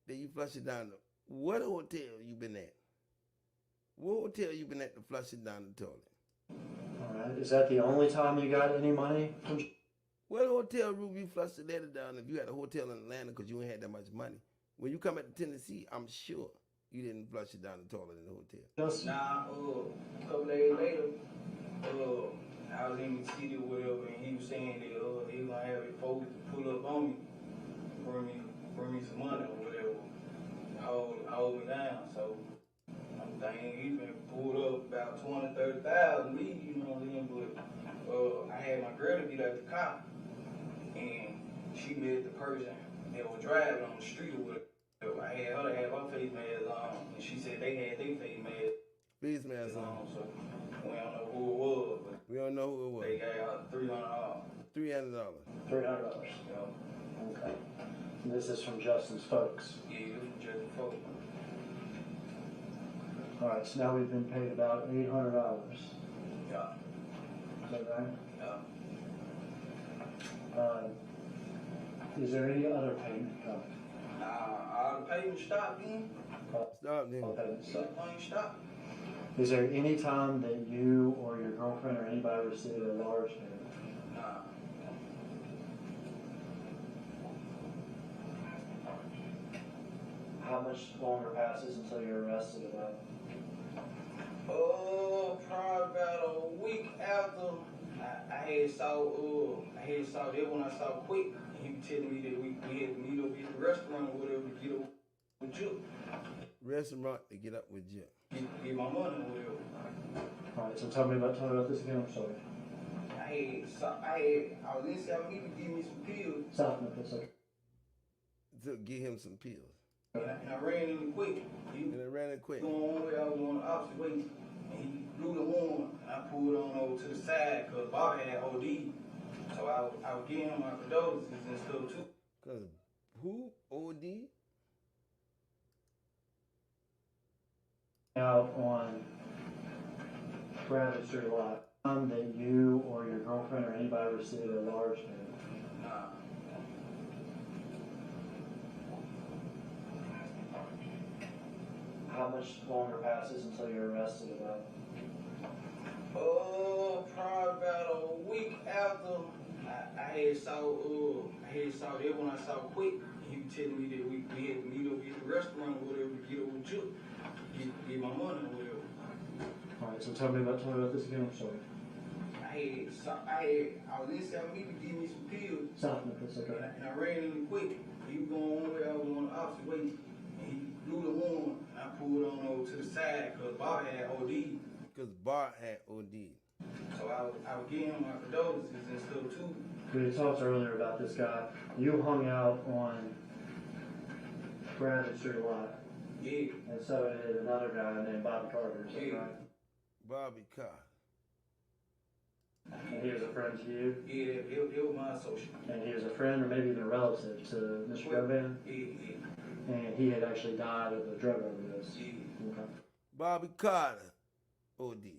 then you flush it down the... What hotel you been at? What hotel you been at to flush it down the toilet? All right. Is that the only time you got any money from? What hotel room you flush the letter down if you had a hotel in Atlanta because you ain't had that much money? When you come to Tennessee, I'm sure you didn't flush it down the toilet in the hotel. Nah, a couple days later, I was in the city or whatever, and he was saying that he was gonna have his folks pull up on me, bring me some money or whatever, hold me down. So I'm thinking he's been pulled up about 20,000-30,000 me, you know what I'm saying? But I had my girl to get out the car, and she met the person that was driving on the street or whatever. I had her to have her face mask on, and she said they had their face mask. Face mask on. So we don't know who it was, but we don't know who it was. They gave her $300. $300. $300. Yeah. Okay. And this is from Justin's folks. Yeah, this is Justin's folks. All right. So now we've been paid about $800. Yeah. Is that right? Yeah. Is there any other payment coming? All the payments stopped then. Stop then. All payments stop. Everything stopped. Is there any time that you or your girlfriend or anybody received a large payment? Nah. How much longer passes until you're arrested about it? Probably about a week after I had saw that when I saw Quick, he was telling me that we had to meet up at the restaurant or whatever to get up with you. Restaurant to get up with you. Get my money or whatever. All right, so tell me about this again. I'm sorry. I was in South Memphis to give me some pills. South Memphis, okay. To give him some pills. And I ran in Quick. And I ran in Quick. Going one way, I was going the opposite way. And he blew the horn, and I pulled on over to the side because Bob had OD. So I was giving him my condolences and stuff too. Because who? OD? Out on Bradley Street lot. That you or your girlfriend or anybody received a large payment. Nah. How much longer passes until you're arrested about? Probably about a week after I had saw that when I saw Quick. He was telling me that we had to meet up at the restaurant or whatever to get up with you, get my money or whatever. Alright, so tell me about this again, I'm sorry. I was in South Memphis to give me some pills. South Memphis, okay. And I ran into Quick. He was going one way, I was going the opposite way. And he blew the horn, and I pulled on over to the side because Bob had OD. Because Bart had OD. So I was giving him my condolences and stuff too. We talked earlier about this guy. You hung out on Bradley Street lot. Yeah. And so did another guy named Bobby Carter, is that right? Bobby Carter. And he was a friend to you? Yeah, it was my associate. And he was a friend or maybe even a relative to Mr. Govan? Yeah. And he had actually died of a drug overdose? Yeah. Okay. Bobby Carter OD.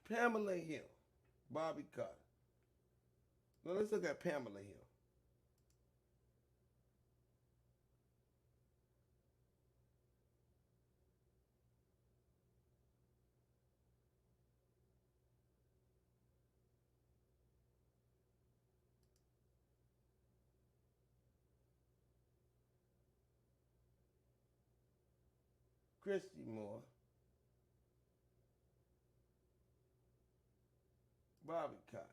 Pamela Hill. Bobby Carter. Now let's look at Pamela Hill. Christy Moore. Bobby Carter.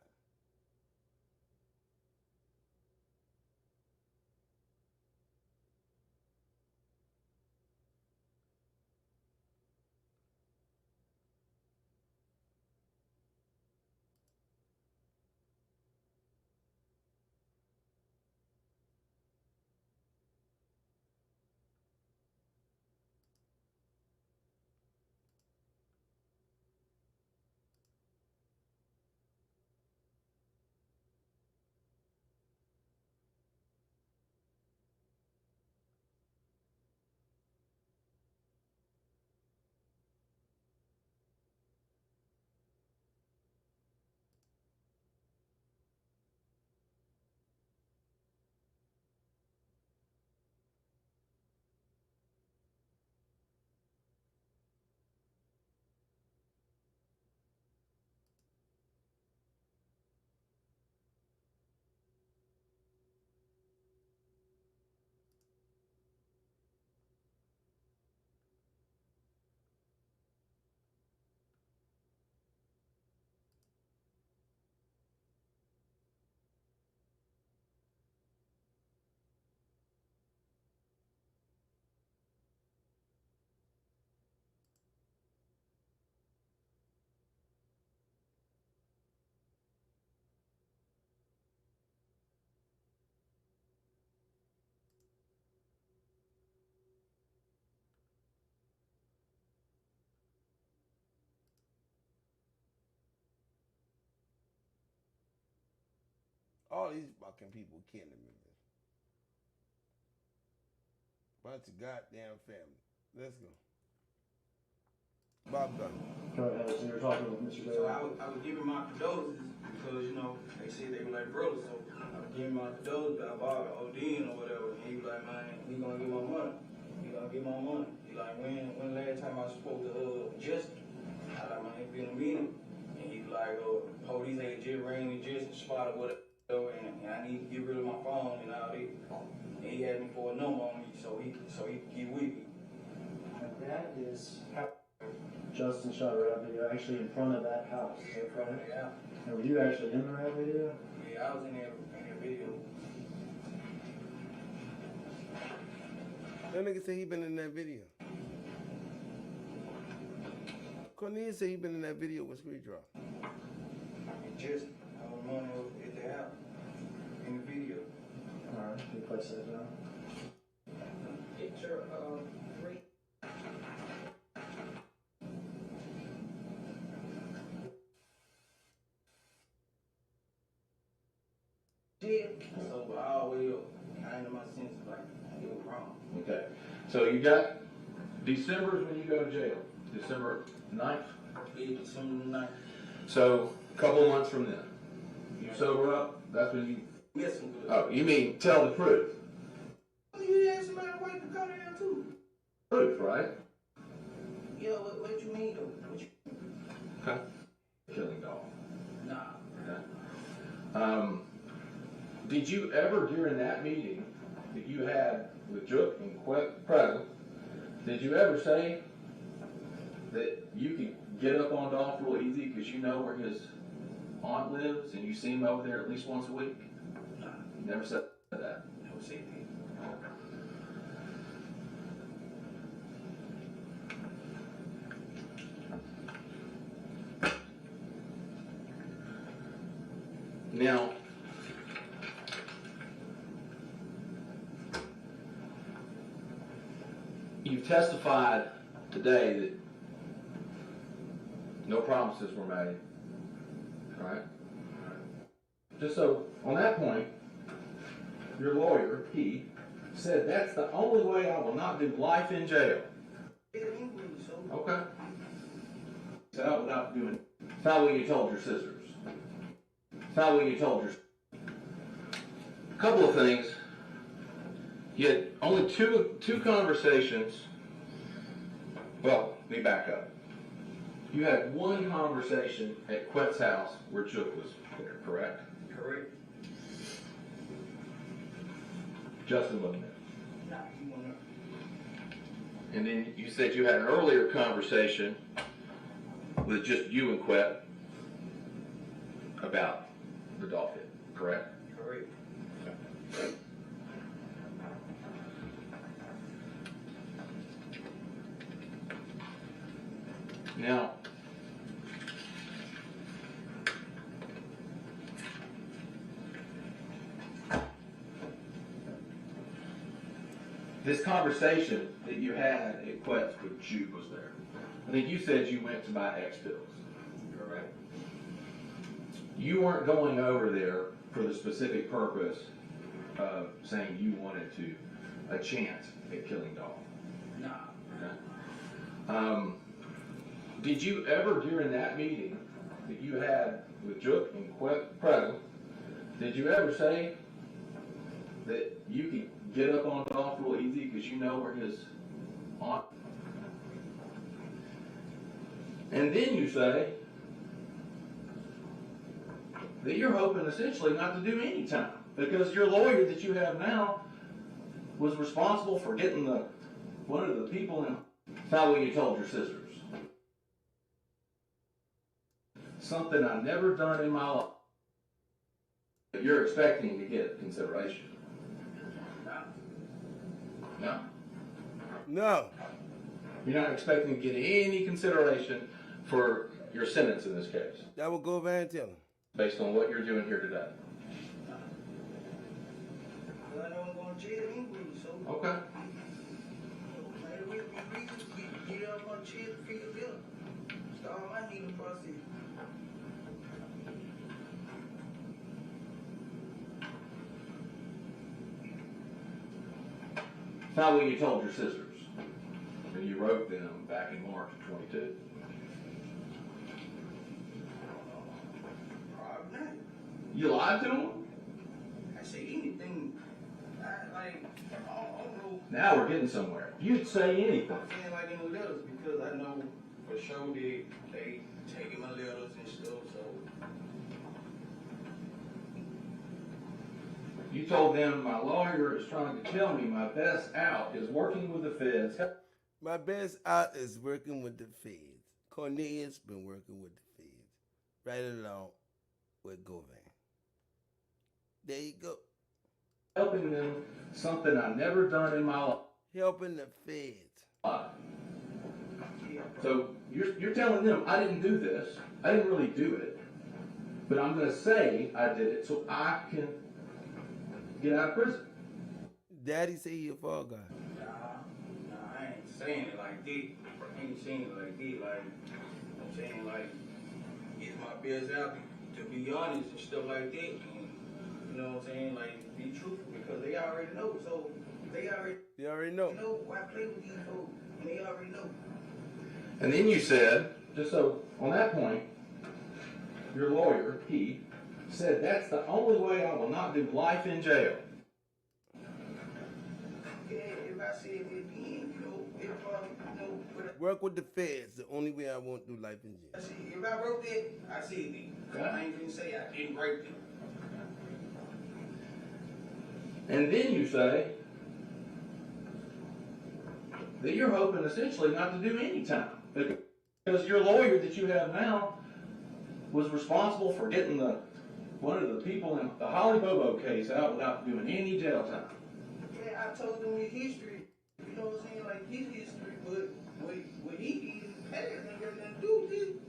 All these fucking people killing me. Bunch of goddamn family. Let's go. Bob Gunn. Go ahead. So you're talking with Mr. So Govan. I was giving my condolences because, they said they were like brothers. So I was giving my condolences about Bob ODing or whatever. And he was like, like, man, he gonna get my money. He gonna get my money. He like, when last time I spoke to Justin? I like, man, it's been a minute. And he like, police had just ran me just spotted whatever, and I need to get rid of my phone and all that. And he had me for a number on me, so he could get with me. And that is how Justin shot a rap video actually in front of that house. In front of the house. And were you actually in the rap video? Yeah, I was in that video. That nigga say he been in that video. Cornelius say he been in that video with Street Drop. And just money at the house in the video. Alright, can you place that down? Picture of three. So I always kind of my sense of like it was wrong. Okay. So you got December is when you go to jail. December 9th? Yeah, December 9th. So a couple of months from then. You sober up, that's when you Messing with it. oh, you mean tell the truth. You had somebody wait to come down too. Truth, right? Yeah, what you mean though? What you Okay. Killing dog. Nah. Okay. Did you ever during that meeting that you had with Jook and present, did you ever say that you could get up on Dolph real easy because you know where his aunt lives and you see him over there at least once a week? Nah. You never said that. Never said that. Now, you've testified today that no promises were made, right? Just so, on that point, your lawyer, he, said that's the only way I will not do life in jail. Okay. So I will not do it. It's not what you told your sisters. It's not what you told your... A couple of things. You had only two conversations. Well, let me back up. You had one conversation at Quet's house where Jook was there, correct? Correct. Justin wasn't there. Nah, he wasn't. And then you said you had an earlier conversation with just you and Quet about the dolphin, correct? Correct. Now, this conversation that you had at Quet's with Jude was there. I think you said you went to buy X pills. Correct. You weren't going over there for the specific purpose of saying you wanted to a chance at killing Dolph. Nah. Okay. Did you ever during that meeting that you had with Jook and Quet present, did you ever say that you could get up on Dolph real easy because you know where his aunt? And then you say that you're hoping essentially not to do any time because your lawyer that you have now was responsible for getting one of the people in. It's not what you told your sisters. Something I've never done in my life. But you're expecting to get consideration. No? No. You're not expecting to get any consideration for your sentence in this case, That will go over and tell him. based on what you're doing here today. Well, I know I'm going to jail anyway, so. Okay. Maybe we get up on jail to feel better. That's all I need to process. It's not what you told your sisters when you wrote them back in March of 22. Probably not. You lied to them? I say anything. Now we're getting somewhere. You'd say anything. I'm saying like in the letters because I know for sure they taking my letters and stuff. So You told them my lawyer is trying to tell me my best out is working with the feds. My best out is working with the feds. Cornelius been working with the feds. Right along with Govan. There you go. Helping them something I've never done in my life. Helping the feds. So you're telling them I didn't do this. I didn't really do it. But I'm going to say I did it so I can get out of prison. Daddy say he a fall guy. nah, I ain't saying it like that. I ain't saying it like that. Like I'm saying like it's my best out to be honest and stuff like that. And, you know what I'm saying? Like be truthful because they already know. So they already know. Why play with these folks? And they already know. And then you said, just so on that point, your lawyer, he said that's the only way I will not do life in jail. Yeah, if I said it again, work with the feds, the only way I won't do life in jail. If I wrote that, I said it. Okay. I ain't gonna say I didn't write it. And then you say that you're hoping essentially not to do any time. Because your lawyer that you have now was responsible for getting one of the people in the Holly Bobo case out without doing any jail time. Yeah, I told him his history. You know what I'm saying? Like his history, but what he did in the past ain't got nothing to do with it.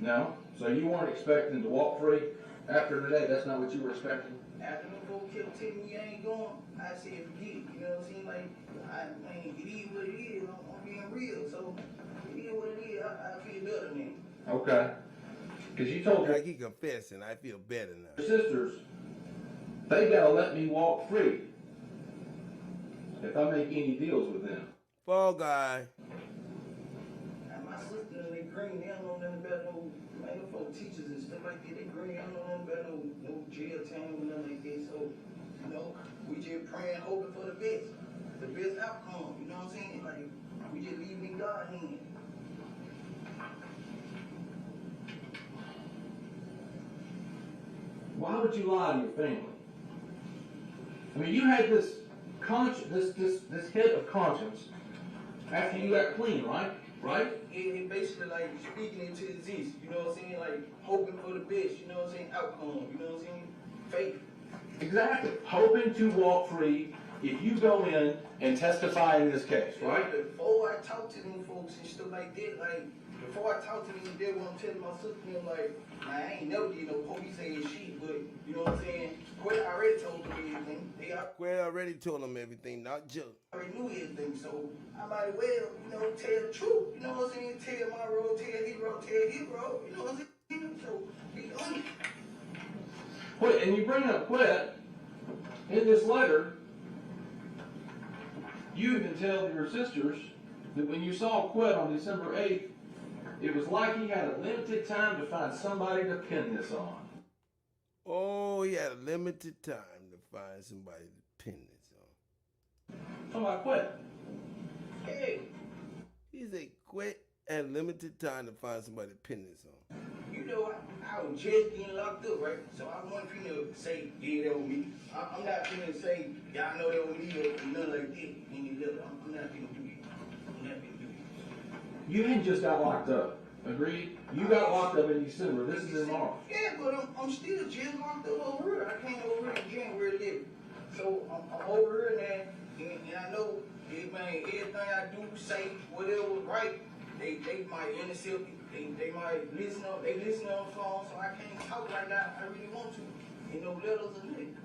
No? So you weren't expecting to walk free after today? That's not what you were expecting? After them folks kept telling me I ain't going, I said forget it. You know what I'm saying? Like, I ain't, it is what it is. I'm being real. So, it is what it is. I feel better now. Okay. Because you told like he confessing, I feel better now. Your sisters, they gotta let me walk free if I make any deals with them. Fall guy. And my sister and they green, they don't know nothing about no folk teachers and stuff like that. They green, they don't know nothing about no jail time or nothing like that. So, you know, we just praying, hoping for the best outcome. You know what I'm saying? Like, we just leave it in God's hands. Why would you lie to your family? I mean, you had this this head of conscience after you got clean, right? Right? And basically like speaking into existence, you know what I'm saying? Like hoping for the best, you know what I'm saying? Outcome, you know what I'm saying? Faith. Exactly. Hoping to walk free if you go in and testify in this case, right? Before I talk to them folks and stuff like that, like before I talk to them, they want to tell my sister, them like, I ain't never did no police saying shit, but you know what I'm saying? Quay already told them everything. Quay already told them everything, not Joe. I already knew everything, so I might as well, you know, tell the truth. You know what I'm saying? Tell my role, tell his role, you know what I'm saying? So be honest. Quit, and you bring up Quit in this letter. You even tell your sisters that when you saw Quit on December 8th, it was like he had a limited time to find somebody to pin this on. Oh, he had a limited time to find somebody to pin this on. Somebody Quit. Hey. He said Quit had limited time to find somebody to pin this on. You know, I was just getting locked up, right? So I want to say, yeah, that was me. I'm not finna say, y'all know that was me or nothing like that. I'm not finna do it. I'm not finna do it. You ain't just got locked up. Agreed? You got locked up in December. This is in March. Yeah, but I'm still just locked up over here. I came over here in January 11th. So I'm over here now, and I know everything I do, say, whatever was right, they might intercept it. They might listen on the phone, so I can't talk like I really want to. You know, letters or nothing.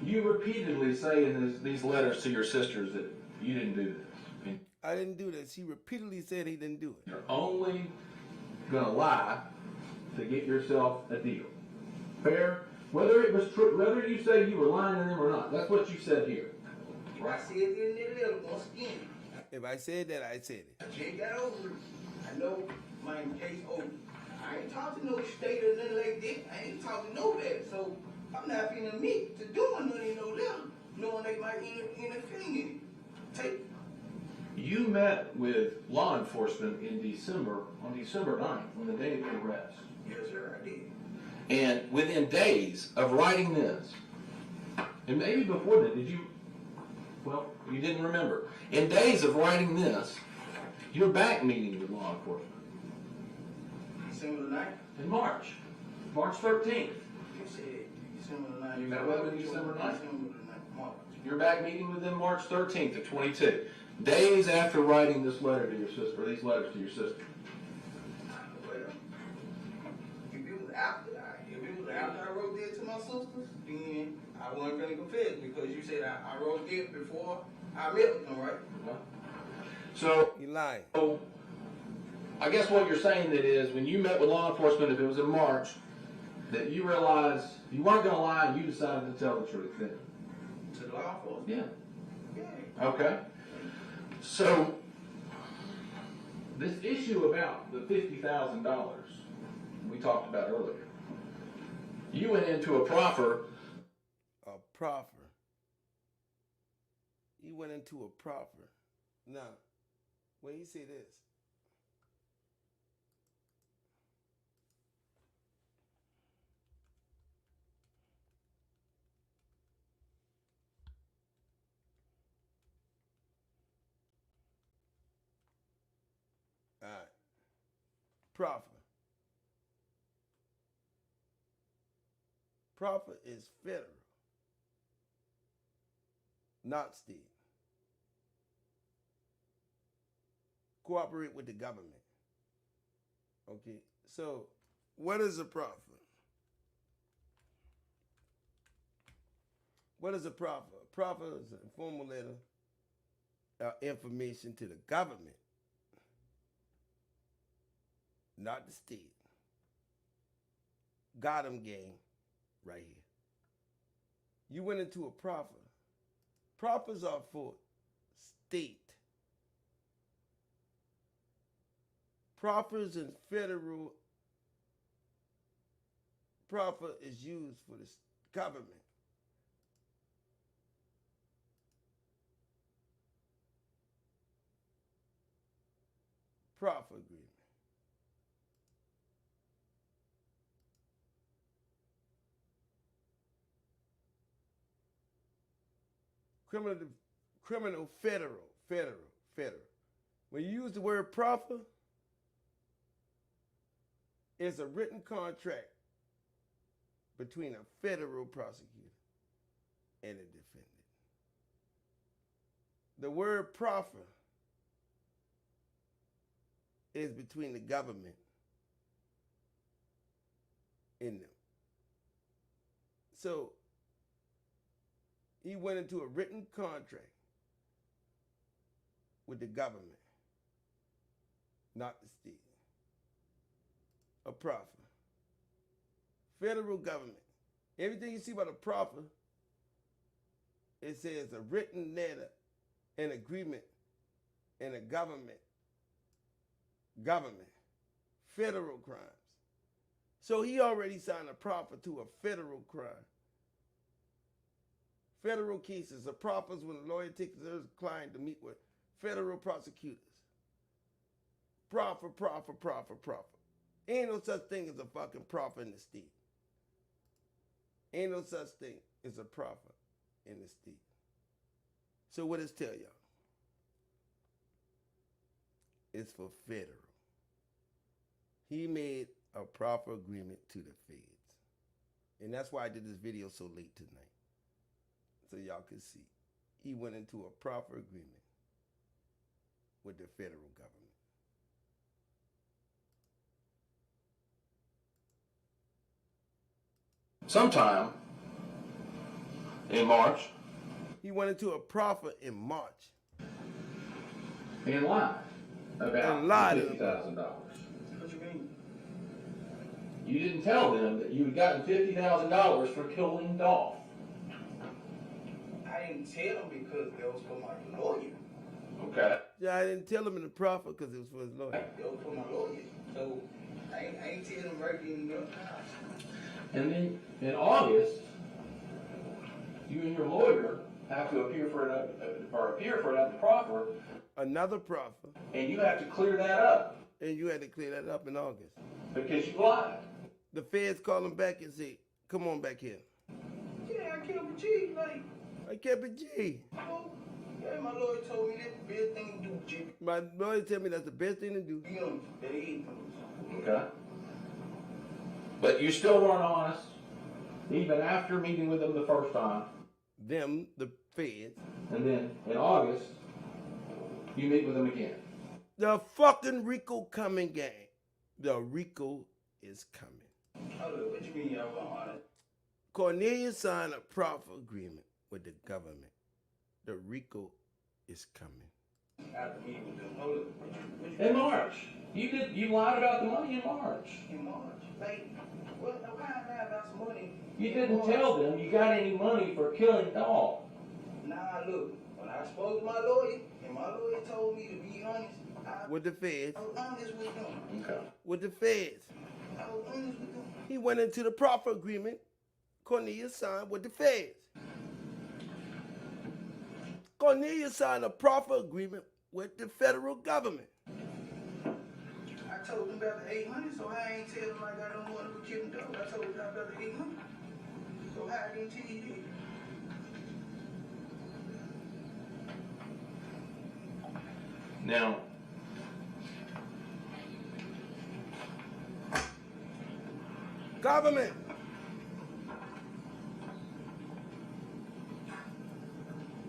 You repeatedly say in these letters to your sisters that you didn't do this. I didn't do this. He repeatedly said he didn't do it. You're only gonna lie to get yourself a deal. Fair? Whether it was true, whether you say you were lying to them or not, that's what you said here. If I said it in that letter, once again, If I said that, I said it. I checked that over. I know my case over. I ain't talking to no state or nothing like that. I ain't talking to nobody. So I'm not finna admit to doing nothing in no letter, knowing they might interfere in it. Take. You met with law enforcement in December, on December 9th, on the day of your arrest. Yes, sir, I did. And within days of writing this, and maybe before that, did you, well, you didn't remember. In days of writing this, you're back meeting with law enforcement. December the 9th? In March 13th. You said December the 9th. You met with them December 9th? December the 9th, March. You're back meeting with them March 13th of 22. Days after writing this letter to your sister, or these letters to your sister. Well, if it was after I wrote that to my sisters, then I wasn't gonna confess because you said I wrote that before I met with them, right? So You lying. So I guess what you're saying that is when you met with law enforcement, if it was in March, that you realized you weren't gonna lie and you decided to tell the truth then. To the law enforcement? Yeah. Yeah. Okay. So this issue about the $50,000 we talked about earlier, you went into a proffer. A proffer. You went into a proffer. Now, when you say this, all right, proffer. Proffer is federal, not state. Cooperate with the government. Okay, so what is a proffer? What is a proffer? A proffer is a formal letter of information to the government, not the state. Got 'em, gang, right here. You went into a proffer. Proffers are for state. Proffers in federal proffer is used for the government. Proffer agreement. Criminal federal. When you use the word proffer, it's a written contract between a federal prosecutor and a defendant. The word proffer is between the government and them. So he went into a written contract with the government, not the state. A proffer. Federal government. Everything you see about a proffer, it says a written letter, an agreement, and a government. Federal crimes. So he already signed a proffer to a federal crime. Federal cases, a proffer is when a lawyer takes his client to meet with federal prosecutors. Proffer. Ain't no such thing as a fucking proffer in the state. Ain't no such thing as a proffer in the state. So what does it tell y'all? It's for federal. He made a proffer agreement to the feds. And that's why I did this video so late tonight. So y'all could see. He went into a proffer agreement with the federal government. Sometime in March. He went into a proffer in March. And lied about $50,000. What you mean? You didn't tell them that you had gotten $50,000 for killing Dolph. I didn't tell him because that was for my lawyer. Okay. Yeah, I didn't tell him in the proffer because it was for his lawyer. That was for my lawyer. So I ain't tell him right then and there. And then in August, you and your lawyer have to appear for another proffer, Another proffer, and you have to clear that up and you had to clear that up in August. because you lied. The feds call him back and say, come on back here. Yeah, I kept a G, like, I kept it G. oh, yeah, my lawyer told me that's the best thing to do, G. My lawyer tell me that's the best thing to do. Be honest, that is. Okay. But you still weren't honest, even after meeting with them the first time. Them, the feds. And then in August, you meet with them again. The fucking RICO coming, gang. The RICO is coming. Hold up, what you mean y'all weren't honest? Cornelius signed a proffer agreement with the government. The RICO is coming. After meeting with them, hold up, what you In March. You lied about the money in March. in March? Like, what, why am I about some money? You didn't tell them you got any money for killing dog. Nah, look, when I spoke to my lawyer, and my lawyer told me to be honest, I With the feds. was honest with them. Okay. With the feds. I was honest with them. He went into the proffer agreement Cornelius signed with the feds. Cornelius signed a proffer agreement with the federal government. I told them about the 800, so I ain't tell them like I don't want to kill them dog. I told them about the 800. So how I didn't tell you that? Now, Government.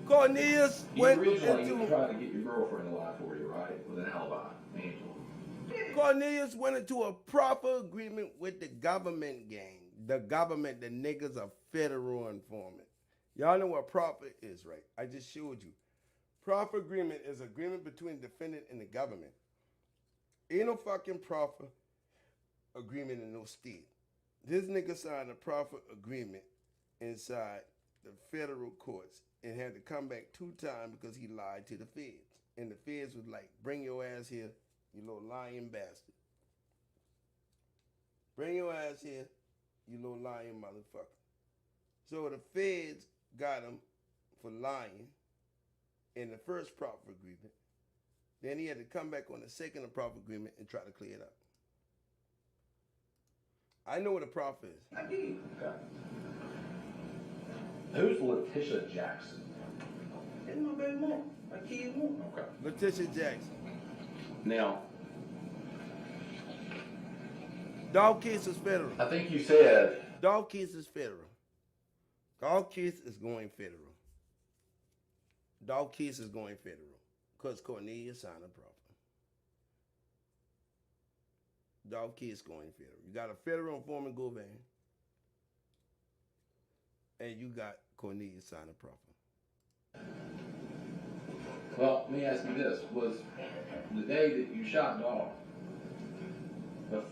Cornelius you went originally into tried to get your girlfriend to lie for you, right? With an alibi, Angela. Cornelius went into a proper agreement with the government gang. The government, the niggas are federal informant. Y'all know what proper is, right? I just showed you. Proper agreement is agreement between defendant and the government. Ain't no fucking proper agreement in no state. This nigga signed a proper agreement inside the federal courts and had to come back 2 times because he lied to the feds. And the feds was like, bring your ass here, you little lying bastard. Bring your ass here, you little lying motherfucker. So the feds got him for lying in the first proper agreement. Then he had to come back on the second proper agreement and try to clear it up. I know what a proffer is. I did. Okay. Who's Letitia Jackson? That's my baby mom. My kid mom. Okay. Letitia Jackson. Now, Dog case is federal. I think you said Dog case is federal. Dog case is going federal. Dog case is going federal. Because Cornelius signed a proffer. Dog case going federal. You got a federal informant Govan. And you got Cornelius sign a proffer. well, let me ask you this. Was the day that you shot dog,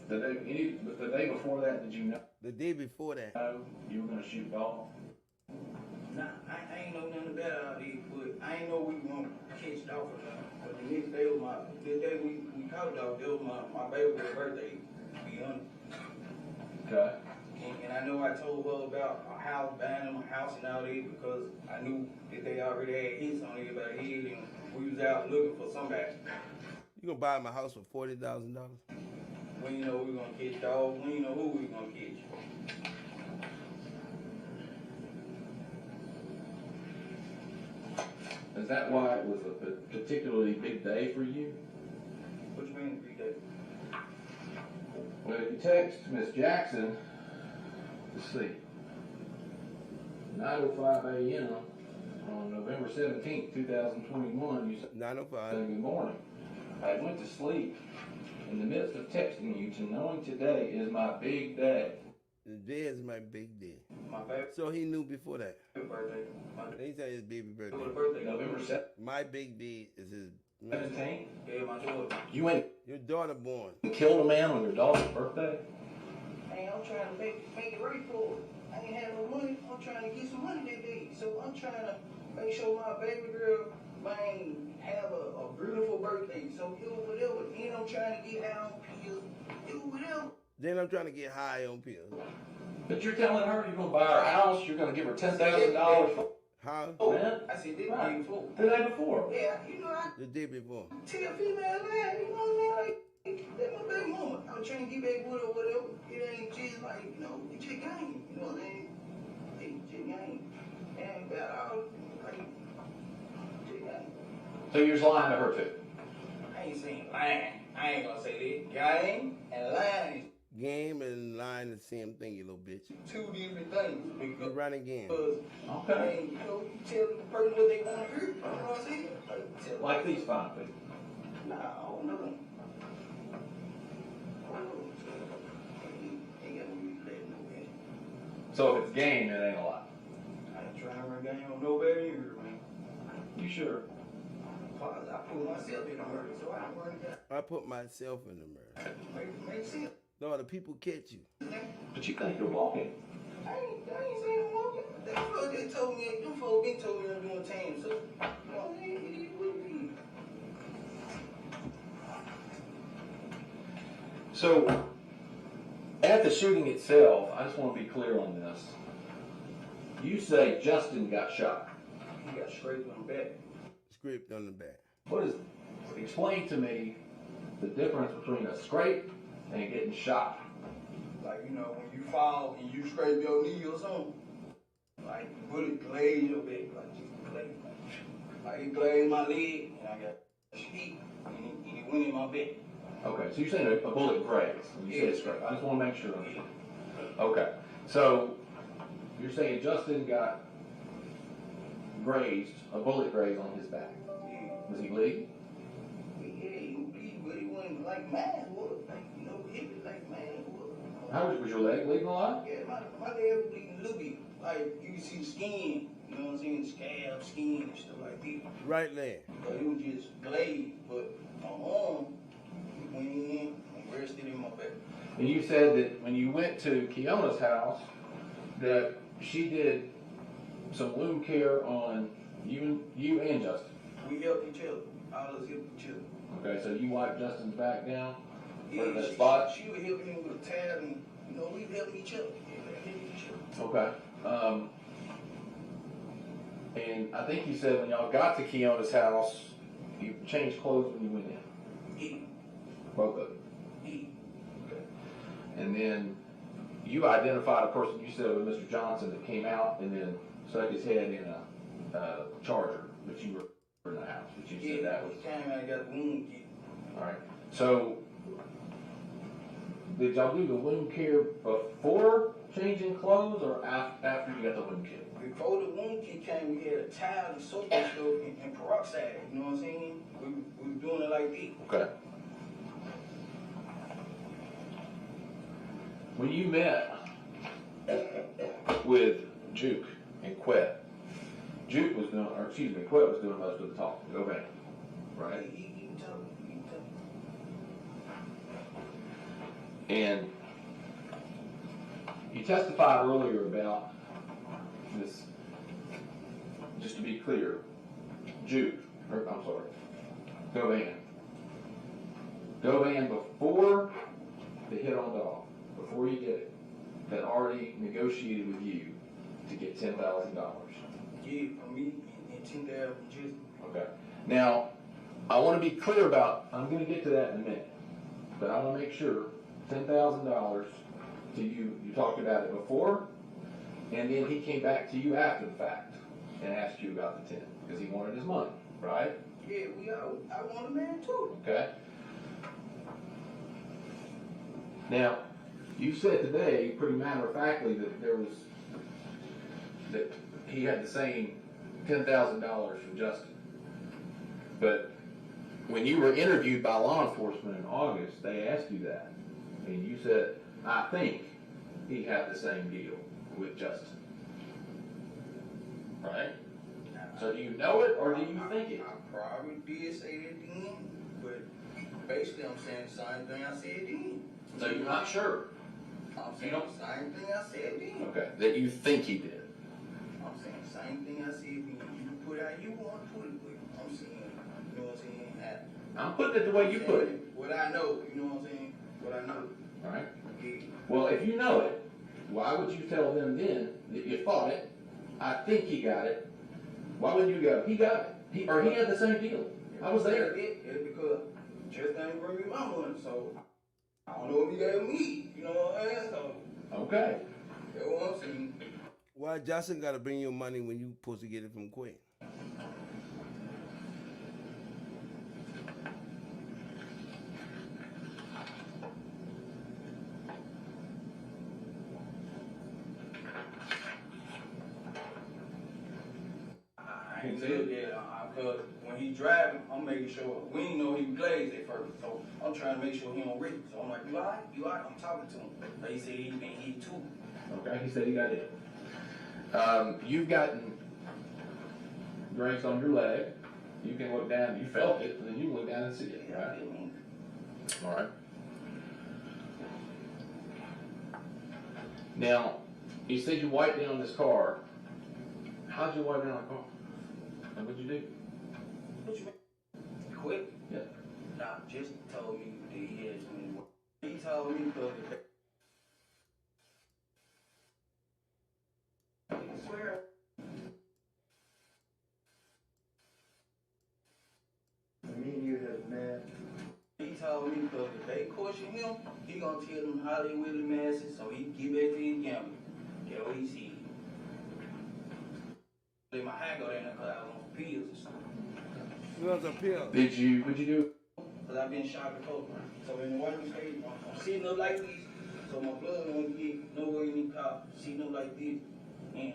the day before that, did you know The day before that, you were going to shoot dog? Nah, I ain't know nothing about all this, but I ain't know we were gonna catch dog for that. But the next day was the day we caught dog, that was my baby's birthday, to be honest. Okay. And I know I told her about a house, buying them a house and all that because I knew that they already had hits on everybody's head and we was out looking for somebody. you gonna buy him a house for $40,000? We didn't know we were gonna catch dogs, we didn't know who we were gonna catch. Is that why it was a particularly big day for you? What you mean, 3 days? Well, you text Miss Jackson, let's see, 9:05 a.m. on November 17th, 2021, you said, 905. good morning. I went to sleep in the midst of texting you to knowing today is my big day. Today is my big day. My baby So he knew before that. birthday. He said his baby birthday. My birthday. November My big day is his 17th? Yeah, my daughter. You went Your daughter born. and killed a man on your daughter's birthday? Hey, I'm trying to make it right for it. I ain't have no money. I'm trying to get some money that day. So I'm trying to make sure my baby girl, man, have a beautiful birthday. So do whatever. Then I'm trying to get out on pills. Do whatever. Then I'm trying to get high on pills. But you're telling her you're going to buy her a house, you're going to give her $10,000. How? Man, I said, this day before. the day before. Yeah, you know, I The day before. tell female lie, you know what I mean? Like, that's my baby mama. I was trying to get back with her or whatever. It ain't just like, you know, it just game. You know what I mean? It just game. And about all, like, just game. So you're just lying to her too? I ain't saying lying. I ain't gonna say that. Game and lying Game and lying the same thing, you little bitch. is two different things. You're running again. Because, Okay. you know, you tell the person what they want to hear. You know what I'm saying? Like, Like these fine people. nah, I don't know. Ain't got no reason to let no man. So if it's game, it ain't a lie. I ain't trying to run game on nobody either, man. You sure? Cause I put myself in a murder, so I don't run game. I put myself in the mirror. Make sense. No, the people catch you. But you think you're walking. I ain't saying I'm walking. Them folks just told me, them folks been told me I'm doing time, so, you know, it is what it is. So, at the shooting itself, I just want to be clear on this. You say Justin got shot. He got scraped on the back. Scraped on the back. What is, explain to me the difference between a scrape and getting shot. Like, you know, when you fall and you scrape your knee or something, like, bullet glaze your back, like, just glaze. Like, it glazed my leg, and I got heat, and it went in my back. Okay, so you're saying a bullet grazed when you say scrape. I just want to make sure. Okay, so you're saying Justin got grazed, a bullet grazed on his back. Yeah. Was he bleeding? Yeah, he was bleeding, but it wasn't like mine was. Like, you know, hit it like mine was. How was your leg bleeding a lot? Yeah, my leg was bleeding a little bit. Like, you can see the skin, you know what I'm saying? Scab, skin, and stuff like that. Right leg. But it was just glazed, but my arm went in and rested in my back. And you said that when you went to Keona's house, that she did some wound care on you and Justin. We helped each other. All of us helped each other. Okay, so you wiped Justin's back down for Yeah, that spot? she was helping him with a tab, and, you know, we were helping each other. Yeah, we helped each other. Okay. And I think you said when y'all got to Keona's house, you changed clothes when you went in. Yeah. Both of them. Yeah. Okay. And then you identified a person you said was Mr. Johnson that came out and then stuck his head in a charger, but you were in the house. But you said that was. He came out and got a wound kit. All right. So did y'all do the wound care before changing clothes or after you got the wound kit? Before the wound kit came, we had a towel and soap and stuff and peroxide. You know what I'm saying? We were doing it like that. Okay. When you met with Juke and Quet, Quet was doing most of the talking. Go back. Right? He told me. And you testified earlier about this, just to be clear, Govan before the hit on dog, before you did it, had already negotiated with you to get $10,000. Yeah, for me and 10,000 just. Okay. Now, I want to be clear about, I'm going to get to that in a minute, but I want to make sure $10,000 to you, you talked about it before, and then he came back to you after the fact and asked you about the 10 because he wanted his money, right? Yeah, I want a man too. Okay. Now, you said today, pretty matter-of-factly, that he had the same $10,000 from Justin. But when you were interviewed by law enforcement in August, they asked you that. And you said, I think he had the same deal with Justin. Right? So do you know it or do you think it? I probably did say that then, but basically I'm saying the same thing I said then. So you're not sure? I'm saying the same thing I said then. Okay, that you think he did. I'm saying the same thing I said then. You put it how you want to put it, but I'm saying, you know what I'm saying? I'm putting it the way you put it. What I know, you know what I'm saying? What I know. All right. Yeah. Well, if you know it, why would you tell them then that you thought it? I think he got it. Why wouldn't you go? He got it. He had the same deal. I was there. It's because just didn't bring me my money, so I don't know if he gave me. You know what I'm saying? So Okay. that's what I'm saying. Why Johnson got to bring your money when you supposed to get it from Quinn? I ain't said that because when he driving, I'm making sure we ain't know he was glazed at first, so I'm trying to make sure he don't read. So I'm like, you alright? You alright? I'm talking to him. But he said he been hit too. Okay. He said he got it. You've gotten grace on your leg. You can look down. You felt it, and then you can look down and see it. Right. All right. Now, you said you wiped down this car. How'd you wipe down the car? And what'd you do? What you mean? Quick? Yeah. Nah, just told me that he had something. He told me because I swear. Me and you have met. He told me because if they question him, he gonna tell them how they really masses so he can get back to his gambling. Get what he see. Let my hand go down there because I was on pills or something. You was a pill. What'd you do? Because I've been shot before. So in the white state, I'm sitting up like this, so my blood won't get nowhere in the car, sitting up like this. And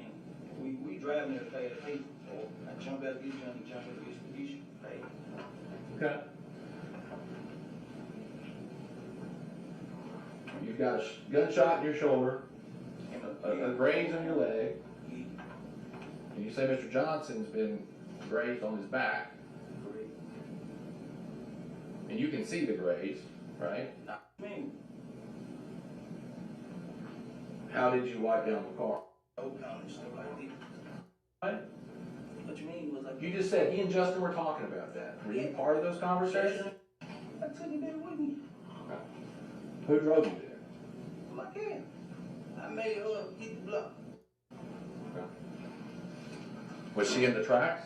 we driving at a fast pace. So I jump out this jump out this position. Right? Okay. You've got a gunshot in your shoulder, a graze on your leg, and you say Mr. Johnson's been grazed on his back, and you can see the graze, right? Not me. How did you wipe down the car? No pound and stuff like this. Right? What you mean was like You just said he and Justin were talking about that. Were you part of those conversations? I took him there with me. Okay. Who drove you there? My kid. I made her hit the block. Okay. Was she in the tracks?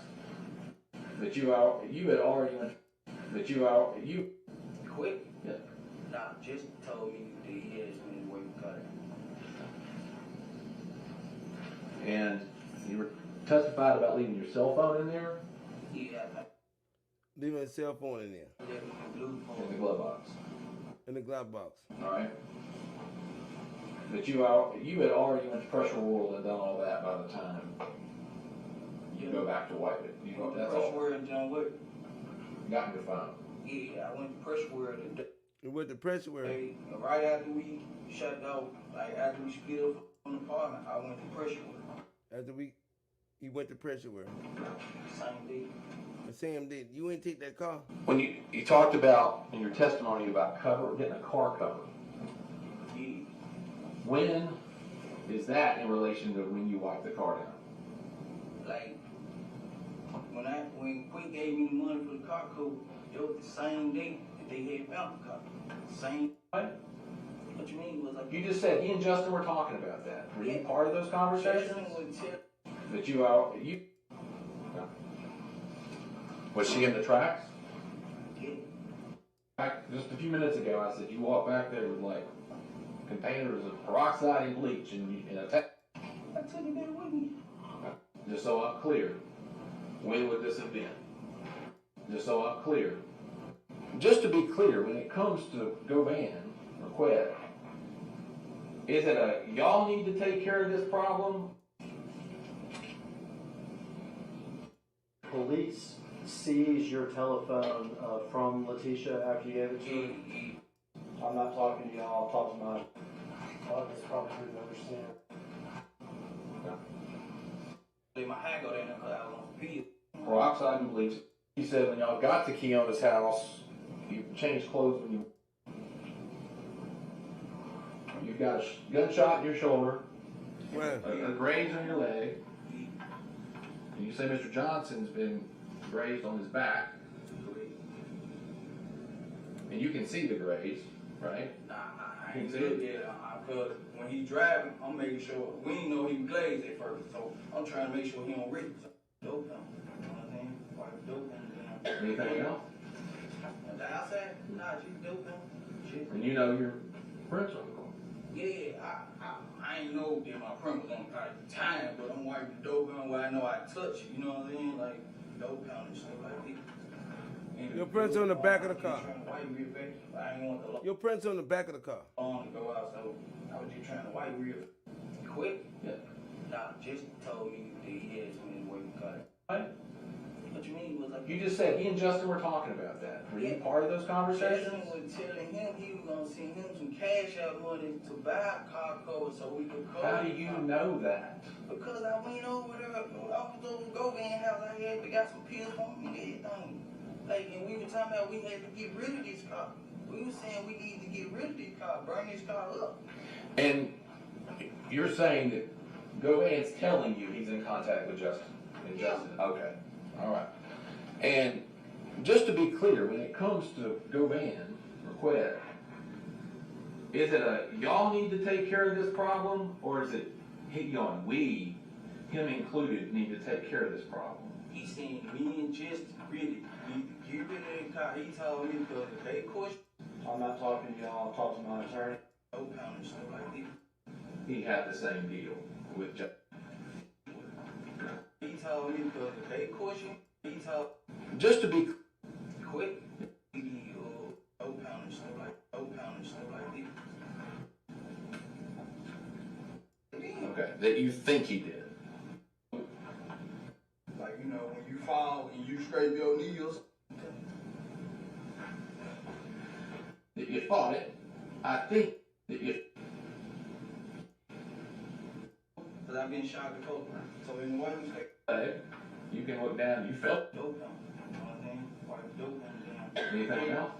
That you had already went. That you. Quick? Yeah. Nah, just told me that he had something where you cut it. And you were testified about leaving your cell phone in there? Yeah. Leaving a cell phone in there. In the glove box. In the glove box. All right. That you had already went to pressure world and done all that by the time you go back to wipe it. You go, that's pressure all. world and John Wick. Got in your phone. Yeah, I went to pressure world and You went to pressure world. right after we shut down, like after we split up from the apartment, I went to pressure world. After you went to pressure world. Same day. The same day. You ain't take that car. When you talked about in your testimony about getting a car cover. Yeah. When is that in relation to when you wipe the car down? Like when Quick gave me the money for the car coat, it was the same day that they had found the car. Same. What? What you mean was like You just said he and Justin were talking about that. Were you part of those conversations? Justin would tell. That you. Was she in the tracks? Yeah. Back just a few minutes ago, I said you walked back there with like containers of peroxide and bleach and a tank. I took it there with me. Just so I'm clear, when would this have been? Just so I'm clear. Just to be clear, when it comes to Govan or Quet, is it a y'all need to take care of this problem? Police seized your telephone from Letitia after you gave it to her. I'm not talking to y'all, I'm talking to my audience probably didn't understand. Let my hand go down there because I was on pills. Peroxide and bleach. He said when y'all got to Keona's house, you changed clothes when you. You've got a gunshot in your shoulder, Where? a graze on your leg, And you say Mr. Johnson's been grazed on his back, and you can see the graze, right? Nah, I ain't said that. Cause when he's driving, I'm making sure we ain't know he was glazed at first, so I'm trying to make sure he don't reach. Dope him. You know what I'm saying? Like dope him. Anything else? At the outside, nah, she dope him. Shit. And you know your prints on the car. Yeah, I ain't know that my print was on time, but I'm wiping the dope him where I know I touch it. You know what I'm saying? Like dope him and stuff like that. And Your prints on the back of the car. Trying to wipe real fast, but I ain't want the Your prints on the back of the car. long to go out, so I was just trying to wipe real quick. Yeah. Nah, just told me that he had too many ways to cut it. Right. What you mean? Was like You just said he and Justin were talking about that. Were you part of those conversations? Justin was telling him he was gonna send him some cash out money to buy a car cover so we could cover. How do you know that? Because I went over there, I was over Go Van house, I had to got some pills for me and everything. Like, and we were talking about we had to get rid of this car. We were saying we need to get rid of this car, burn this car up. And you're saying that Govan's telling you he's in contact with Justin. And Justin, okay, all right. And just to be clear, when it comes to Govan or Quet, is it a y'all need to take care of this problem, or is it we, him included, need to take care of this problem? He's saying me and Justin really need to get rid of that car. He told me because if they question, I'm not talking to y'all, I'm talking to my attorney. no pound and stuff like that. He had the same deal with Justin. He told me because if they question, he told Just to be quick. No pound and stuff like that. okay, that you think he did. Like, you know, when you fall and you scrape your knees. That you fought it. I think that you. Because I've been shot before. So in one mistake. You can look down. You felt. Dope him. You know what I'm saying? Like dope him. Anything else?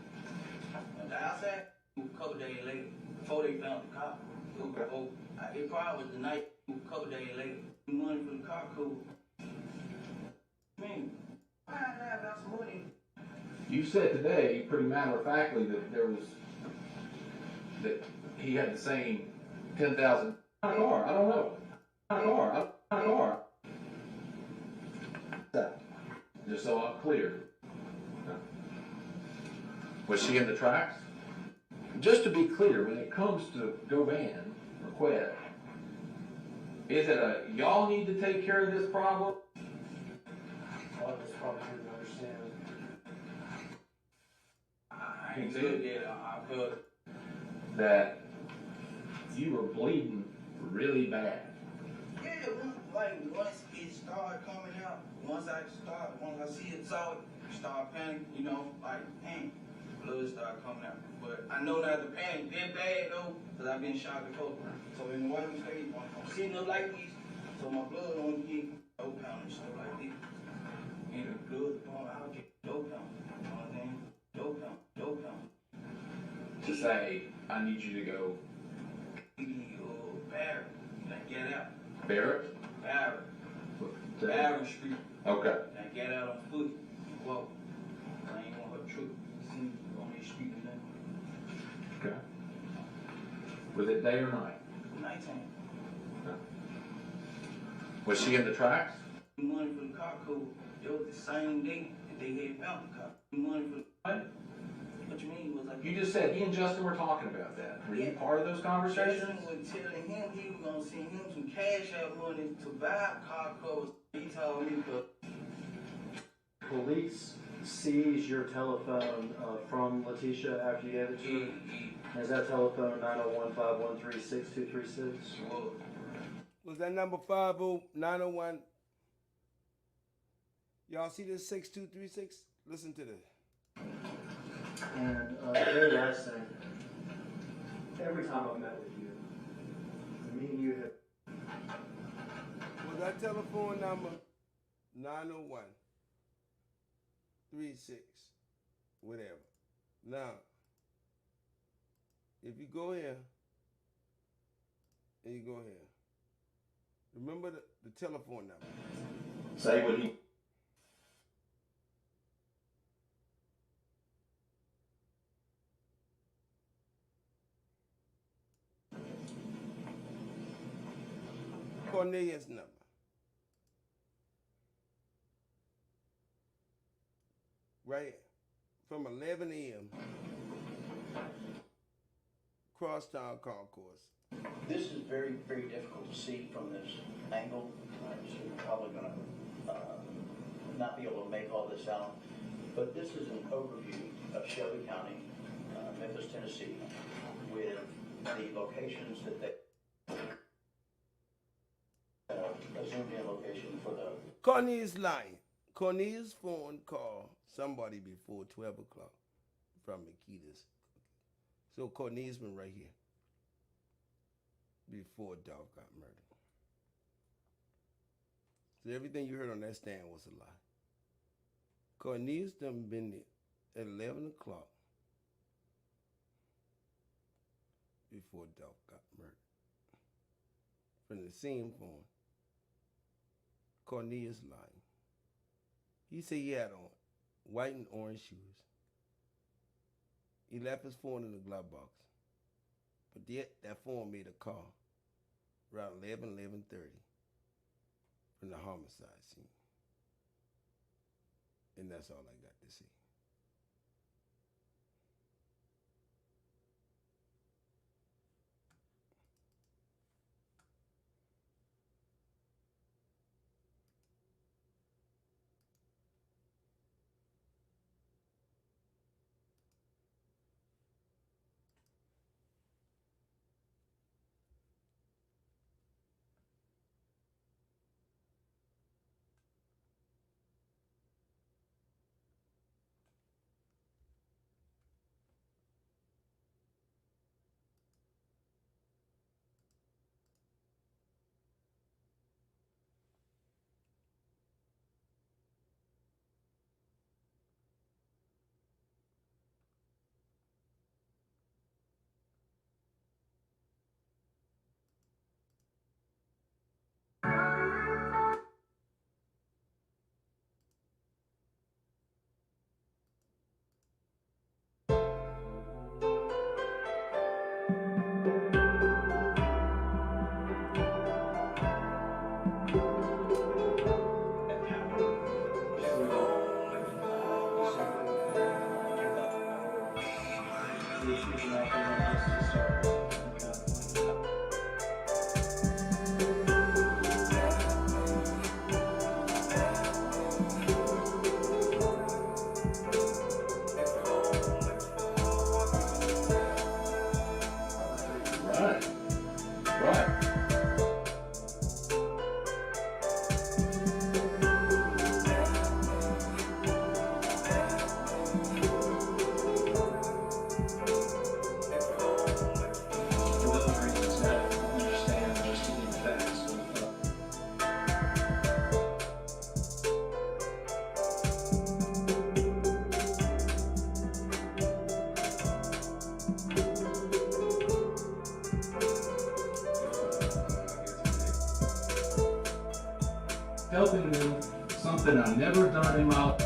At the outside, a couple days later, before they found the car. Before, it probably was the night, a couple days later. Money for the car, cool. I mean, why I got some money? You said today, pretty matter of factly, that he had the same 10,000 car. I don't know. Car. Just so I'm clear. Was she in the tracks? Just to be clear, when it comes to Govan or Quet, is it a y'all need to take care of this problem? I just probably didn't understand. I ain't said that. I felt that you were bleeding really bad. yeah, like once it started coming out, once I see it, saw it, start panicking, you know, like, dang, blood started coming out. But I know not to panic that bad though, because I've been shot before. So in one mistake, I'm sitting up like this, so my blood don't get no pound and stuff like this. And the blood going out, get no pound. You know what I'm saying? No pound. To say, I need you to go. Barrett, like get out. Barrett? Barrett Street. Okay. Like get out on foot. Whoa. I ain't want her truck. See me on this street and nothing. Okay. Was it day or night? Nighttime. Okay. Was she in the tracks? Money for the car code. It was the same day that they had found the car. Money for the What? What you mean? Was like You just said he and Justin were talking about that. Were you part of those conversations? Justin was telling him he was gonna send him some cash out money to buy a car covers. He told me but Police seized your telephone from Letitia after you gave it to her? Is that telephone 901-513-6236? Was that number 50901? Y'all see this 6236? Listen to this. And the very last thing, every time I've met with you, me and you have... Was that telephone number 901 36 whatever? Now, if you go here and you go here, remember the telephone number. say what he. Cornelius' number. Right from 11 a.m. Crosstown Concourse. This is very, very difficult to see from this angle, so you're probably going to not be able to make all this out. But this is an overview of Shelby County, Memphis, Tennessee, with the locations that they a zoomed-in location for the. Cornelius lying. Cornelius' phone called somebody before 12 o'clock from Makita's. So Cornelius been right here before Dolph got murdered. So everything you heard on that stand was a lie. Cornelius done been there at 11 o'clock before Dolph got murdered. From the same phone, Cornelius lying. He said he had on white and orange shoes. He left his phone in the glove box. But yet that phone made a call around 11:30 from the homicide scene. And that's all I got to see. Helping them, something I've never done in my life.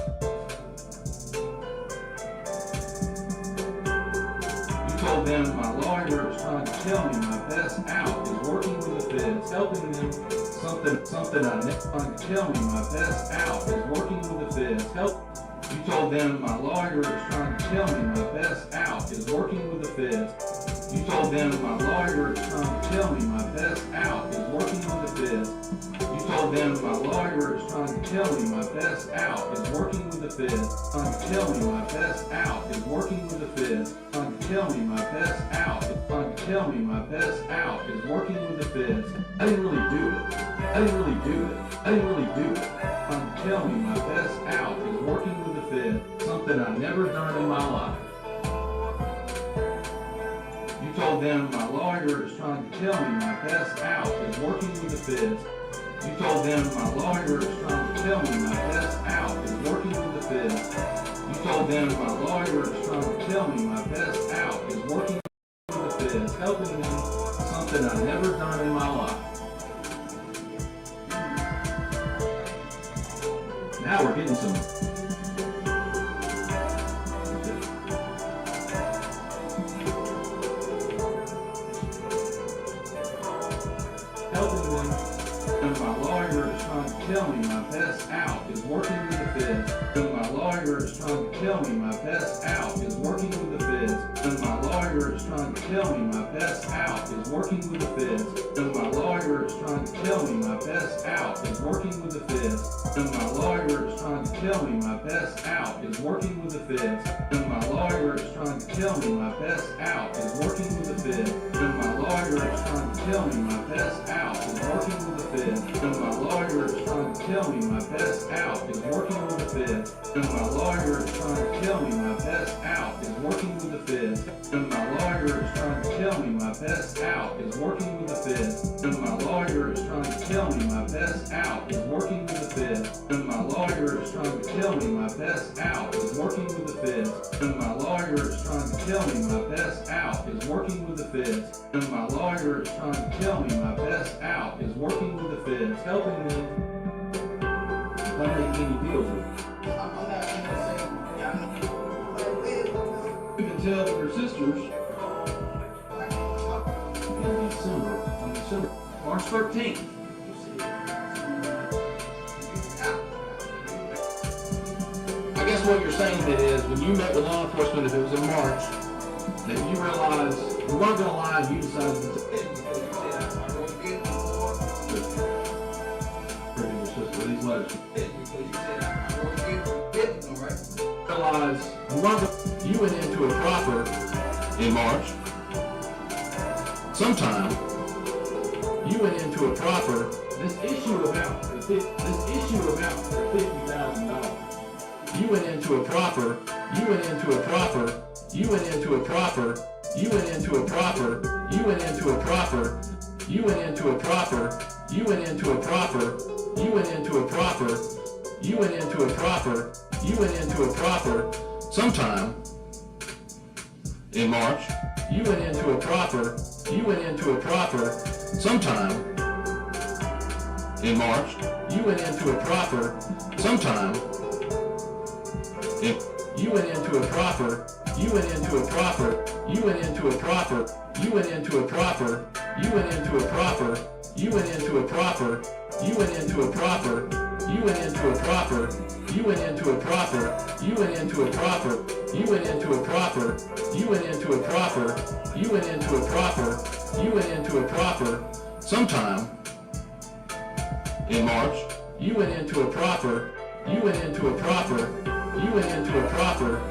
You told them my lawyer is trying to tell me my best out is working with the feds. Helping them, something I never trying to tell me my best out is working with the feds. You told them my lawyer is trying to tell me my best out is working with the feds. You told them my lawyer is trying to tell me my best out is working with the feds. You told them my lawyer is trying to tell me my best out is working with the feds. Trying to tell me my best out is working with the feds. Trying to tell me my best out. Trying to tell me my best out is working with the feds. I didn't really do it. I didn't really do it. I didn't really do it. Trying to tell me my best out is working with the feds. Something I've never done in my life. You told them my lawyer is trying to tell me my best out is working with the feds. You told them my lawyer is trying to tell me my best out is working with the feds. You told them my lawyer is trying to tell me my best out is working with the feds. Helping them, something I've never done in my life. we're getting somewhere. Helping them, and my lawyer is trying to tell me my best out is working with the feds. And my lawyer is trying to tell me my best out is working with the feds. And my lawyer is trying to tell me my best out is working with the feds. And my lawyer is trying to tell me my best out is working with the feds. And my lawyer is trying to tell me my best out is working with the feds. And my lawyer is trying to tell me my best out is working with the feds. And my lawyer is trying to tell me my best out is working with the feds. And my lawyer is trying to tell me my best out is working with the feds. And my lawyer is trying to tell me my best out is working with the feds. And my lawyer is trying to tell me my best out is working with the feds. And my lawyer is trying to tell me my best out is working with the feds. And my lawyer is trying to tell me my best out is working with the feds. And my lawyer is trying to tell me my best out is working with the feds. And my lawyer is trying to tell me my best out is working with the feds, helping them not make any deals with them. You can tell your sisters in December, March 13th. I guess what you're saying that is, when you met with law enforcement, if it was in March, that you realized you weren't going to lie and you decided to these letters. Realize you went into a proffer in March. Sometime you went into a proffer. This issue about the $50,000. You went into a proffer. You went into a proffer. You went into a proffer. You went into a proffer. You went into a proffer. You went into a proffer. You went into a proffer. You went into a proffer. You went into a proffer. You went into a proffer. Sometime in March. You went into a proffer. You went into a proffer. Sometime in March. You went into a proffer. Sometime in. You went into a proffer. You went into a proffer. You went into a proffer. You went into a proffer. You went into a proffer. You went into a proffer. You went into a proffer. You went into a proffer. You went into a proffer. You went into a proffer. You went into a proffer. You went into a proffer. You went into a proffer. You went into a proffer. Sometime in March. You went into a proffer. You went into a proffer. You went into a proffer.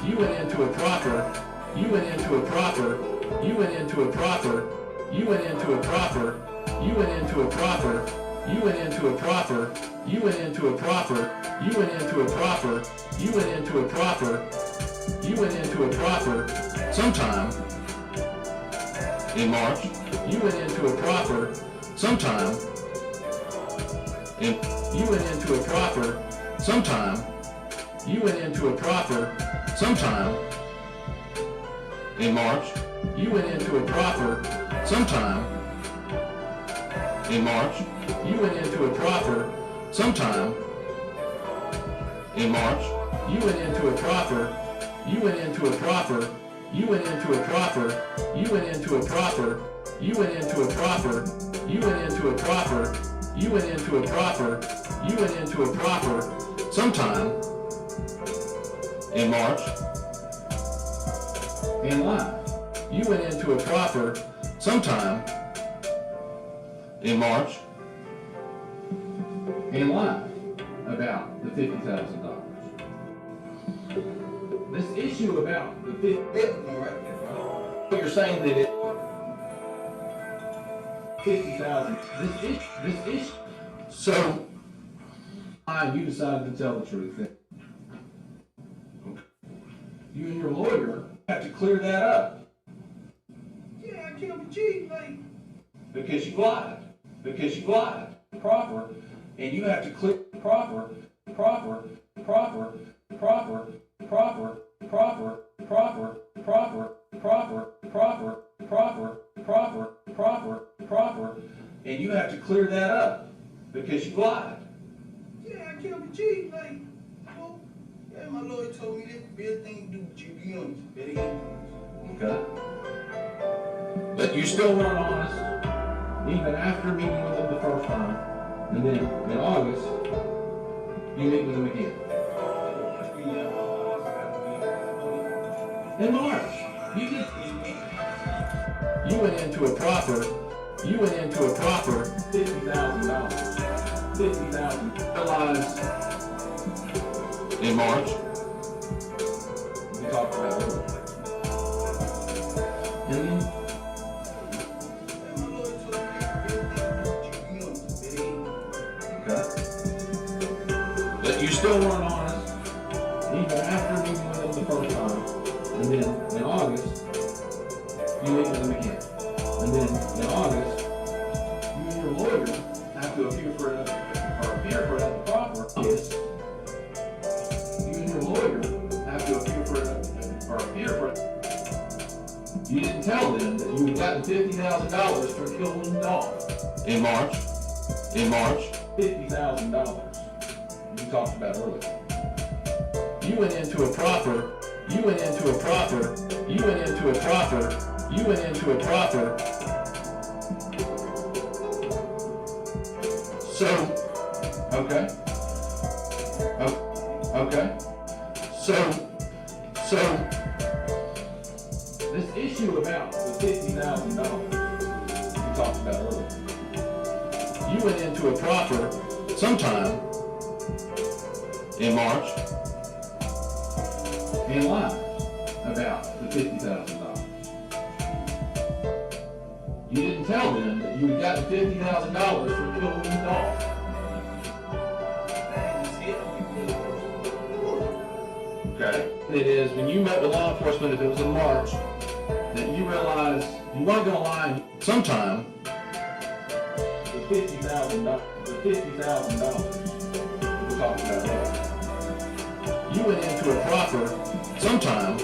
You went into a proffer. You went into a proffer. You went into a proffer. You went into a proffer. You went into a proffer. You went into a proffer. You went into a proffer. You went into a proffer. You went into a proffer. You went into a proffer. Sometime in March. You went into a proffer. Sometime in. You went into a proffer. Sometime. You went into a proffer. Sometime in March. You went into a proffer. Sometime in March. You went into a proffer. Sometime in March. You went into a proffer. You went into a proffer. You went into a proffer. You went into a proffer. You went into a proffer. You went into a proffer. You went into a proffer. You went into a proffer. Sometime in March. In line. You went into a proffer. Sometime in March. In line about the $50,000. This issue about the $50,000, you're saying that it $50,000. This issue. So, you decided to tell the truth. Then. You and your lawyer have to clear that up. Yeah, I can't cheat, like. Because you lied. Because you lied. Proper. And you have to clear proper. And you have to clear that up because you lied. Yeah, I can't cheat, like. Yeah, my lawyer told me that the best thing to do with you be honest. Better get honest. Okay? But you still weren't honest, even after meeting with them the first time. And then in August, you meet with them again. In March, you went into a proper $50,000. $50,000. Realize in March, we talked about it. And then but you still weren't honest, even after meeting with them the first time. And then in August, you meet with them again. And then in August, you and your lawyer have to appear for another proper. Yes. You and your lawyer have to appear for You didn't tell them that you had gotten $50,000 for killing the dog. In March, $50,000. You talked about earlier. You went into a proper. So, okay. Okay. So, this issue about the $50,000 we talked about earlier. You went into a proper sometime in March and lied about the $50,000. You didn't tell them that you had gotten $50,000 for killing the dog. Okay. It is when you met with law enforcement, if it was in March, that you realized you weren't going to lie sometime. The $50,000. We talked about that. You went into a proper sometime.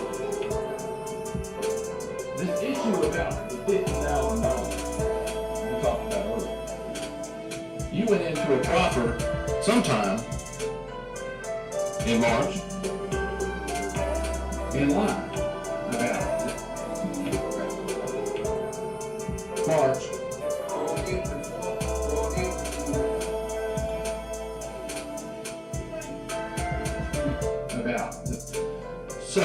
This issue about the $50,000 we talked about earlier. You went into a proper sometime in March and lied about March. So,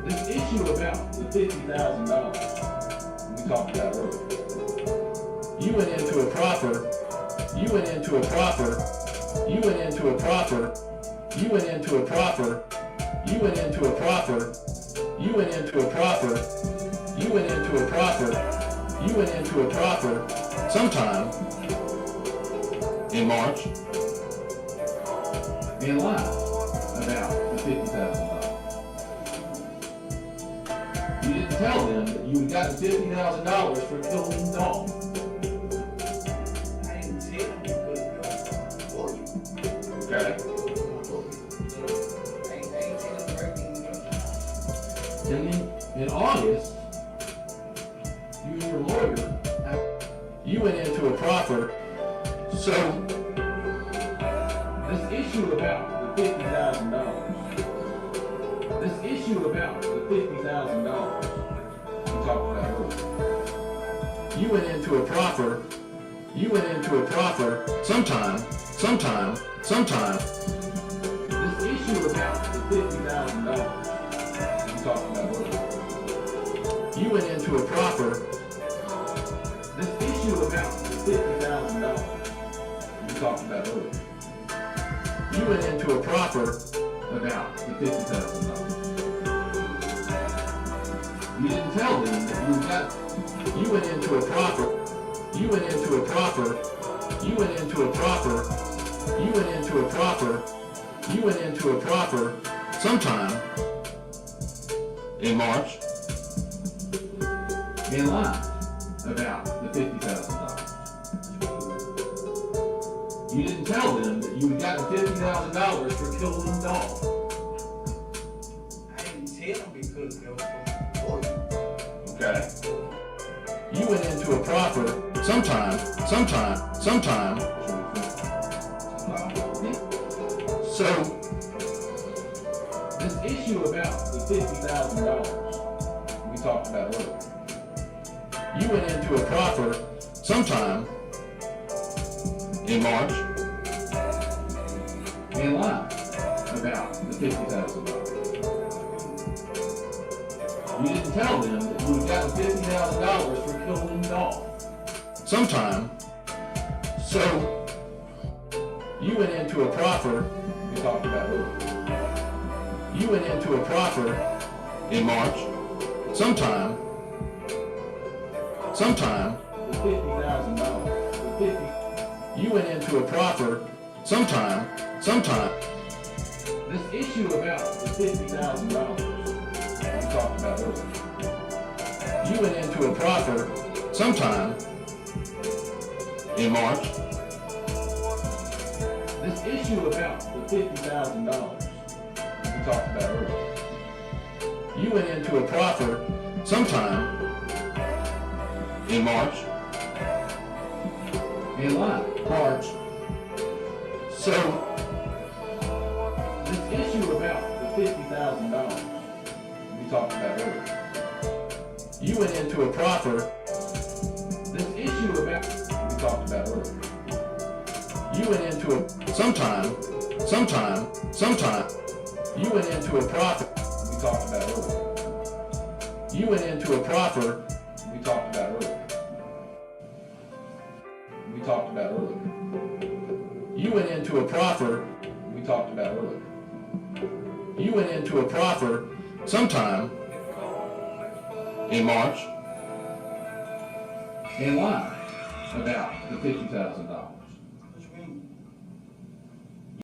this issue about the $50,000 we talked about earlier. You went into a proper sometime in March and lied about the $50,000. You didn't tell them that you had gotten $50,000 for killing the dog. I didn't tell them because for you. Okay. I ain't tell them everything. And then in August, you and your lawyer, you went into a proper. So this issue about the $50,000. This issue about the $50,000 we talked about earlier. You went into a proper sometime. This issue about the $50,000 we talked about earlier. You went into a proper. This issue about the $50,000 we talked about earlier. You went into a proper about the $50,000. You didn't tell them that you got. You went into a proper sometime in March and lied about the $50,000. You didn't tell them that you had gotten $50,000 for killing the dog. I didn't tell them because they were for you. Okay. You went into a proper sometime. So This issue about the $50,000 we talked about earlier. You went into a proffer sometime in March and lied about the $50,000. You didn't tell them that you had gotten $50,000 for killing the dog. Sometime. So, you went into a proffer we talked about earlier. You went into a proffer in March, sometime, the $50,000. You went into a proffer sometime. This issue about the $50,000 we talked about earlier. You went into a proffer sometime in March. This issue about the $50,000 we talked about earlier. You went into a proffer sometime in March and lied. March. So, this issue about the $50,000 we talked about earlier. You went into a proffer. This issue about we talked about earlier. You went into a sometime. You went into a proffer we talked about earlier. You went into a proffer we talked about earlier. You went into a proffer we talked about earlier. You went into a proffer sometime in March and lied about the $50,000.